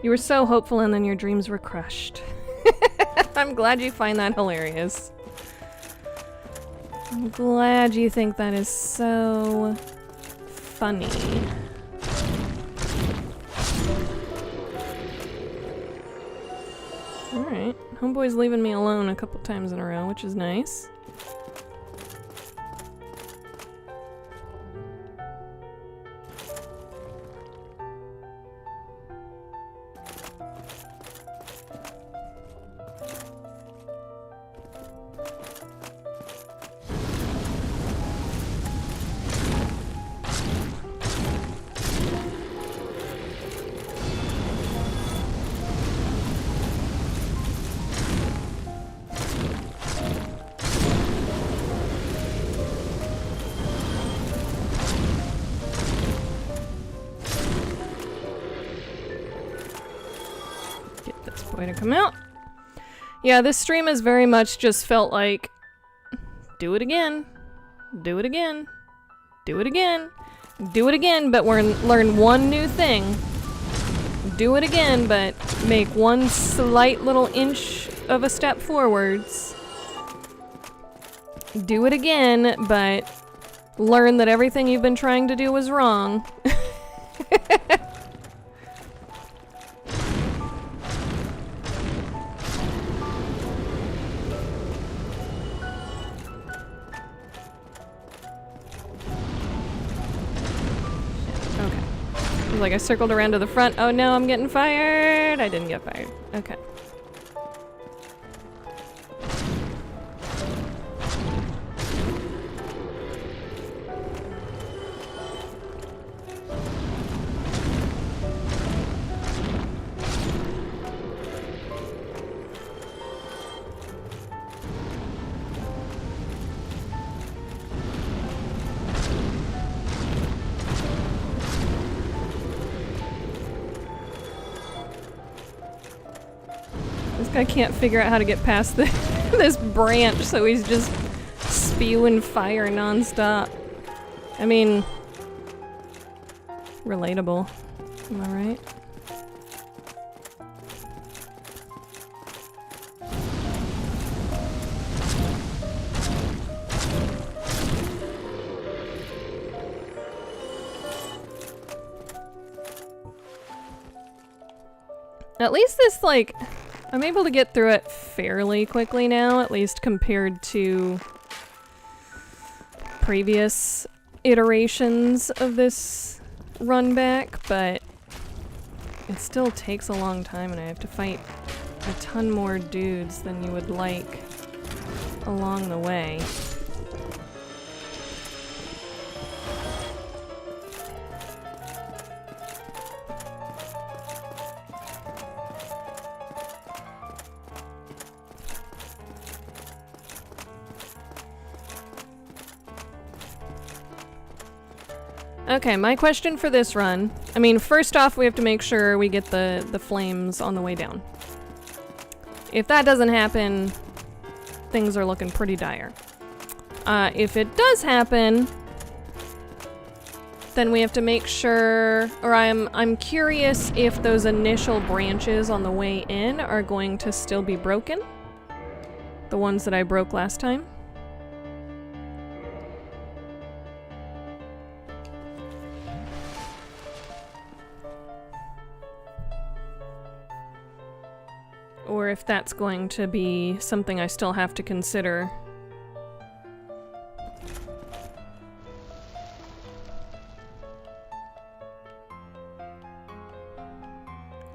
You were so hopeful and then your dreams were crushed. I'm glad you find that hilarious. I'm glad you think that is so funny. Alright, homeboy's leaving me alone a couple times in a row, which is nice. Way to come out. Yeah, this stream has very much just felt like do it again, do it again, do it again, do it again, but learn one new thing. Do it again, but make one slight little inch of a step forwards. Do it again, but learn that everything you've been trying to do was wrong. Like I circled around to the front. Oh no, I'm getting fired. I didn't get fired. Okay. I can't figure out how to get past this branch, so he's just spewing fire nonstop. I mean, relatable. Am I right? At least this, like... I'm able to get through it fairly quickly now, at least compared to previous iterations of this run back, but it still takes a long time and I have to fight a ton more dudes than you would like along the way. Okay, my question for this run, I mean, first off, we have to make sure we get the flames on the way down. If that doesn't happen, things are looking pretty dire. If it does happen, then we have to make sure, or I'm curious if those initial branches on the way in are going to still be broken. The ones that I broke last time. Or if that's going to be something I still have to consider.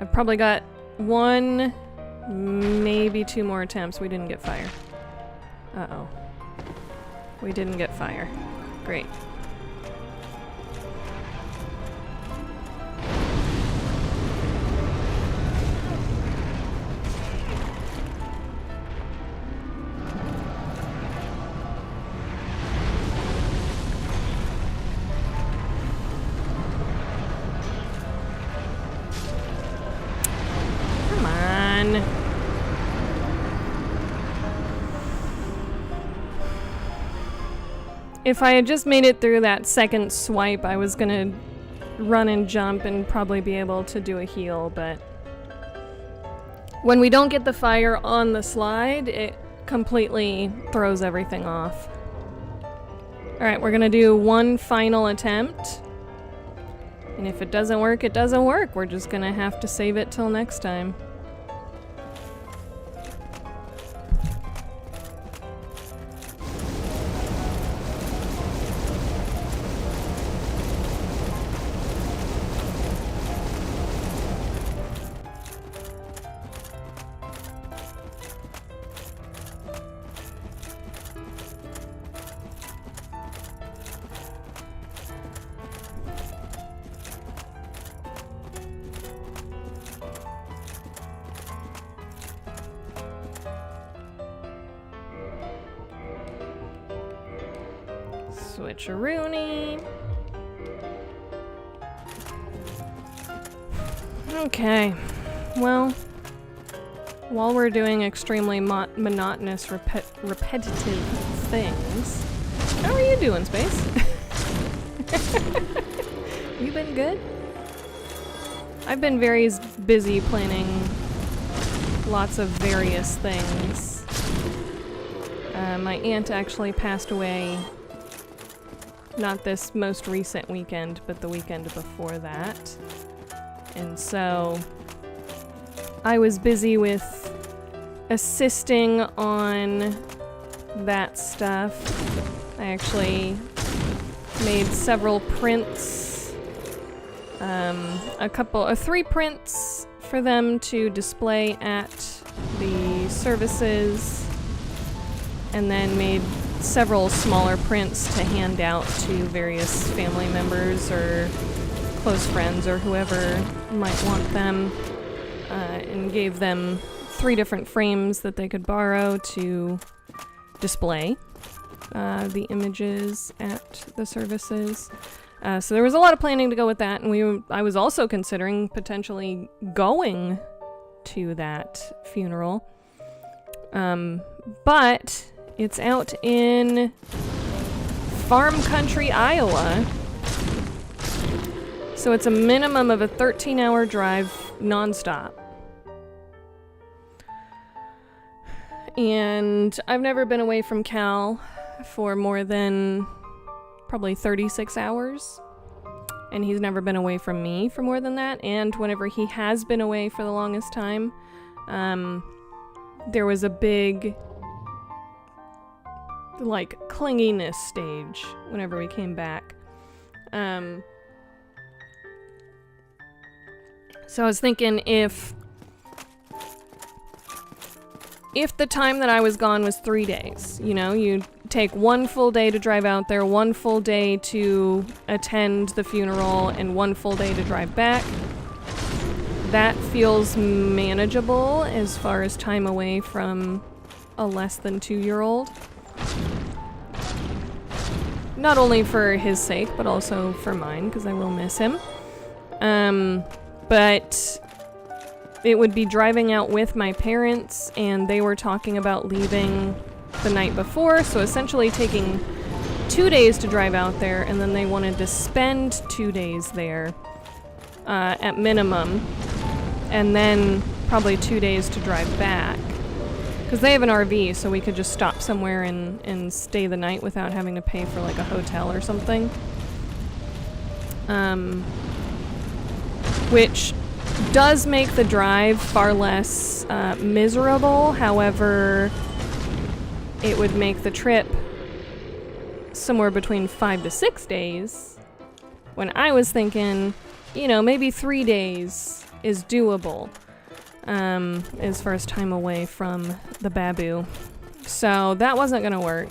I've probably got 1, maybe 2 more attempts. We didn't get fire. Uh-oh. We didn't get fire. Great. Come on. If I had just made it through that second swipe, I was gonna run and jump and probably be able to do a heal, but when we don't get the fire on the slide, it completely throws everything off. Alright, we're gonna do one final attempt. And if it doesn't work, it doesn't work. We're just gonna have to save it till next time. Switcheroony. Okay, well, while we're doing extremely monotonous, repetitive things, how are you doing, Space? You been good? I've been very busy planning lots of various things. My aunt actually passed away. Not this most recent weekend, but the weekend before that. And so I was busy with assisting on that stuff. I actually made several prints, 3 prints for them to display at the services, and then made several smaller prints to hand out to various family members or close friends or whoever might want them, and gave them 3 different frames that they could borrow to display the images at the services. So there was a lot of planning to go with that, and I was also considering potentially going to that funeral. But it's out in farm country, Iowa. So it's a minimum of a 13-hour drive nonstop. And I've never been away from Cal for more than probably 36 hours. And he's never been away from me for more than that. And whenever he has been away for the longest time, there was a big clinginess stage whenever we came back. So I was thinking if the time that I was gone was 3 days, you take 1 full day to drive out there, 1 full day to attend the funeral, and 1 full day to drive back. That feels manageable as far as time away from a less than 2-year-old. Not only for his sake, but also for mine, because I will miss him. But it would be driving out with my parents, and they were talking about leaving the night before, so essentially taking 2 days to drive out there, and then they wanted to spend 2 days there at minimum, and then probably 2 days to drive back. Because they have an RV, so we could just stop somewhere and stay the night without having to pay for a hotel or something. Which does make the drive far less miserable. However, it would make the trip somewhere between 5 to 6 days. When I was thinking, maybe 3 days is doable as far as time away from the Babu. So that wasn't gonna work.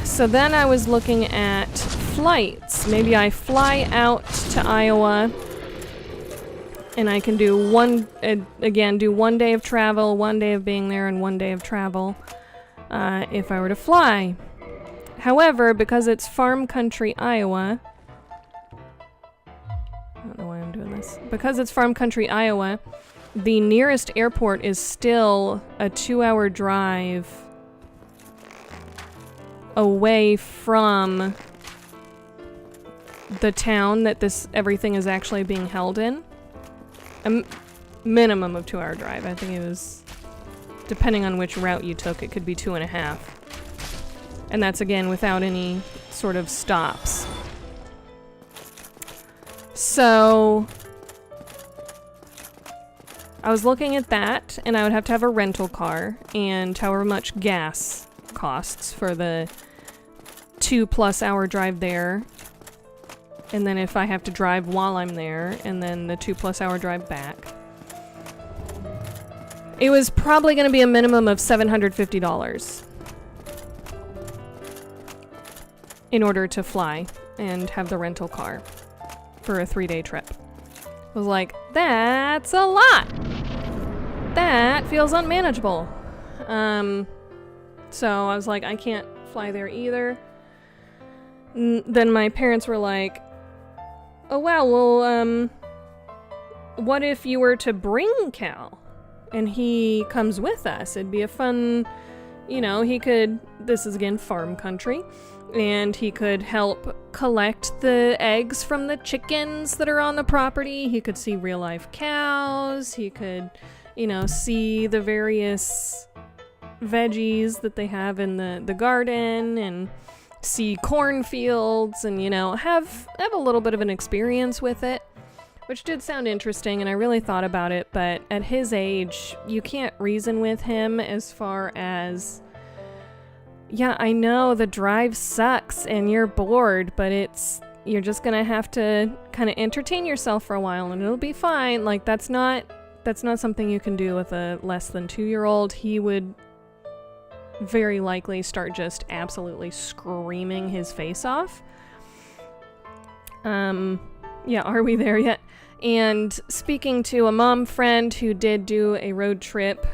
So then I was looking at flights. Maybe I fly out to Iowa and I can do do 1 day of travel, 1 day of being there, and 1 day of travel if I were to fly. However, because it's farm country Iowa, I don't know why I'm doing this. Because it's farm country Iowa, the nearest airport is still a 2-hour drive away from the town that everything is actually being held in. A minimum of 2-hour drive. I think it was, depending on which route you took, it could be 2.5. And that's again without any sort of stops. So I was looking at that, and I would have to have a rental car, and however much gas costs for the 2+ hour drive there. And then if I have to drive while I'm there, and then the 2+ hour drive back. It was probably going to be a minimum of $750 in order to fly and have the rental car for a 3-day trip. I was like, that's a lot! That feels unmanageable. So I was like, I can't fly there either. Then my parents were like, oh wow, well, what if you were to bring Cal? And he comes with us. It'd be a fun, he could, this is again farm country, and he could help collect the eggs from the chickens that are on the property. He could see real life cows. He could, see the various veggies that they have in the garden, and see cornfields, and have a little bit of an experience with it, which did sound interesting, and I really thought about it. But at his age, you can't reason with him as far as, yeah, I know the drive sucks and you're bored, but you're just gonna have to kind of entertain yourself for a while and it'll be fine. Like, that's not something you can do with a less than 2-year-old. He would very likely start just absolutely screaming his face off. Yeah, are we there yet? And speaking to a mom friend who did do a road trip,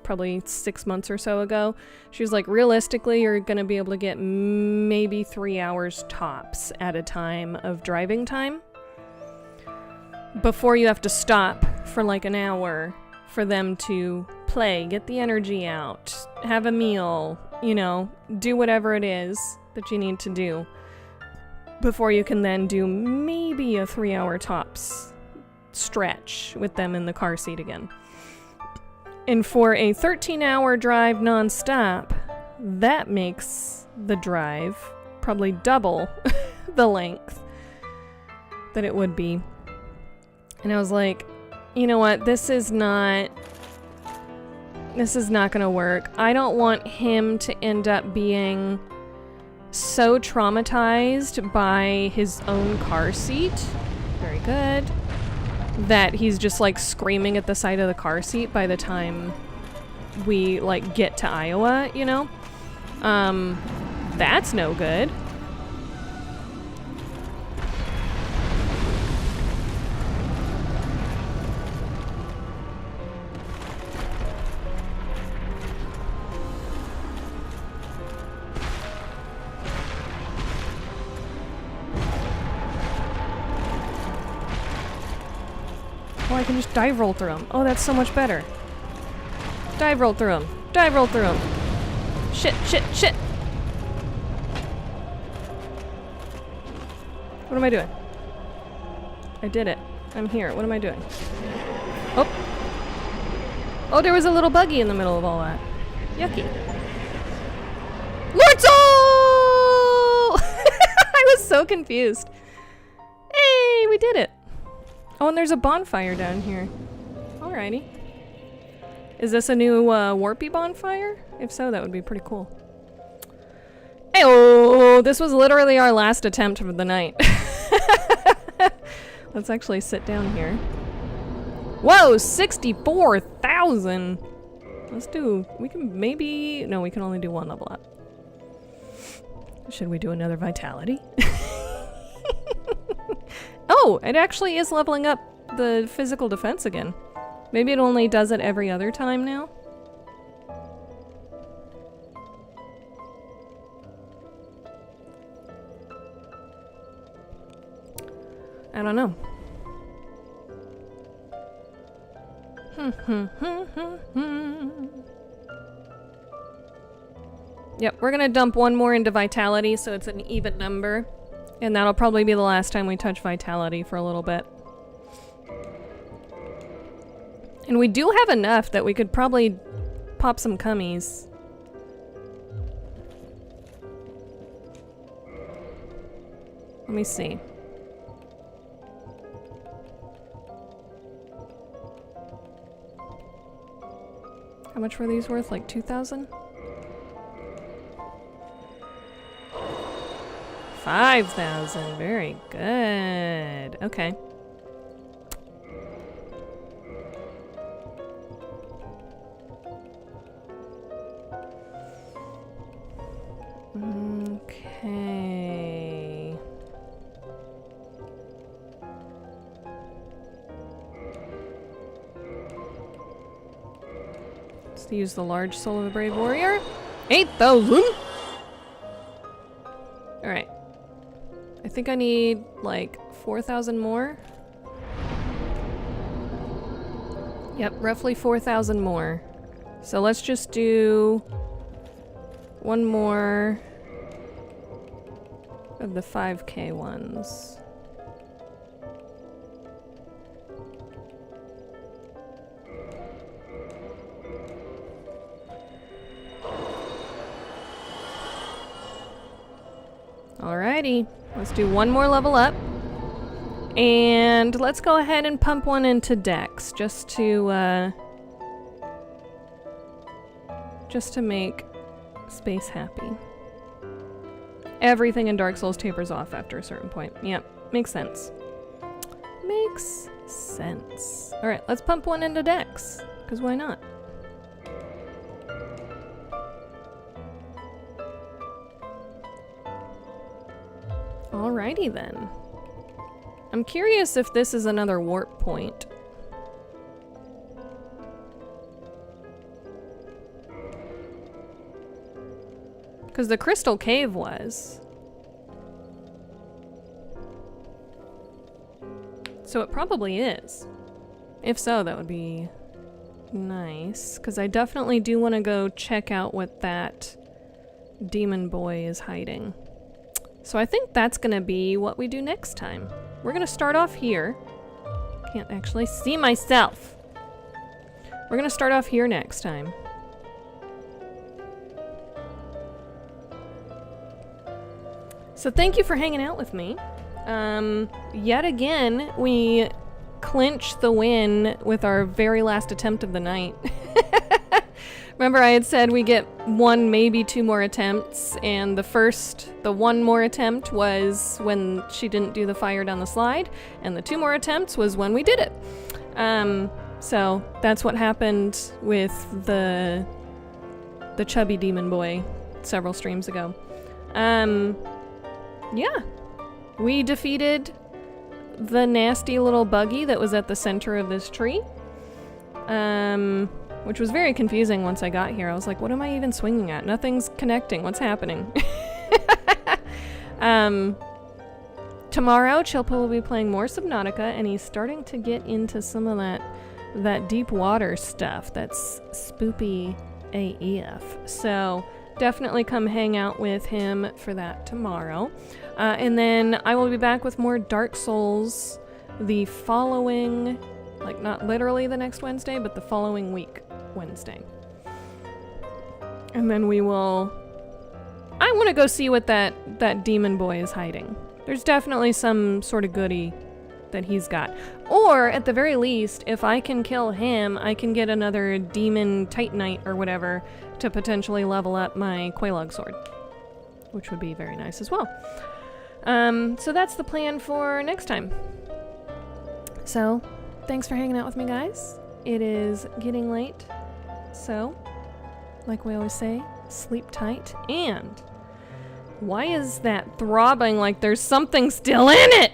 probably 6 months or so ago, she was like, realistically, you're gonna be able to get maybe 3 hours tops at a time of driving time before you have to stop for like an hour for them to play, get the energy out, have a meal, do whatever it is that you need to do before you can then do maybe a 3-hour tops stretch with them in the car seat again. And for a 13-hour drive nonstop, that makes the drive probably double the length that it would be. And I was like, you know what, this is not gonna work. I don't want him to end up being so traumatized by his own car seat. Very good. That he's just like screaming at the side of the car seat by the time we like get to Iowa, that's no good. Oh, I can just dive roll through them. Oh, that's so much better. Dive roll through them. Dive roll through them. Shit, shit, shit. What am I doing? I did it. I'm here. What am I doing? Oh. Oh, there was a little buggy in the middle of all that. Yucky. Lordzo! I was so confused. Hey, we did it. Oh, and there's a bonfire down here. Alrighty. Is this a new warpy bonfire? If so, that would be pretty cool. Hey-oh! This was literally our last attempt for the night. Let's actually sit down here. Whoa, 64,000! Let's do... We can maybe... No, we can only do one level up. Should we do another vitality? Oh, it actually is leveling up the physical defense again. Maybe it only does it every other time now? I don't know. Yep, we're gonna dump one more into Vitality so it's an even number. And that'll probably be the last time we touch Vitality for a little bit. And we do have enough that we could probably pop some cummies. Let me see. How much were these worth? Like 2,000? 5,000. Very good. Okay. Okay. Let's use the large soul of the brave warrior. 8,000. All right. I think I need like 4,000 more. Yep, roughly 4,000 more. So let's just do one more of the 5K ones. Alrighty, let's do one more level up. And let's go ahead and pump one into Dex just to make space happy. Everything in Dark Souls tapers off after a certain point. Yep, makes sense. Makes sense. Alright, let's pump one into Dex, because why not? Alrighty then. I'm curious if this is another warp point. Because the Crystal Cave was. So it probably is. If so, that would be nice. Because I definitely do want to go check out what that demon boy is hiding. So I think that's going to be what we do next time. We're going to start off here. Can't actually see myself. We're going to start off here next time. So thank you for hanging out with me. Yet again, we clinch the win with our very last attempt of the night. Remember I had said we get one, maybe two more attempts, and the one more attempt was when she didn't do the fire down the slide, and the two more attempts was when we did it. So that's what happened with the chubby demon boy several streams ago. Yeah. We defeated the nasty little buggy that was at the center of this tree. Which was very confusing once I got here. I was like, what am I even swinging at? Nothing's connecting. What's happening? Tomorrow, Chillpill will be playing more Subnautica, and he's starting to get into some of that deep water stuff that's spoopy AF. So definitely come hang out with him for that tomorrow. And then I will be back with more Dark Souls the following, like not literally the next Wednesday, but the following week, Wednesday. And then I want to go see what that demon boy is hiding. There's definitely some sort of goodie that he's got. Or, at the very least, if I can kill him, I can get another demon titanite or whatever to potentially level up my Quelaag sword. Which would be very nice as well. So that's the plan for next time. So, thanks for hanging out with me, guys. It is getting late. So, like we always say, sleep tight. And why is that throbbing like there's something still in it?